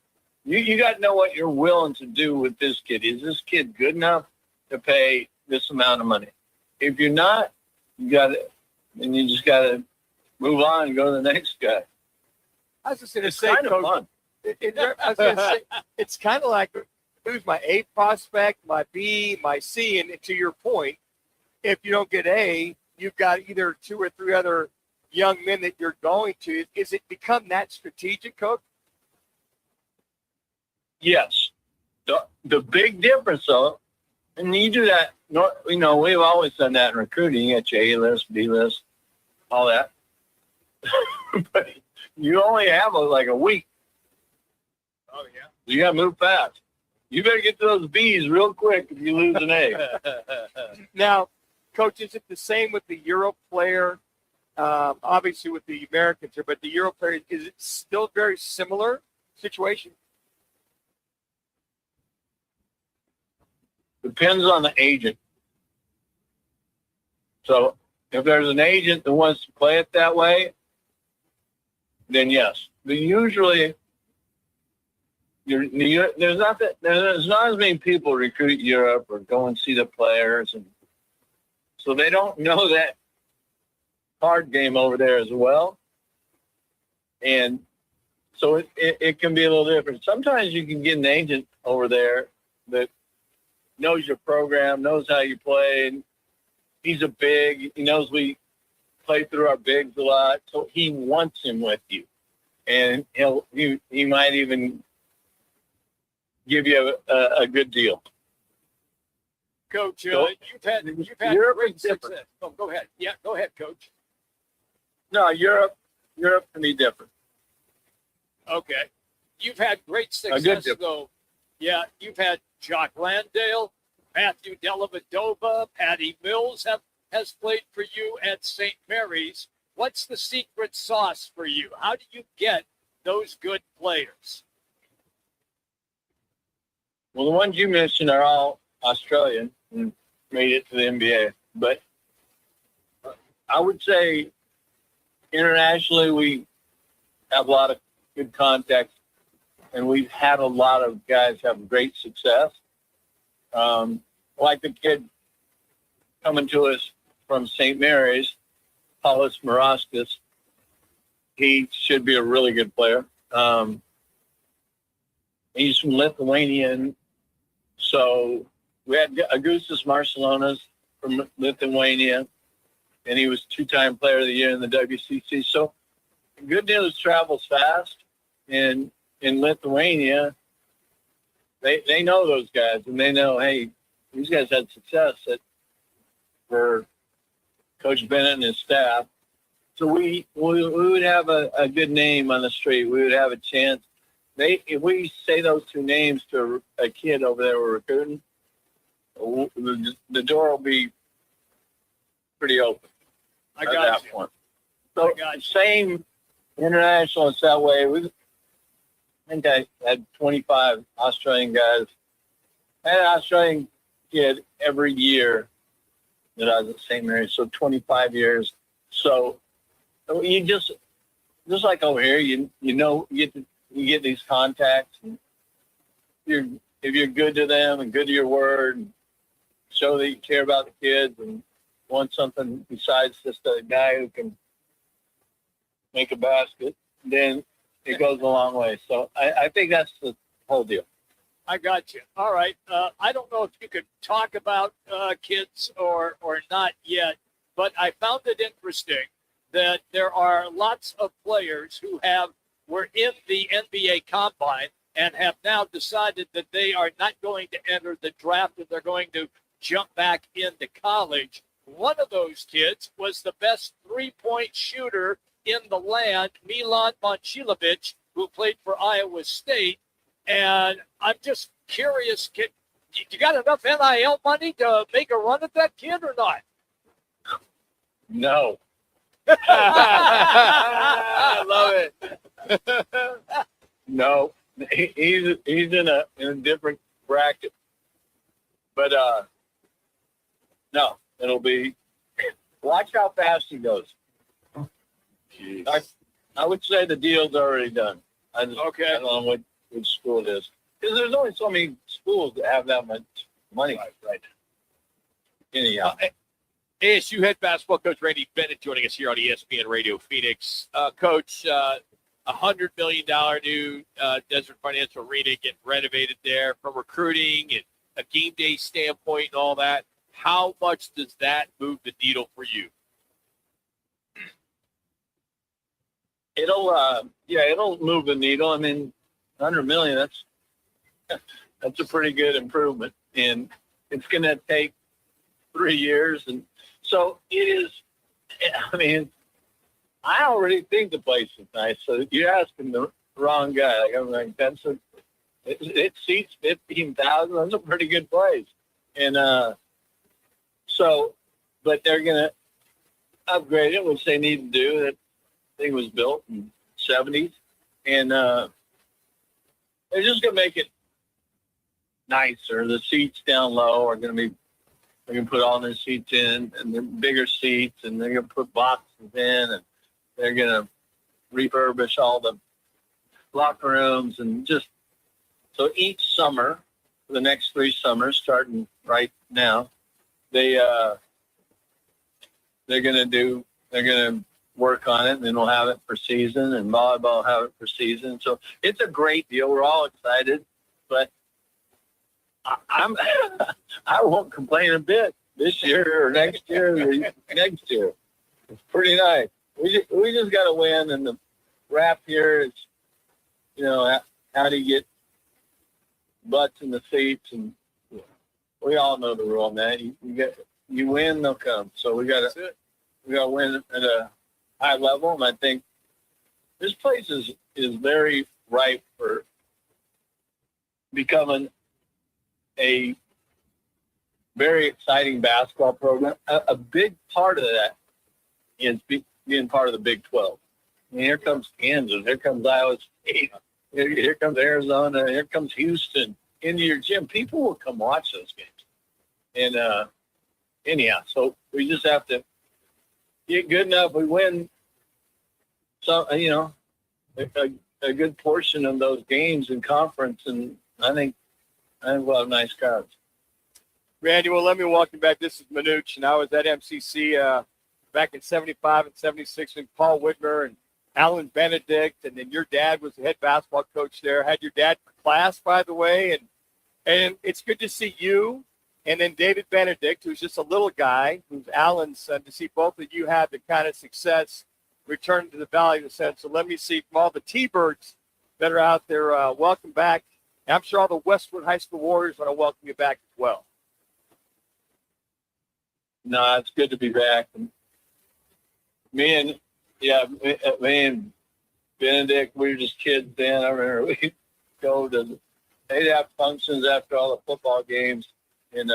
you got to know what you're willing to do with this kid. Is this kid good enough to pay this amount of money? If you're not, you just got to move on and go to the next guy. I was just going to It's say, kind of Coach, fun. I was going to say, it's kind of like, who's my A prospect, my B, my C, and to your point, if you don't get A, you've got either 2 or 3 other young men that you're going to. Is it become that strategic, Coach? Yes. The big difference, though, and you do that, we've always done that in recruiting. You got your A list, B list, all that. But you only have like a week. Oh, yeah. You got to move fast. You better get to those B's real quick if you lose an A. Now, Coach, is it the same with the Euro player? Obviously with the Americans here, but the Euro player, is it still very similar situation? Depends on the agent. So if there's an agent that wants to play it that way, then yes. But usually, there's not as many people recruit Europe or go and see the players, and so they don't know that card game over there as well. And so it can be a little different. Sometimes you can get an agent over there that knows your program, knows how you play. And he's a big. He knows we play through our bigs a lot, so he wants him with you, and he might even give you a good deal. Coach, So, you've had Europe great is different. success. Oh, go ahead. Yeah, go ahead, Coach. No, Europe can be different. Okay. You've had great A good success, difference. though. Yeah, you've had Jock Landale, Matthew Dellavedova, Patty Mills has played for you at St. Mary's. What's the secret sauce for you? How do you get those good players? Well, the ones you mentioned are all Australian and made it to the NBA. But I would say internationally, we have a lot of good contacts, and we've had a lot of guys have great success. Like the kid coming to us from St. Mary's, Paulius Morauskas. He should be a really good player. He's from Lithuania. So we had Augustas Marciulionis from Lithuania, and he was 2-time player of the year in the WCC. So good news travels fast. And in Lithuania, they know those guys, and they know, hey, these guys had success for Coach Bennett and his staff. So we would have a good name on the street. We would have a chance. If we say those 2 names to a kid over there we're recruiting, the door will be pretty open. I at got that you. point. So same international and Subway. I think I had 25 Australian guys. I had an Australian kid every year that I was at St. Mary's, so 25 years. So you just like over here, you get these contacts. If you're good to them and good to your word, and show that you care about the kids and want something besides just a guy who can make a basket, then it goes a long way. So I think that's the whole deal. I got you. All right. I don't know if you could talk about kids or not yet, but I found it interesting that there are lots of players who were in the NBA Combine and have now decided that they are not going to enter the draft and they're going to jump back into college. One of those kids was the best three-point shooter in the land, Milan Momcilovic, who played for Iowa State. And I'm just curious, you got enough NIL money to make a run at that kid or not? No. I love it. No, he's in a different bracket. But no, it'll be. Watch how fast he goes. I would say the deal's already done. I don't know what school it is, because there's only so many schools that have that much money. Right. Anyhow. ASU head basketball coach Randy Bennett joining us here on ESPN Radio Phoenix. Coach, $100 million new Desert Financial Arena getting renovated there from recruiting and a game day standpoint and all that. How much does that move the needle for you? It'll move the needle. I mean, $100 million, that's a pretty good improvement, and it's going to take 3 years, and so it is. I mean, I already think the place is nice. So you're asking the wrong guy. Like, I'm like, it seats 15,000. That's a pretty good place, and but they're going to upgrade it, which they need to do. That thing was built in the 70s, and they're just going to make it nicer. The seats down low are going to be. They're going to put all their seats in, and the bigger seats, and they're going to put boxes in, and they're going to refurbish all the locker rooms, and just so each summer, for the next 3 summers, starting right now, they're going to work on it, and then we'll have it for season, and volleyball will have it for season. So it's a great deal. We're all excited, but I won't complain a bit this year or next year or next year. It's pretty nice. We just got to win, and the rap here is, how do you get butts in the seats, and we all know the rule, man. You win, they'll come. So we got to win at a high level, and I think this place is very ripe for becoming a very exciting basketball program. A big part of that is being part of the Big 12. I mean, here comes Kansas, here comes Iowa State, here comes Arizona, here comes Houston into your gym. People will come watch those games. And anyhow, so we just have to get good enough. We win, so a good portion of those games in conference, and I think we'll have nice crowds. Randy, well, let me walk you back. This is Manuch, and I was at MCC back in 75 and 76 with Paul Whitmer and Alan Benedict, and then your dad was the head basketball coach there. Had your dad class, by the way, and it's good to see you and then David Benedict, who's just a little guy, who's Alan's son, to see both of you have the kind of success return to the Valley of the Sun. So let me see from all the T-Birds that are out there, welcome back. And I'm sure all the Westwood High School Warriors want to welcome you back as well. No, it's good to be back. Me and Benedict, we were just kids then. I remember we'd they'd have functions after all the football games, and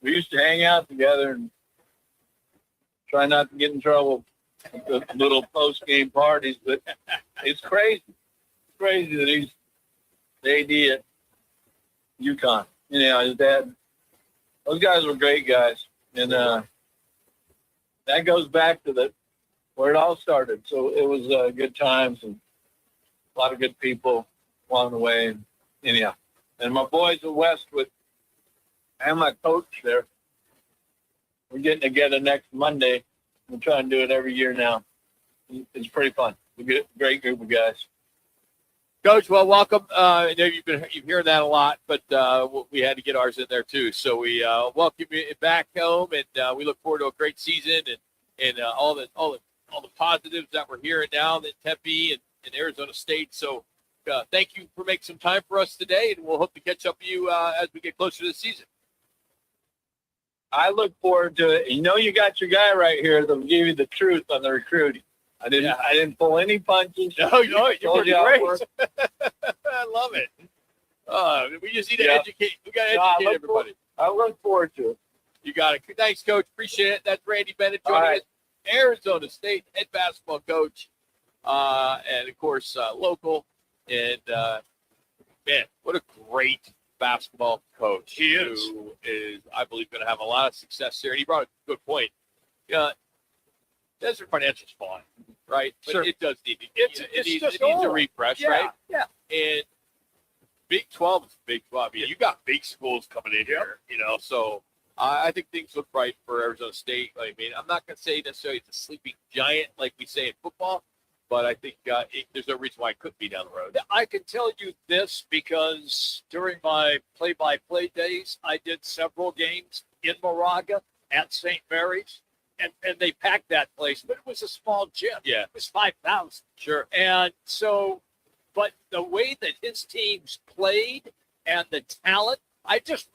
we used to hang out together, and try not to get in trouble with the little post-game parties, but it's crazy. It's crazy that he's the AD at UConn. You know, his dad, those guys were great guys. And that goes back to where it all started. So it was good times and a lot of good people along the way. And anyhow, and my boys at Westwood, and my coach there, we're getting together next Monday. We're trying to do it every year now. It's pretty fun. We get a great group of guys. Coach, well, welcome. I know you've heard that a lot, but we had to get ours in there too. So we welcome you back home, and we look forward to a great season and all the positives that we're hearing now in Tempe and Arizona State. So thank you for making some time for us today, and we'll hope to catch up with you as we get closer to the season. I look forward to it. You know, you got your guy right here that'll give you the truth on the recruiting. I didn't pull any punches. No, you were great. I love it. We just need to educate. We got to educate everybody. I look forward to it. You got it. Thanks, Coach. Appreciate it. That's Randy Bennett joining us, Arizona State head basketball coach, and of course local. And man, what a great basketball coach he is. Who is, I believe, going to have a lot of success here. And he brought a good point. Desert Financial's fine, right? But it does need it needs a refresh, right? Yeah. And Big 12 is Big 12. I mean, you got big schools coming in here, you know. So I think things look bright for Arizona State. I mean, I'm not going to say necessarily it's a sleeping giant like we say in football, but I think there's no reason why it couldn't be down the road. I can tell you this because during my play-by-play days, I did several games in Moraga at St. Mary's, and they packed that place, but it was a small gym. Yeah. It was 5,000. Sure. And so, but the way that his teams played and the talent, I just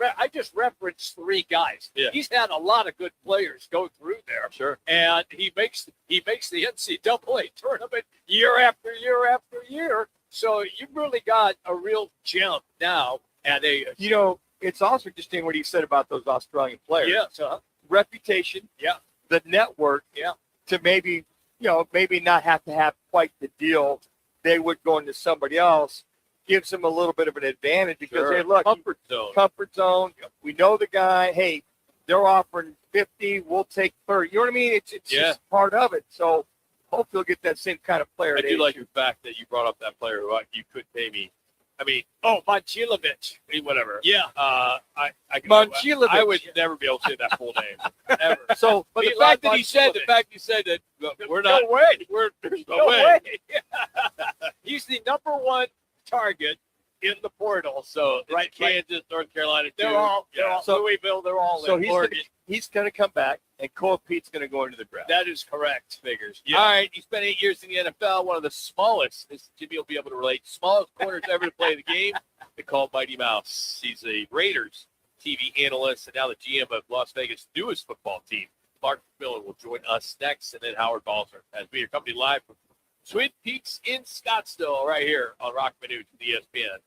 referenced 3 guys. Yeah. He's had a lot of good players go through there. Sure. And he makes the NCAA tournament year after year after year. So you've really got a real gem now at a. You know, it's also interesting what he said about those Australian players. Yeah. Reputation. Yeah. The network. Yeah. To maybe not have to have quite the deal they would go into somebody else. Gives them a little bit of an advantage because, hey, look, comfort zone. We know the guy. Hey, they're offering 50. We'll take 30. You know what I mean? It's just part of it. So hopefully you'll get that same kind of player. I do like the fact that you brought up that player who you could pay me. I mean, Moncilovic. Whatever. Yeah. Moncilovic. I would never be able to say that full name. Ever. So, but the fact that he said that we're not. No way. There's No way. way. He's the number 1 target in the portal. So right, Kansas, North Carolina, they're all Louisville. They're all So in. he's going to come back, and Cole Pete's going to go into the draft. That is correct. Figures. Yeah. All right, he spent 8 years in the NFL. One of the smallest. Jimmy will be able to relate. Smallest corners ever to play the game. They call him Mighty Mouse. He's a Raiders TV analyst and now the GM of Las Vegas' newest football team. Mark Miller will join us next, and then Howard Balzer as we are coming live from Twin Peaks in Scottsdale, right here on Roc and Manuch, the ESPN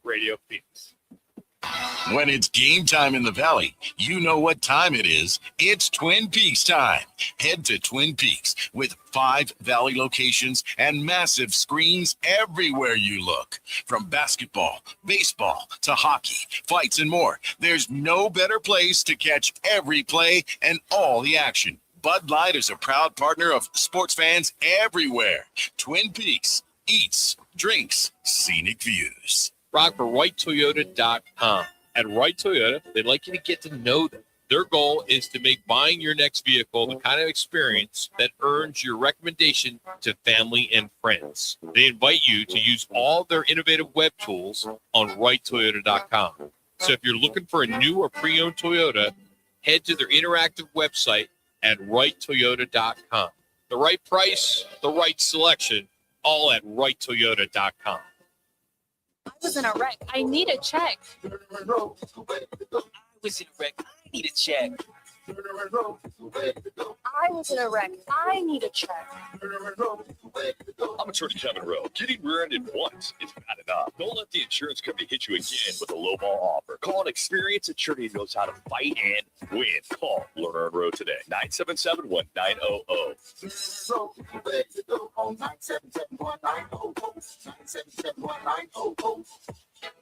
Radio Phoenix. When it's game time in the Valley, you know what time it is. It's Twin Peaks time. Head to Twin Peaks with 5 Valley locations and massive screens everywhere you look. From basketball, baseball, to hockey, fights, and more, there's no better place to catch every play and all the action. Bud Light is a proud partner of sports fans everywhere. Twin Peaks, eats, drinks, scenic views. Rock for WrightToyota.com. At Wright Toyota, they'd like you to get to know them. Their goal is to make buying your next vehicle the kind of experience that earns your recommendation to family and friends. They invite you to use all their innovative web tools on WrightToyota.com. So if you're looking for a new or pre-owned Toyota, head to their interactive website at WrightToyota.com. The right price, the right selection, all at WrightToyota.com. I was in a wreck. I need a check. I was in a wreck. I need a check. I was in a wreck. I need a check. I'm Attorney Kevin Rowe. Getting rear-ended once is not enough. Don't let the insurance company hit you again with a lowball offer. Call an experienced attorney who knows how to fight and win. Call Lerner Road today. 977-1900. So ready to go on 977-1900.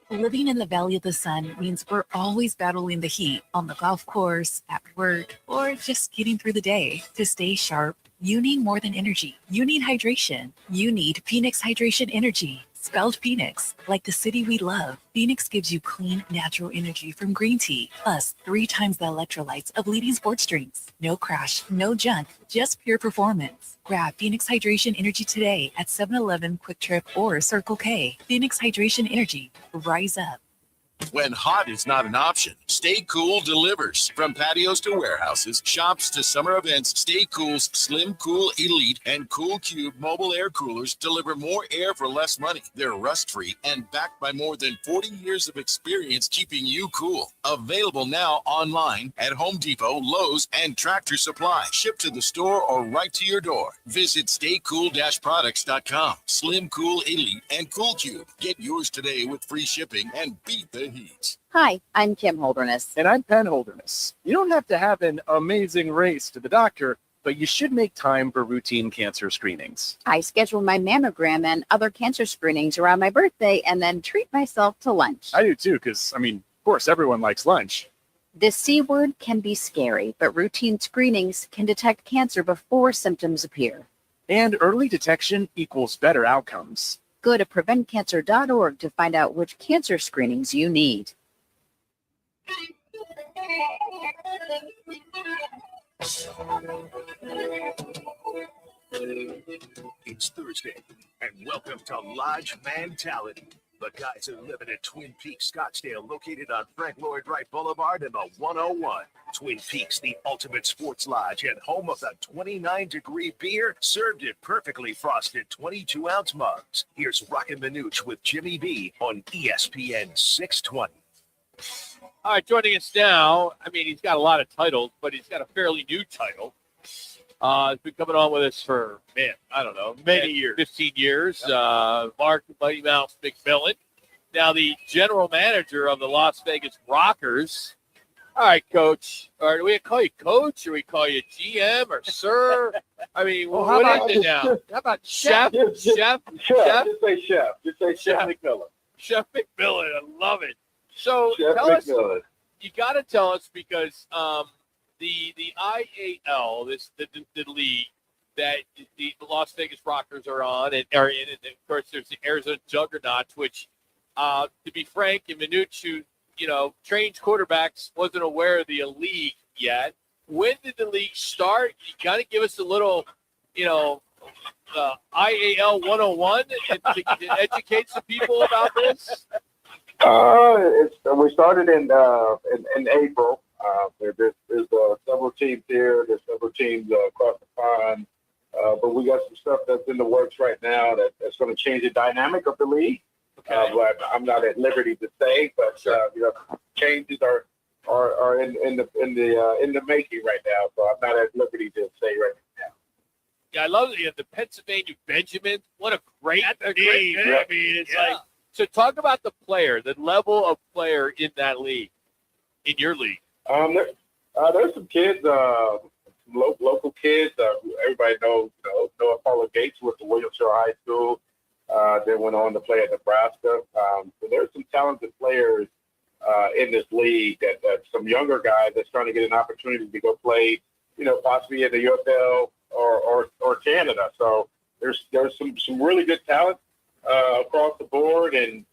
Living in the Valley of the Sun means we're always battling the heat on the golf course, at work, or just getting through the day. To stay sharp, you need more than energy. You need hydration. You need Phoenix Hydration Energy. Spelled Phoenix, like the city we love. Phoenix gives you clean, natural energy from green tea, plus 3 times the electrolytes of leading sports drinks. No crash, no junk, just pure performance. Grab Phoenix Hydration Energy today at 7-Eleven, Quick Trip, or Circle K. Phoenix Hydration Energy. Rise up. When hot is not an option, Stay Cool delivers. From patios to warehouses, shops to summer events, Stay Cool's Slim Cool Elite and Cool Cube mobile air coolers deliver more air for less money. They're rust-free and backed by more than 40 years of experience keeping you cool. Available now online at Home Depot, Lowe's, and Tractor Supply. Shipped to the store or right to your door. Visit staycool-products.com. Slim Cool Elite and Cool Cube. Get yours today with free shipping and beat the heat. Hi, I'm Kim Holderness. And I'm Penn Holderness. You don't have to have an amazing race to the doctor, but you should make time for routine cancer screenings. I schedule my mammogram and other cancer screenings around my birthday and then treat myself to lunch. I do too, because, of course, everyone likes lunch. The C word can be scary, but routine screenings can detect cancer before symptoms appear. And early detection equals better outcomes. Go to preventcancer.org to find out which cancer screenings you need. It's Thursday, and welcome to Lodge Mentality. The guys are living at Twin Peaks, Scottsdale, located on Frank Lloyd Wright Boulevard in the 101. Twin Peaks, the ultimate sports lodge and home of the 29-degree beer, served in perfectly frosted 22-ounce mugs. Here's Roc and Manuch with Jimmy B on ESPN 620. All right, joining us now, he's got a lot of titles, but he's got a fairly new title. He's been coming on with us for, many years. 15 years. Mark Mighty Mouse McMillan, now the general manager of the Las Vegas Rockers. All right, Coach. All right, do we call you Coach or we call you GM or Sir? What is it now? How about Chef? Chef? Just say Chef. Just say Chef McMillan. Chef McMillan. I love it. So Chef tell us, McMillan. you got to tell us because the IAL, the league that the Las Vegas Rockers are on and are in, and of course there's the Arizona Juggernauts, which, to be frank, and Manuch, who trains quarterbacks, wasn't aware of the league yet. When did the league start? You got to give us a little, IAL 101 to educate some people about this. We started in April. There's several teams here. There's several teams across the pond. But we got some stuff that's in the works right now that's going to change the dynamic of the league. Okay. But I'm not at liberty to say. But changes are in the making right now. So I'm not at liberty to say right now. Yeah, I love the Pennsylvania Benjamin. What a great name. Yeah. It's like, so talk about the player, the level of player in that league, in your league. There's some kids, local kids. Everybody knows, Noah Paula Gates with the Williamshire High School. Then went on to play at Nebraska. So there's some talented players in this league that some younger guys that's trying to get an opportunity to go play, possibly in the UFL or Canada. So there's some really good talent across the board, and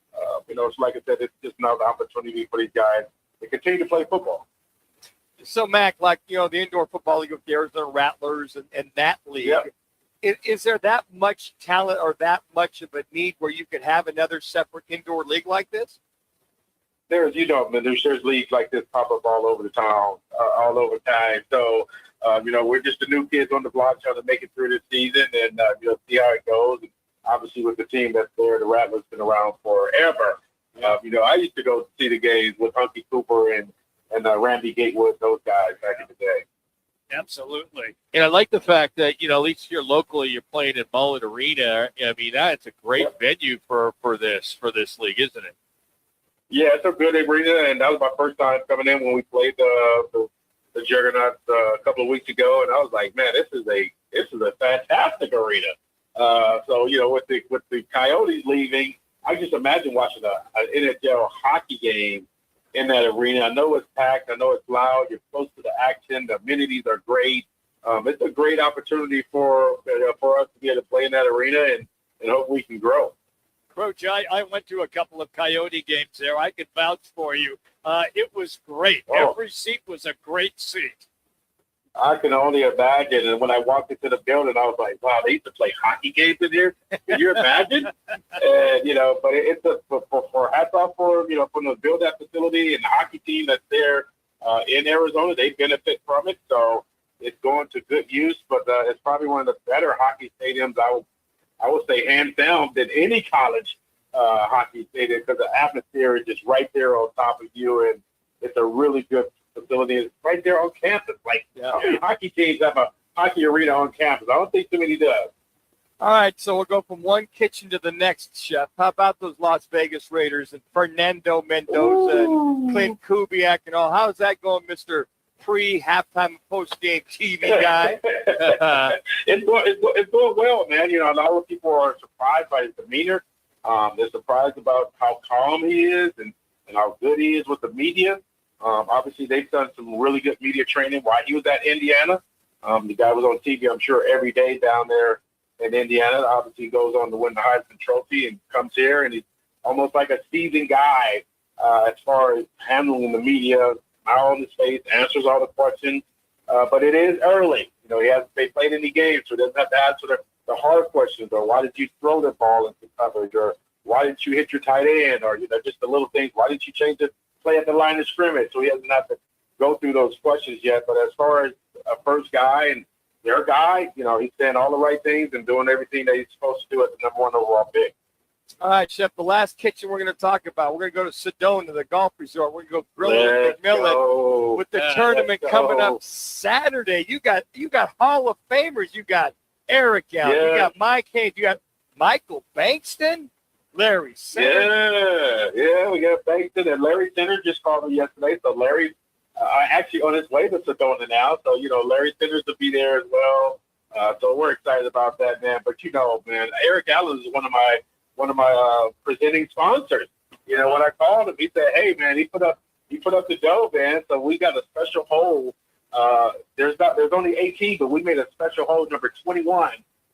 it's like I said, it's just another opportunity for these guys to continue to play football. So, Mac, the indoor football league with the Arizona Rattlers and that league, is there that much talent or that much of a need where you could have another separate indoor league like this? There's leagues like this pop up all over the town, all over time. So, we're just the new kids on the block trying to make it through this season and, see how it goes. And obviously, with the team that's there, the Rattlers been around forever. I used to go see the games with Hunky Cooper and Randy Gatewood, those guys back in the day. Absolutely. And I like the fact that, at least here locally, you're playing in Mullen Arena. That's a great venue for this league, isn't it? Yeah, it's a good arena, and that was my first time coming in when we played the Juggernauts a couple of weeks ago, and I was like, man, this is a fantastic arena. So with the Coyotes leaving, I just imagine watching an NHL hockey game in that arena. I know it's packed, I know it's loud. You're close to the action. The amenities are great. It's a great opportunity for us to be able to play in that arena and hope we can grow. Coach, I went to a couple of Coyote games there. I could vouch for you. It was great. Oh. Every seat was a great seat. I can only imagine. And when I walked into the building, I was like, wow, they used to play hockey games in here. Can you imagine? And, but it's for hats off for the build that facility and the hockey team that's there in Arizona. They benefit from it. So it's going to good use, but it's probably one of the better hockey stadiums I would say hands down than any college hockey stadium, because the atmosphere is just right there on top of you, and it's a really good facility. It's right there on campus. Like, how many hockey teams have a hockey arena on campus? I don't think too many does. All right, so we'll go from one kitchen to the next, Chef. How about those Las Vegas Raiders and Fernando Mendoza and Clint Kubiak and all? How's that going, Mr. Pre-halftime, post-game TV guy? It's going well, man. A lot of people are surprised by his demeanor. They're surprised about how calm he is and how good he is with the media. Obviously, they've done some really good media training while he was at Indiana. The guy was on TV, I'm sure, every day down there in Indiana. Obviously, he goes on to win the Heisman Trophy and comes here, and he's almost like a seasoned guy as far as handling the media. Smile on his face, answers all the questions, but it is early. He hasn't played any games, so he doesn't have to answer the hard questions, or why did you throw the ball into coverage, or why didn't you hit your tight end, or just the little things. Why didn't you change the play at the line of scrimmage? So he doesn't have to go through those questions yet. But as far as a first guy and their guy, he's saying all the right things and doing everything that he's supposed to do at the number 1 overall pick. All right, Chef, the last kitchen we're going to talk about, we're going to go to Sedona, the golf resort. We're going to go grilling with McMillan with the tournament coming up Saturday. You got Hall of Famers. You got Eric Allen. You got Mike Hayes. You got Michael Bankston, Larry Center. Yeah, we got Bankston, and Larry Center just called me yesterday. So Larry's actually on his way to Sedona now. So, Larry Centers will be there as well. So we're excited about that, man. But, man, Eric Allen is one of my presenting sponsors. When I called him, he said, "Hey, man, he put up the dough, man. So we got a special hole. There's only 18, but we made a special hole number 21.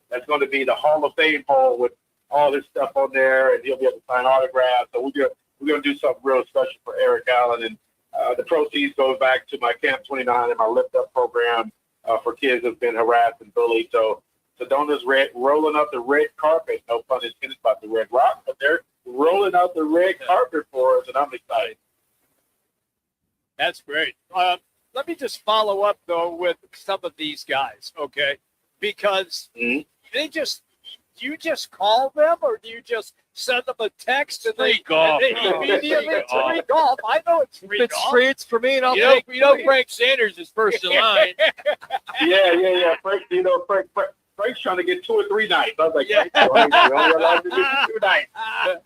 That's going to be the Hall of Fame hole with all this stuff on there, and he'll be able to sign autographs. So we're gonna do something real special for Eric Allen, and the proceeds go back to my Camp 29 and my Lift Up program for kids who've been harassed and bullied. So Sedona's rolling out the red carpet. No pun intended about the Red Rock, but they're rolling out the red carpet for us, and I'm excited. That's great. Let me just follow up, though, with some of these guys, okay? Because do you just call them, or do you just send them a text and they immediately it's free golf? I know it's free golf. It's free, it's for me, and I'll take Frank Sanders is first in line. Yeah. Frank's trying to get 2 or 3 nights. I was like, you're only allowed to do 2 nights.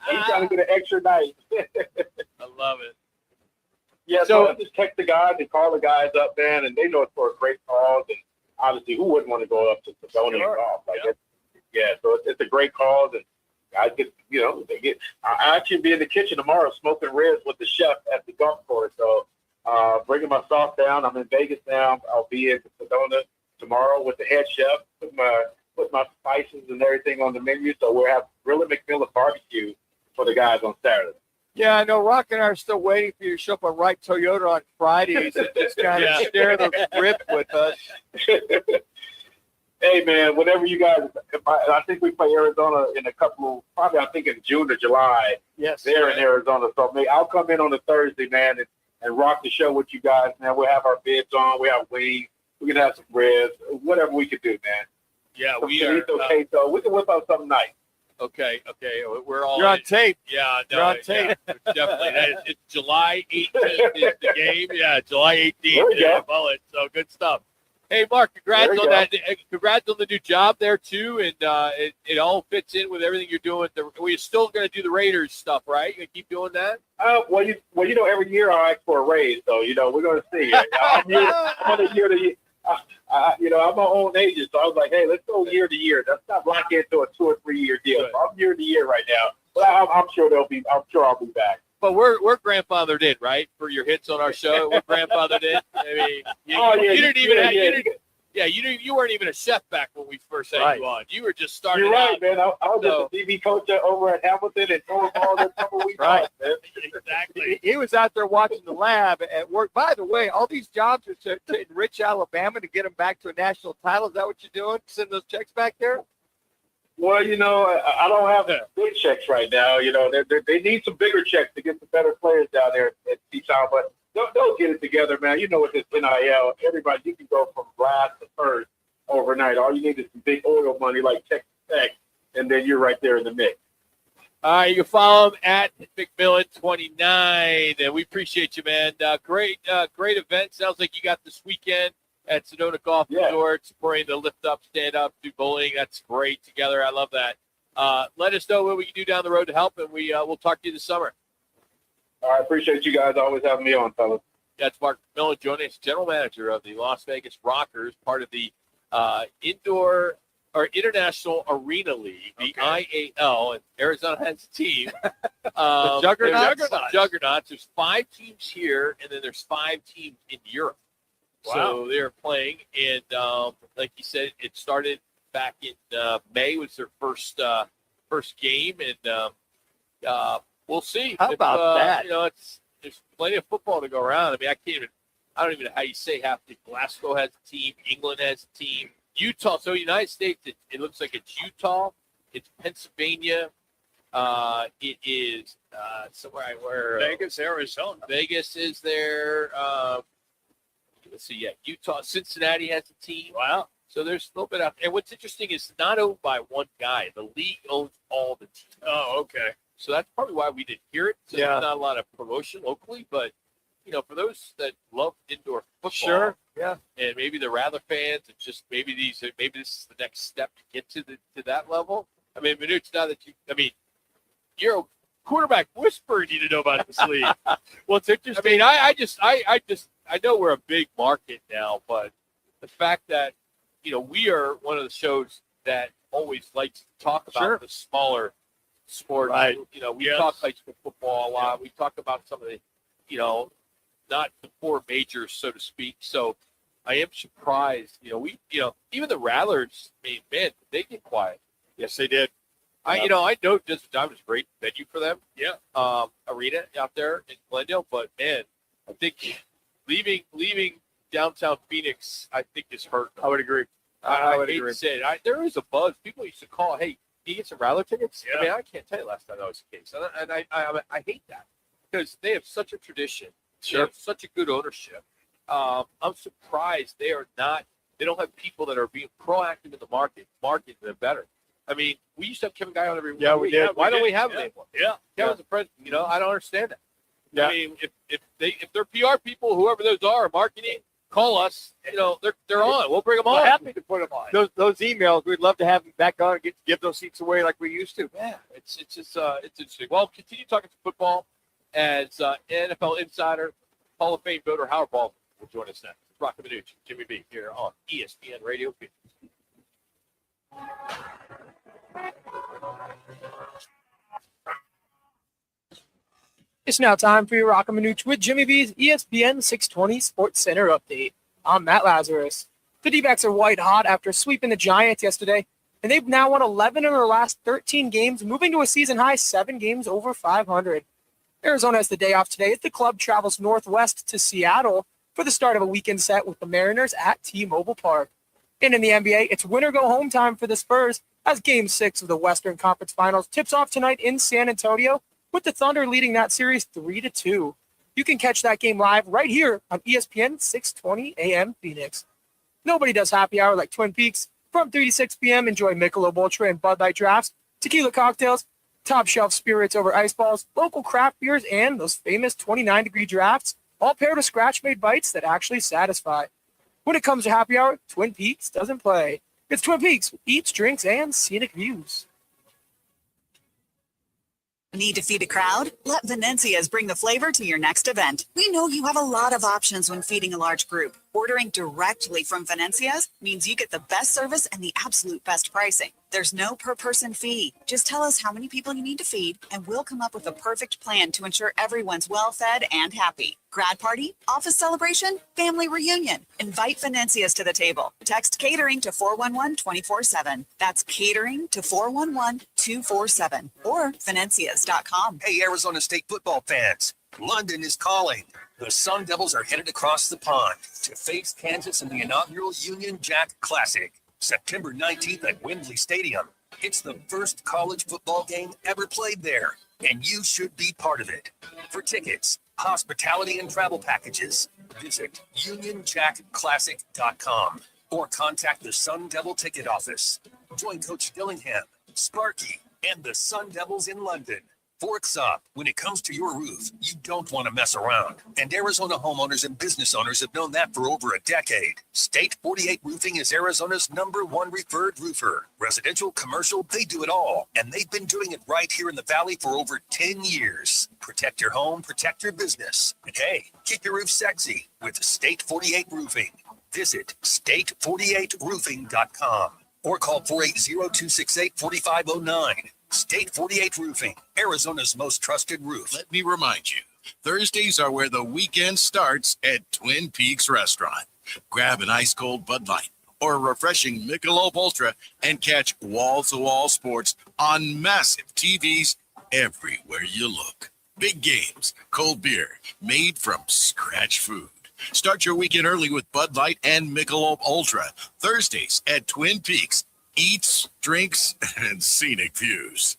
He's trying to get an extra night. I love it. Yeah, so I just text the guys and call the guys up, man, and they know it's for a great cause. And obviously, who wouldn't want to go up to Sedona and golf? So it's a great cause, and guys get, I actually be in the kitchen tomorrow smoking ribs with the chef at the golf course. So bringing my sauce down. I'm in Vegas now. I'll be in Sedona tomorrow with the head chef. Put my spices and everything on the menu. So we'll have Grilling McMillan barbecue for the guys on Saturday. Yeah, I know. Rock and I are still waiting for you to show up at Wright Toyota on Fridays and just kind of share the rib with us. Hey, man, whatever you guys, I think we play Arizona in a couple, probably I think in June or July. Yes. There in Arizona. So maybe I'll come in on a Thursday, man, and rock the show with you guys, man. We'll have our bibs on. We have wings. We can have some ribs. Whatever we can do, man. Yeah, we are. Okay, so we can whip out something nice. Okay. We're all. You're on tape. Yeah, you're on tape. Yeah, definitely. It's July 18th is the game. Yeah, July 18th. There we go. Bullet. So good stuff. Hey, Mark, congrats There you on go. that. Congrats on the new job there, too. And it all fits in with everything you're doing. We're still going to do the Raiders stuff, right? You're going to keep doing that? Well, every year I ask for a raise, so we're going to see. I'm on a year to year. I'm my own agent, so I was like, hey, let's go year to year. Let's not lock into a 2 or 3 year deal. So I'm year to year right now, but I'm sure I'll be back. But we're grandfathered in, right? For your hits on our show, we're grandfathered in. I mean, you weren't even a chef back when we first had you on. You were just starting. You're right, out. man. I was just a TV coach over at Hamilton and throwing balls a couple weeks Right. off, man. Exactly. He was out there watching the lab at work. By the way, all these jobs are to enrich Alabama to get them back to a national title. Is that what you're doing? Send those checks back there? Well, I don't have big checks right now. They need some bigger checks to get some better players down there at T-Town, but they'll get it together, man. With this NIL, everybody, you can go from last to first overnight. All you need is some big oil money like Texas Tech, and then you're right there in the mix. All right, you can follow him at McMillan29, and we appreciate you, man. Great event. Sounds like you got this weekend at Sedona Golf Resort, supporting the lift up, stand up, do bowling. That's great together. I love that. Let us know what we can do down the road to help, and we'll talk to you this summer. I appreciate you guys always having me on, fellas. That's Mark McMillan joining us, general manager of the Las Vegas Rockers, part of the Indoor or International Arena League, the IAL, and Arizona has a team. The Juggernauts. Juggernauts. There's 5 teams here, and then there's 5 teams in Europe. Wow. So they're playing, and like you said, it started back in May was their first game, and we'll see. How about that? There's plenty of football to go around. I mean, I don't even know how you say half the Glasgow has a team, England has a team, Utah. So United States, it looks like it's Utah, it's Pennsylvania, it is somewhere where Vegas, Arizona. Vegas is there. Let's see, Utah, Cincinnati has a team. Wow. So there's a little bit out. And what's interesting is it's not owned by one guy. The league owns all the teams. Oh, okay. So that's probably why we didn't hear it. So there's not a lot of promotion locally, but for those that love indoor football, Sure. Yeah. and maybe the Rattler fans, it's just maybe this is the next step to get to that level. I mean, Manuch, now that you're a quarterback whisperer, you need to know about this league. Well, it's interesting. I mean, I know we're a big market now, but the fact that we are one of the shows that always likes to talk about the smaller sports. Right. We talk high school football a lot. We talk about some of the, not the 4 majors, so to speak. So I am surprised. Even the Rattlers. I mean, man, they get quiet. Yes, they did. I know Desert Diamond is a great venue for them. Yeah. Arena out there in Glendale, but man, I think leaving downtown Phoenix, I think is hurt. I would agree. I would hate to say it. There is a buzz. People used to call, hey, can you get some Rattler tickets? Yeah. I mean, I can't tell you last time that was the case. And I hate that because they have such a tradition. They have such a good ownership. I'm surprised they don't have people that are being proactive in the market them better. I mean, we used to have Kevin Guy on every week. We did. Why don't we have him anymore? Yeah. Kevin's the president. I don't understand that. Yeah. I mean, if they're PR people, whoever those are, marketing, call us. They're on. We'll bring them on. We're happy to put them on. Those emails, we'd love to have them back on and give those seats away like we used to. Yeah, it's just it's interesting. Well, continue talking to football as NFL insider, Hall of Fame voter Howard Baldwin will join us next. Roc and Manuch, Jimmy B here on ESPN Radio. It's now time for your Roc and Manuch with Jimmy B's ESPN 620 Sports Center update. I'm Matt Lazarus. The D-backs are white hot after sweeping the Giants yesterday, and they've now won 11 of their last 13 games, moving to a season-high 7 games over 500. Arizona has the day off today as the club travels northwest to Seattle for the start of a weekend set with the Mariners at T-Mobile Park. And in the NBA, it's win-or-go-home time for the Spurs as Game 6 of the Western Conference Finals tips off tonight in San Antonio, with the Thunder leading that series 3-2. You can catch that game live right here on ESPN 620 AM Phoenix. Nobody does happy hour like Twin Peaks. From 3 to 6 p.m., enjoy Michelob Ultra and Bud Light drafts, tequila cocktails, top shelf spirits over ice balls, local craft beers, and those famous 29-degree drafts, all paired with scratch-made bites that actually satisfy. When it comes to happy hour, Twin Peaks doesn't play. It's Twin Peaks. Eats, drinks, and scenic views. Need to feed a crowd? Let Venencia's bring the flavor to your next event. We know you have a lot of options when feeding a large group. Ordering directly from Venencia's means you get the best service and the absolute best pricing. There's no per person fee. Just tell us how many people you need to feed, and we'll come up with a perfect plan to ensure everyone's well fed and happy. Grad party, office celebration, family reunion. Invite Venencia's to the table. Text catering to 411-24/7. That's catering to 411-247 or Venencias.com. Hey, Arizona State football fans, London is calling. The Sun Devils are headed across the pond to face Kansas in the inaugural Union Jack Classic, September 19th at Wembley Stadium. It's the first college football game ever played there, and you should be part of it. For tickets, hospitality, and travel packages, visit UnionJackClassic.com or contact the Sun Devil ticket office. Join Coach Dillingham, Sparky, and the Sun Devils in London. Forks up. When it comes to your roof, you don't want to mess around. And Arizona homeowners and business owners have known that for over a decade. State 48 Roofing is Arizona's #1 referred roofer. Residential, commercial, they do it all. And they've been doing it right here in the Valley for over 10 years. Protect your home, protect your business. And hey, keep your roof sexy with State 48 Roofing. Visit state48roofing.com or call 480-268-4509. State 48 Roofing, Arizona's most trusted roof. Let me remind you, Thursdays are where the weekend starts at Twin Peaks Restaurant. Grab an ice-cold Bud Light or a refreshing Michelob Ultra and catch wall-to-wall sports on massive TVs everywhere you look. Big games, cold beer, made from scratch food. Start your weekend early with Bud Light and Michelob Ultra. Thursdays at Twin Peaks. Eats, drinks, and scenic views.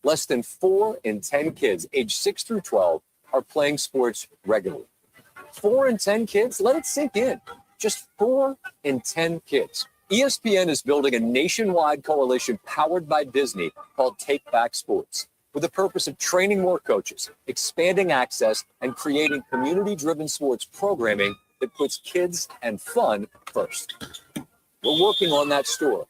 Less than 4 in 10 kids aged 6 through 12 are playing sports regularly. 4 in 10 kids? Let it sink in. Just 4 in 10 kids. ESPN is building a nationwide coalition powered by Disney called Take Back Sports, with the purpose of training more coaches, expanding access, and creating community-driven sports programming that puts kids and fun first. We're working on that story.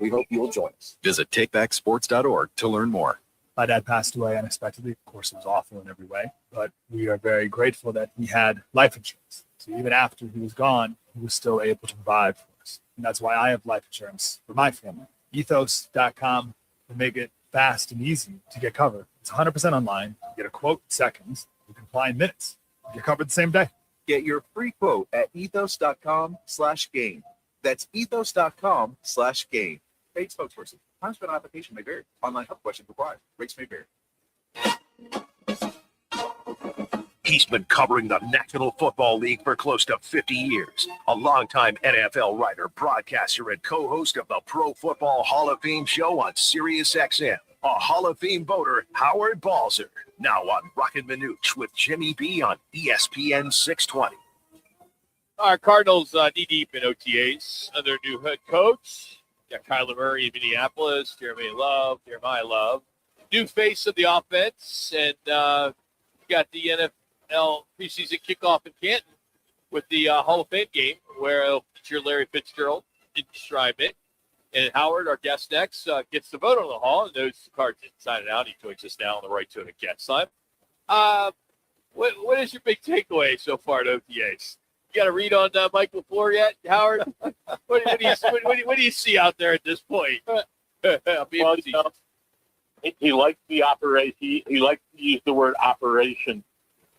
We hope you'll join us. Visit takebacksports.org to learn more. My dad passed away unexpectedly. Of course, it was awful in every way, but we are very grateful that he had life insurance. So even after he was gone, he was still able to provide for us. And that's why I have life insurance for my family. Ethos.com will make it fast and easy to get covered. It's 100% online. You get a quote in seconds. You can apply in minutes. You get covered the same day. Get your free quote at ethos.com/game. That's ethos.com/game. Paid spokesperson. Time spent on application may vary. Online help questions required. Rates may vary. He's been covering the National Football League for close to 50 years. A longtime NFL writer, broadcaster, and co-host of the Pro Football Hall of Fame show on Sirius XM. A Hall of Fame voter, Howard Balzer. Now on Roc and Manuch with Jimmy B on ESPN 620. Our Cardinals knee-deep in OTAs under new head coach. Got Kyler Murray in Minneapolis, Jeremiah Love. New face of the offense, and got the NFL preseason kickoff in Canton with the Hall of Fame game, where it'll feature Larry Fitzgerald, enshrinement. And Howard, our guest next, gets the vote on the Hall and knows the Cards inside and out. He joins us now on the Right to It guest line. What is your big takeaway so far at OTAs? You got a read on Mike LaFleur yet, Howard? What do you see out there at this point? He likes the operation. He likes to use the word operation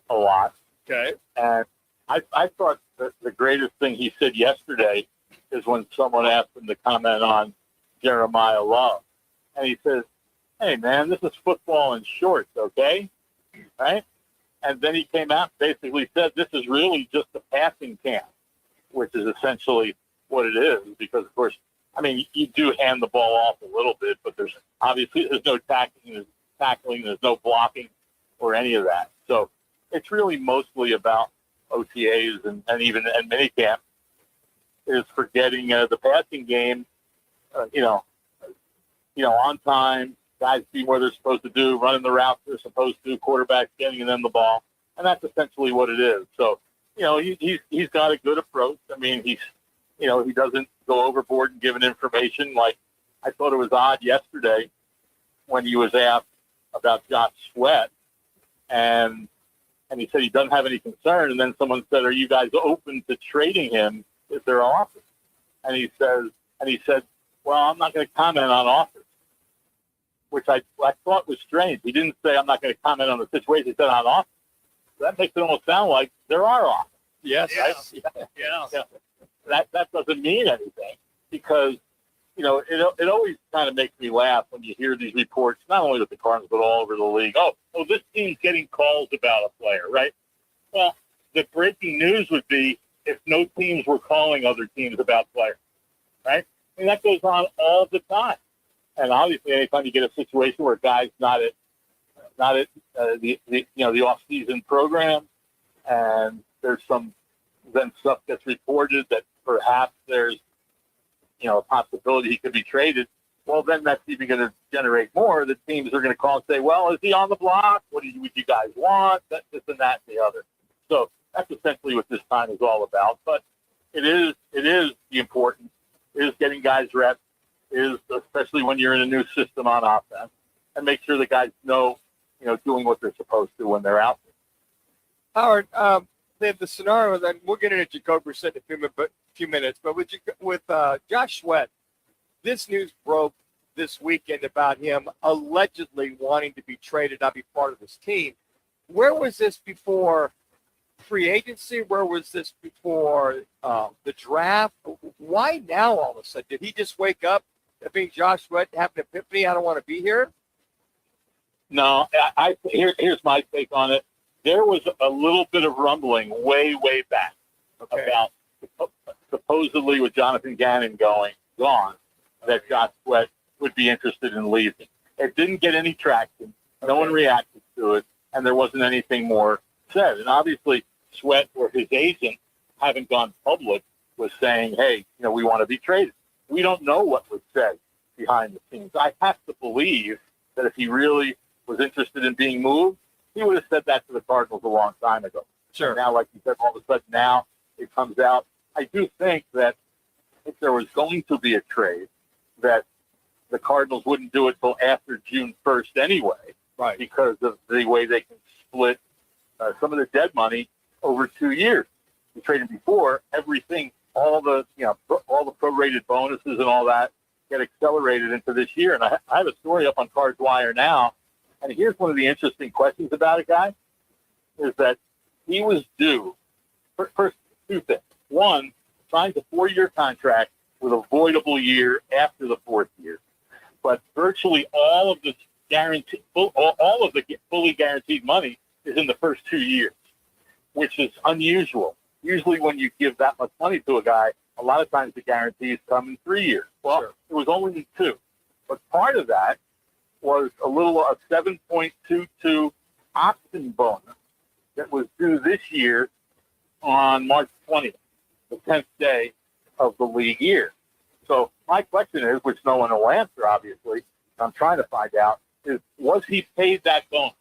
a lot. Okay. And I thought that the greatest thing he said yesterday is when someone asked him to comment on Jeremiah Love. And he says, hey, man, this is football in shorts, okay? Right? And then he came out and basically said this is really just a passing camp, which is essentially what it is because, of course, I mean, you do hand the ball off a little bit, but there's no tackling, there's no blocking or any of that. So it's really mostly about OTAs and minicamp is forgetting the passing game, on time, guys see where they're supposed to do, running the routes they're supposed to, quarterback getting them the ball. And that's essentially what it is. So he's got a good approach. I mean, he doesn't go overboard and giving information. Like, I thought it was odd yesterday when he was asked about Josh Sweat, and he said he doesn't have any concern. And then someone said, "Are you guys open to trading him if they're offered?" And he said, "Well, I'm not going to comment on offers," which I thought was strange. He didn't say, "I'm not going to comment on the situation." He said, "On offers." That makes it almost sound like there are offers. Yes. Right? Yeah. That doesn't mean anything, because it always kind of makes me laugh when you hear these reports, not only with the Cardinals but all over the league. Oh, this team's getting calls about a player, right? Well, the breaking news would be if no teams were calling other teams about players, right? I mean, that goes on all the time. And obviously, anytime you get a situation where a guy's not at the off-season program, and there's then stuff gets reported that perhaps there's a possibility he could be traded. Well, then that's even going to generate more. The teams are going to call and say, "Well, is he on the block? What do you guys want?" This and that and the other. So that's essentially what this time is all about. But it is the important is getting guys reps, is especially when you're in a new system on offense, and make sure the guys know doing what they're supposed to when they're out there. Howard, the scenario, then we'll get into Jacoby Brissett in a few minutes, but with Josh Sweat, this news broke this weekend about him allegedly wanting to be traded, not be part of this team. Where was this before free agency? Where was this before the draft? Why now all of a sudden? Did he just wake up being Josh Sweat, have an epiphany, I don't want to be here? No, here's my take on it. There was a little bit of rumbling way back about supposedly with Jonathan Gannon gone, that Josh Sweat would be interested in leaving. It didn't get any traction. No one reacted to it, and there wasn't anything more said. And obviously, Sweat or his agent, having gone public, was saying, "Hey, we want to be traded." We don't know what was said behind the scenes. I have to believe that if he really was interested in being moved, he would have said that to the Cardinals a long time ago. Sure. And now, like you said, all of a sudden now it comes out. I do think that if there was going to be a trade, that the Cardinals wouldn't do it till after June 1st anyway, right? Because of the way they can split some of the dead money over 2 years. You traded before, everything, all the prorated bonuses and all that get accelerated into this year. And I have a story up on Cards Wire now. And here's one of the interesting questions about a guy, is that he was due, first, two things. One, signed a 4-year contract with a voidable year after the 4th year. But virtually all of the fully guaranteed money is in the first 2 years, which is unusual. Usually when you give that much money to a guy, a lot of times the guarantees come in 3 years. Well, It was only in 2. But part of that was a 7.22 option bonus that was due this year on March 20th, the 10th day of the league year. So my question is, which no one will answer, obviously, I'm trying to find out, is was he paid that bonus?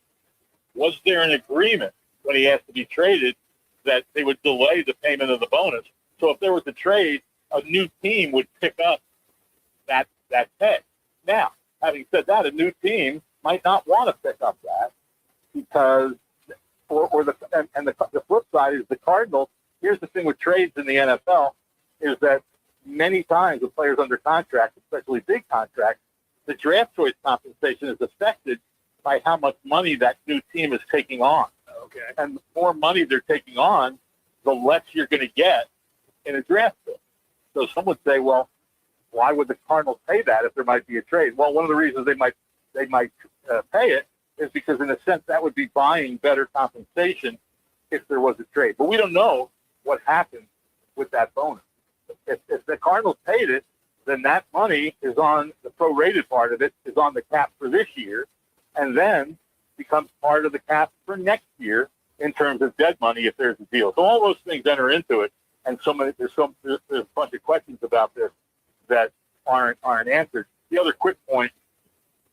Was there an agreement when he asked to be traded that they would delay the payment of the bonus? So if there was a trade, a new team would pick up that pay. Now, having said that, a new team might not want to pick up that because, the flip side is the Cardinals. Here's the thing with trades in the NFL is that many times with players under contract, especially big contracts, the draft choice compensation is affected by how much money that new team is taking on. Okay. And the more money they're taking on, the less you're going to get in a draft pick. So some would say, well, why would the Cardinals pay that if there might be a trade? Well, one of the reasons they might pay it is because, in a sense, that would be buying better compensation if there was a trade. But we don't know what happened with that bonus. If the Cardinals paid it, then that money is on the prorated part of it is on the cap for this year, and then becomes part of the cap for next year in terms of dead money if there's a deal. So all those things enter into it, and there's a bunch of questions about this that aren't answered. The other quick point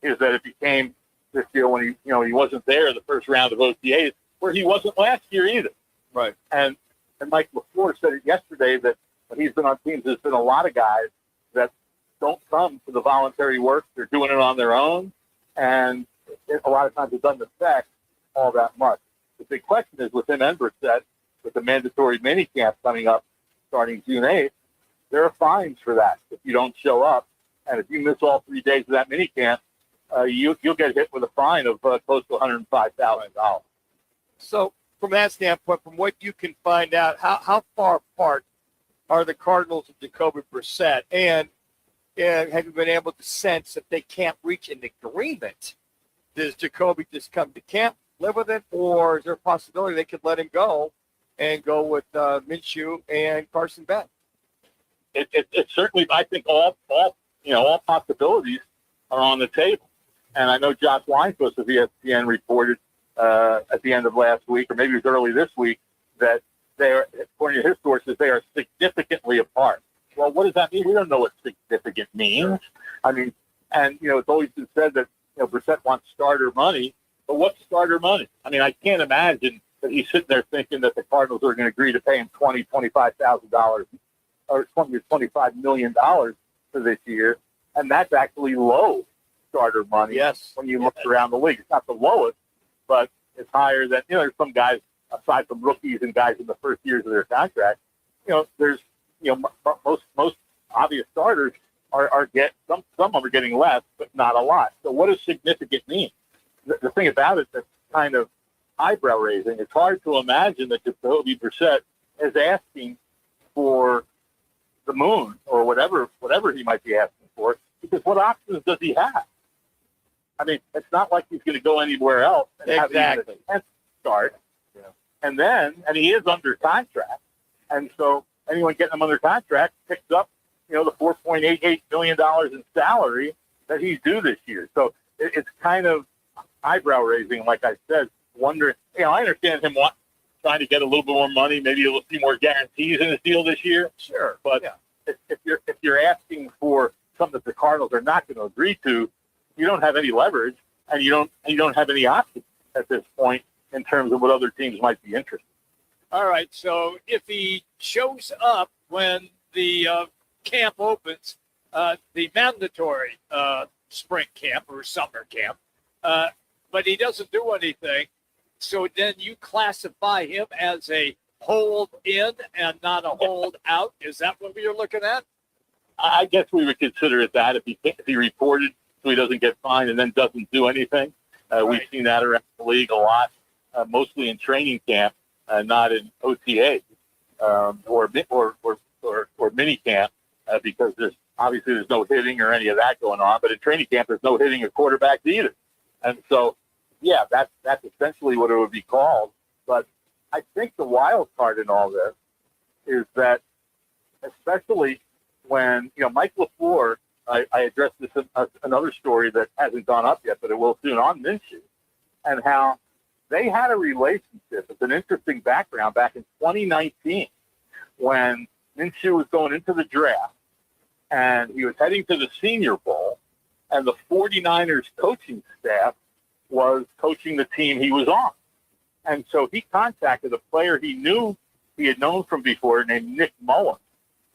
is that it became this deal when he wasn't there the first round of OTAs, where he wasn't last year either. Right. And And Mike LaFleur said it yesterday that when he's been on teams, there's been a lot of guys that don't come to the voluntary work. They're doing it on their own. And a lot of times it doesn't affect all that much. The big question is with him and Brissett, with the mandatory mini camp coming up starting June 8th, there are fines for that if you don't show up. And if you miss all 3 days of that mini camp, you'll get hit with a fine of close to $105,000. So from that standpoint, from what you can find out, how far apart are the Cardinals and Jacoby Brissett? And have you been able to sense if they can't reach an agreement, does Jacoby just come to camp, live with it, or is there a possibility they could let him go and go with Minshew and Carson Wentz? It certainly, I think all possibilities are on the table. And I know Josh Weinfuss of ESPN reported at the end of last week, or maybe it was early this week, that they are, according to his sources, they are significantly apart. Well, what does that mean? We don't know what significant means. I mean, and, it's always been said that, Brissett wants starter money, but what's starter money? I mean, I can't imagine that he's sitting there thinking that the Cardinals are going to agree to pay him $25,000 or $25 million for this year. And that's actually low starter money. Yes. When you look around the league, it's not the lowest, but it's higher than, there's some guys aside from rookies and guys in the first years of their contract, there's, most obvious starters are get some of them are getting less, but not a lot. So what does significant mean? The thing about it that's kind of eyebrow raising, it's hard to imagine that Jacoby Brissett is asking for the moon or whatever he might be asking for, because what options does he have? I mean, it's not like he's going to go anywhere else and have even a chance to start. Yeah. And he is under contract. And so anyone getting him under contract picks up, the $4.88 million in salary that he's due this year. So it's kind of eyebrow raising, like I said, wondering, I understand him trying to get a little bit more money, maybe a few more guarantees in his deal this year. Sure. But if you're asking for something that the Cardinals are not going to agree to, you don't have any leverage, and you don't have any options at this point in terms of what other teams might be interested. All right. So if he shows up when the camp opens, the mandatory spring camp or summer camp, but he doesn't do anything, so then you classify him as a hold in and not a hold out. Is that what you're looking at? I guess we would consider it that if he reported so he doesn't get fined and then doesn't do anything. Right. We've seen that around the league a lot, mostly in training camp, not in OTA or mini camp, because there's no hitting or any of that going on. But in training camp, there's no hitting of quarterbacks either. And so, that's essentially what it would be called. But I think the wild card in all this is that, especially when, Mike LaFleur, I addressed this in another story that hasn't gone up yet, but it will soon, on Minshew, and how they had a relationship. It's an interesting background back in 2019 when Minshew was going into the draft and he was heading to the Senior Bowl, and the 49ers coaching staff was coaching the team he was on. And so he contacted a player he had known from before named Nick Mullins,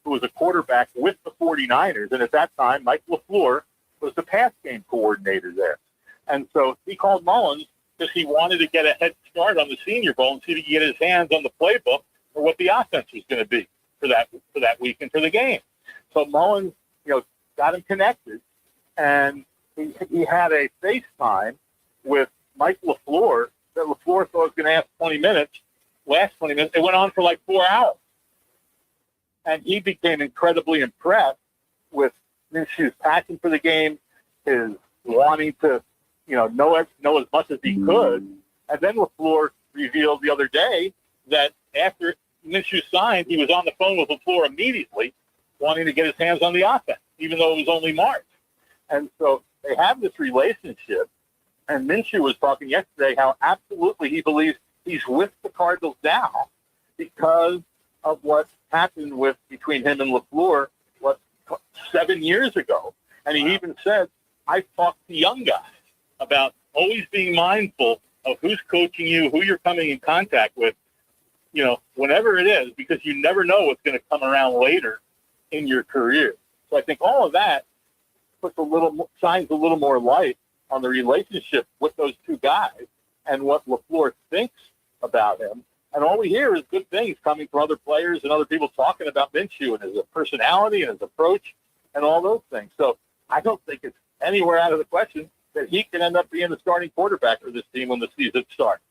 who was a quarterback with the 49ers. And at that time, Mike LaFleur was the pass game coordinator there. And so he called Mullins because he wanted to get a head start on the Senior Bowl and see if he could get his hands on the playbook for what the offense was going to be for that week and for the game. So Mullins, got him connected, and he had a FaceTime with Mike LaFleur that LaFleur thought was going to last 20 minutes. It went on for like 4 hours. And he became incredibly impressed with Minshew's passion for the game, his wanting to, know as much as he could. And then LaFleur revealed the other day that after Minshew signed, he was on the phone with LaFleur immediately, wanting to get his hands on the offense, even though it was only March. And so they have this relationship. And Minshew was talking yesterday how absolutely he believes he's with the Cardinals now because of what happened between him and LaFleur 7 years ago. And he even said, I've talked to young guys about always being mindful of who's coaching you, who you're coming in contact with. whenever it is, because you never know what's going to come around later in your career. So I think all of that shines a little more light on the relationship with those two guys and what LaFleur thinks about him. And all we hear is good things coming from other players and other people talking about Minshew and his personality and his approach and all those things. So I don't think it's anywhere out of the question that he can end up being the starting quarterback for this team when the season starts.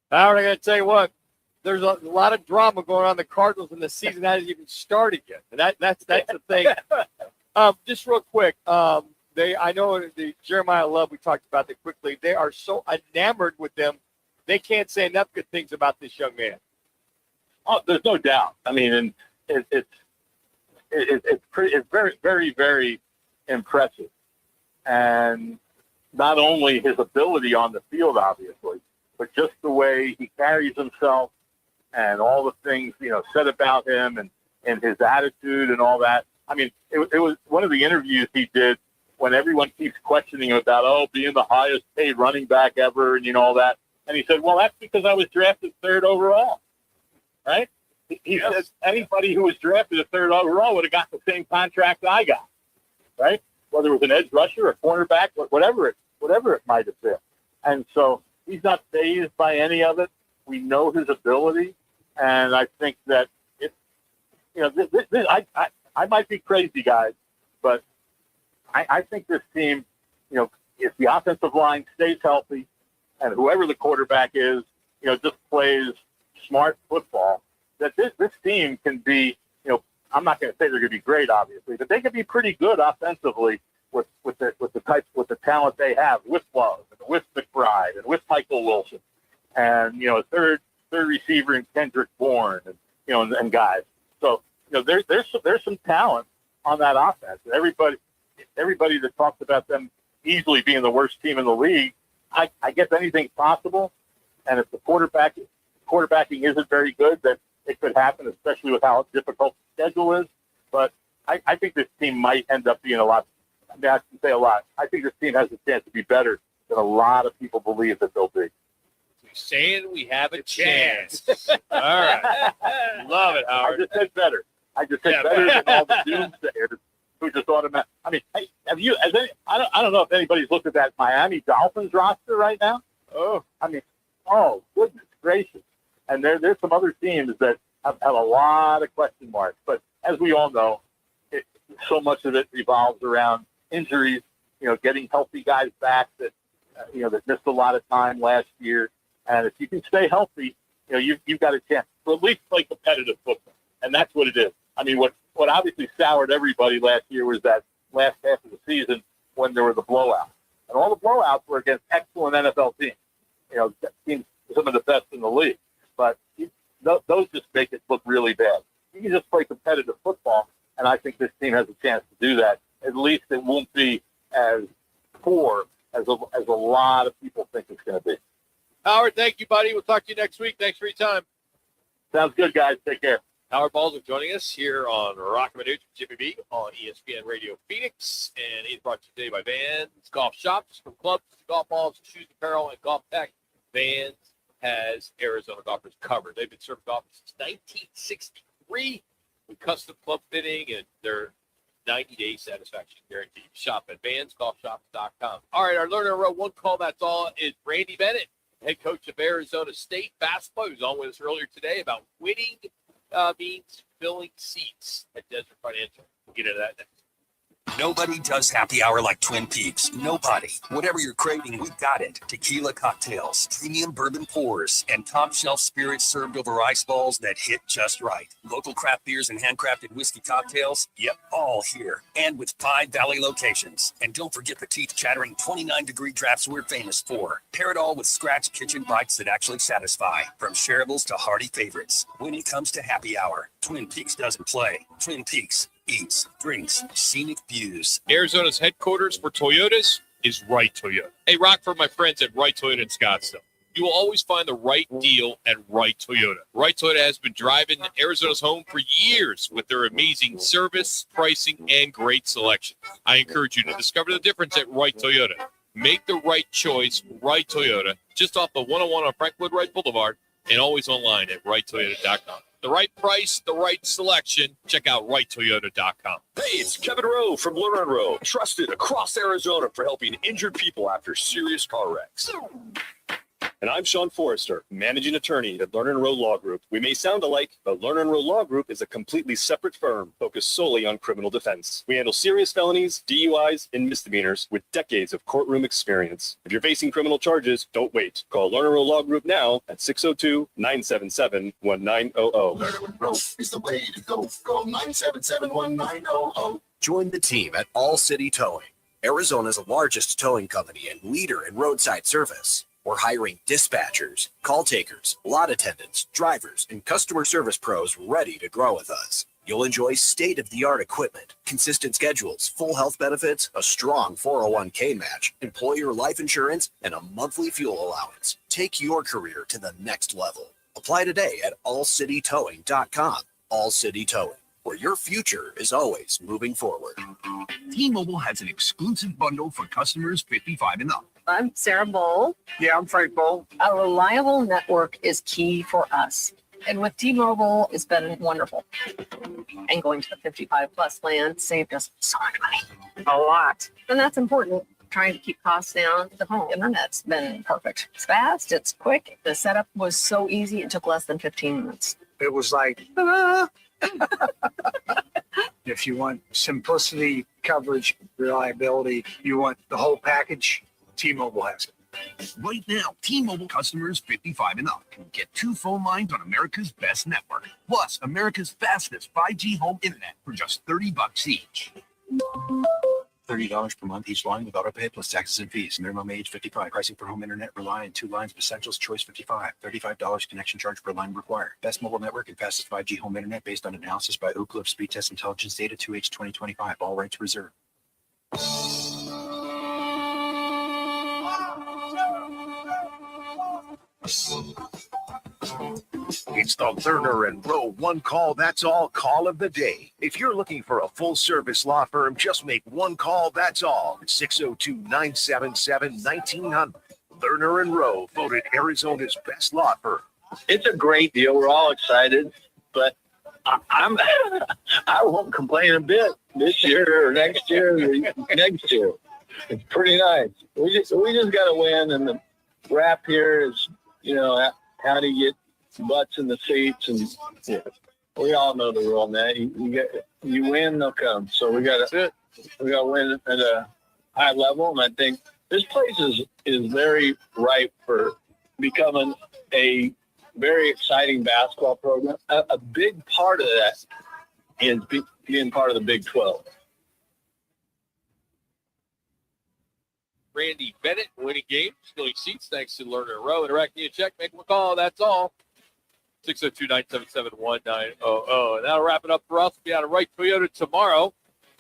Howard, I got to tell you what, there's a lot of drama going on in the Cardinals, and the season hasn't even started yet. And that's the thing. Just real quick, I know the Jeremiah Love, we talked about that quickly. They are so enamored with them, they can't say enough good things about this young man. Oh, there's no doubt. I mean, and it's very, very, very impressive. And not only his ability on the field, obviously, but just the way he carries himself and all the things, said about him and his attitude and all that. I mean, it was one of the interviews he did when everyone keeps questioning him about, being the highest paid running back ever and, all that. And he said, well, that's because I was drafted 3rd overall, right? He said anybody who was drafted at 3rd overall would have got the same contract I got, right? Whether it was an edge rusher, a cornerback, whatever it might have been. And so he's not fazed by any of it. We know his ability, and I think that I might be crazy, guys, but I think this team, if the offensive line stays healthy and whoever the quarterback is, just plays smart football, that this team can be, I'm not going to say they're going to be great, obviously, but they can be pretty good offensively with the talent they have with Love and with McBride and with Michael Wilson and a third receiver in Kendrick Bourne and guys. So there's some talent on that offense. And everybody that talks about them easily being the worst team in the league, I guess anything's possible. And if the quarterbacking isn't very good, then it could happen, especially with how difficult the schedule is. But I think this team might end up being a lot. I mean, I can say a lot. I think this team has a chance to be better than a lot of people believe that they'll be. Saying we have a chance. All right. Love it, Howard. I just said better. Better than all the doomsayers who just automatically. I mean, hey, I don't know if anybody's looked at that Miami Dolphins roster right now. Goodness gracious. And there's some other teams that have a lot of question marks. But as we all know, so much of it revolves around injuries, getting healthy guys back that missed a lot of time last year. And if you can stay healthy, you've got a chance to at least play competitive football. And that's what it is. I mean, what obviously soured everybody last year was that last half of the season when there were the blowouts. And all the blowouts were against excellent NFL teams, teams some of the best in the league. But those just make it look really bad. You can just play competitive football, and I think this team has a chance to do that. At least it won't be as poor as a lot of people think it's going to be. Howard, thank you, buddy. We'll talk to you next week. Thanks for your time. Sounds good, guys. Take care. Howard Baldwin joining us here on Roc and Manuch with Jimmy B on ESPN Radio Phoenix. And he's brought to you today by Vans Golf Shops. From clubs to golf balls, shoes, apparel, and golf tech, Vans has Arizona golfers covered. They've been serving golf since 1963 with custom club fitting and their 90-day satisfaction guarantee. Shop at vansgolfshops.com. All right, our learner row one call, that's all, is Randy Bennett, head coach of Arizona State basketball. He was on with us earlier today about winning means filling seats at Desert Financial. We'll get into that next. Nobody does happy hour like Twin Peaks. Nobody. Whatever you're craving, we've got it. Tequila cocktails, premium bourbon pours, and top shelf spirits served over ice balls that hit just right. Local craft beers and handcrafted whiskey cocktails, yep, all here. And with 5 Valley locations. And don't forget the teeth-chattering 29-degree drafts we're famous for. Pair it all with scratch kitchen bites that actually satisfy. From shareables to hearty favorites. When it comes to happy hour, Twin Peaks doesn't play. Twin Peaks eats, drinks, scenic views. Arizona's headquarters for Toyotas is Wright Toyota. Hey, Rock, for my friends at Wright Toyota in Scottsdale. You will always find the right deal at Wright Toyota. Wright Toyota has been driving Arizona's home for years with their amazing service, pricing, and great selection. I encourage you to discover the difference at Wright Toyota. Make the right choice, Wright Toyota, just off the 101 on Frankwood Wright Boulevard, and always online at wrighttoyota.com. The right price, the right selection. Check out wrighttoyota.com. Hey, it's Kevin Rowe from Lerner & Rowe, trusted across Arizona for helping injured people after serious car wrecks. And I'm Sean Forrester, managing attorney at Lerner & Rowe Law Group. We may sound alike, but Lerner & Rowe Law Group is a completely separate firm focused solely on criminal defense. We handle serious felonies, DUIs, and misdemeanors with decades of courtroom experience. If you're facing criminal charges, don't wait. Call Lerner & Rowe Law Group now at 602-977-1900. Lerner & Rowe is the way to go. Call 977-1900. Join the team at All City Towing, Arizona's largest towing company and leader in roadside service. We're hiring dispatchers, call takers, lot attendants, drivers, and customer service pros ready to grow with us. You'll enjoy state-of-the-art equipment, consistent schedules, full health benefits, a strong 401k match, employer life insurance, and a monthly fuel allowance. Take your career to the next level. Apply today at allcitytowing.com. All City Towing, where your future is always moving forward. T-Mobile has an exclusive bundle for customers 55 and up. I'm Sarah Bowl. Yeah, I'm Frank Bowl. A reliable network is key for us. And with T-Mobile, it's been wonderful. And going to the 55 plus plan saved us so much money. A lot. And that's important. Trying to keep costs down. The home internet's been perfect. It's fast, it's quick. The setup was so easy, it took less than 15 minutes. It was like, ta-da! If you want simplicity, coverage, reliability, you want the whole package, T-Mobile has it. Right now, T-Mobile customers 55 and up can get 2 phone lines on America's best network, plus America's fastest 5G home internet for just $30 each. $30 per month each line with autopay plus taxes and fees. Minimum age 55. Pricing for home internet. Rely on 2 lines. Essentials choice 55. $35 connection charge per line required. Best mobile network and fastest 5G home internet based on analysis by Oak Cliff Speed Test Intelligence Data 2H 2025. All rights reserved. It's the Lerner and Rowe one call, that's all call of the day. If you're looking for a full service law firm, just make one call, that's all. 602-977-1900. Lerner and Rowe, voted Arizona's best law firm. It's a great deal. We're all excited, but I won't complain a bit this year or next year or next year. It's pretty nice. We just got to win, and the wrap here is, how to get butts in the seats, and we all know the rule, man. You win, they'll come. So we got to win at a high level, and I think this place is very ripe for becoming a very exciting basketball program. A big part of that is being part of the Big 12. Randy Bennett winning games, filling seats thanks to Lerner & Rowe. Directing a check, make a call. That's all. 602-977-1900. And that'll wrap it up for us. We'll be out of Wright Toyota tomorrow.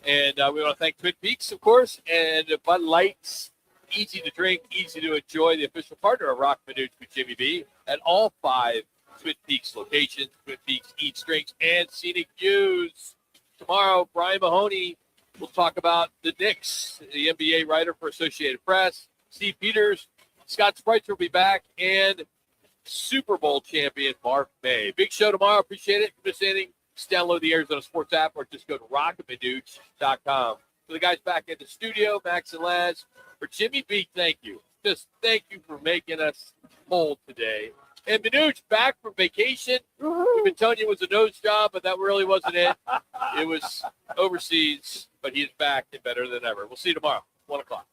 And we want to thank Twin Peaks, of course, and Bud Light's easy to drink, easy to enjoy, the official partner of Roc and Manuch with Jimmy B at all 5 Twin Peaks locations. Twin Peaks Eats, Drinks, and Scenic Views. Tomorrow, Brian Mahoney will talk about the Knicks, the NBA writer for Associated Press. Steve Peters, Scott Spreitzer will be back, and Super Bowl champion Mark May. Big show tomorrow. Appreciate it. If you miss anything, just download the Arizona Sports app or just go to rockandmanuch.com. For the guys back in the studio, Max and Laz, for Jimmy B, thank you. Just thank you for making us whole today. And Manuch back from vacation. We've been telling you it was a nose job, but that really wasn't it. It was overseas, but he's back and better than ever. We'll see you tomorrow, 1 o'clock.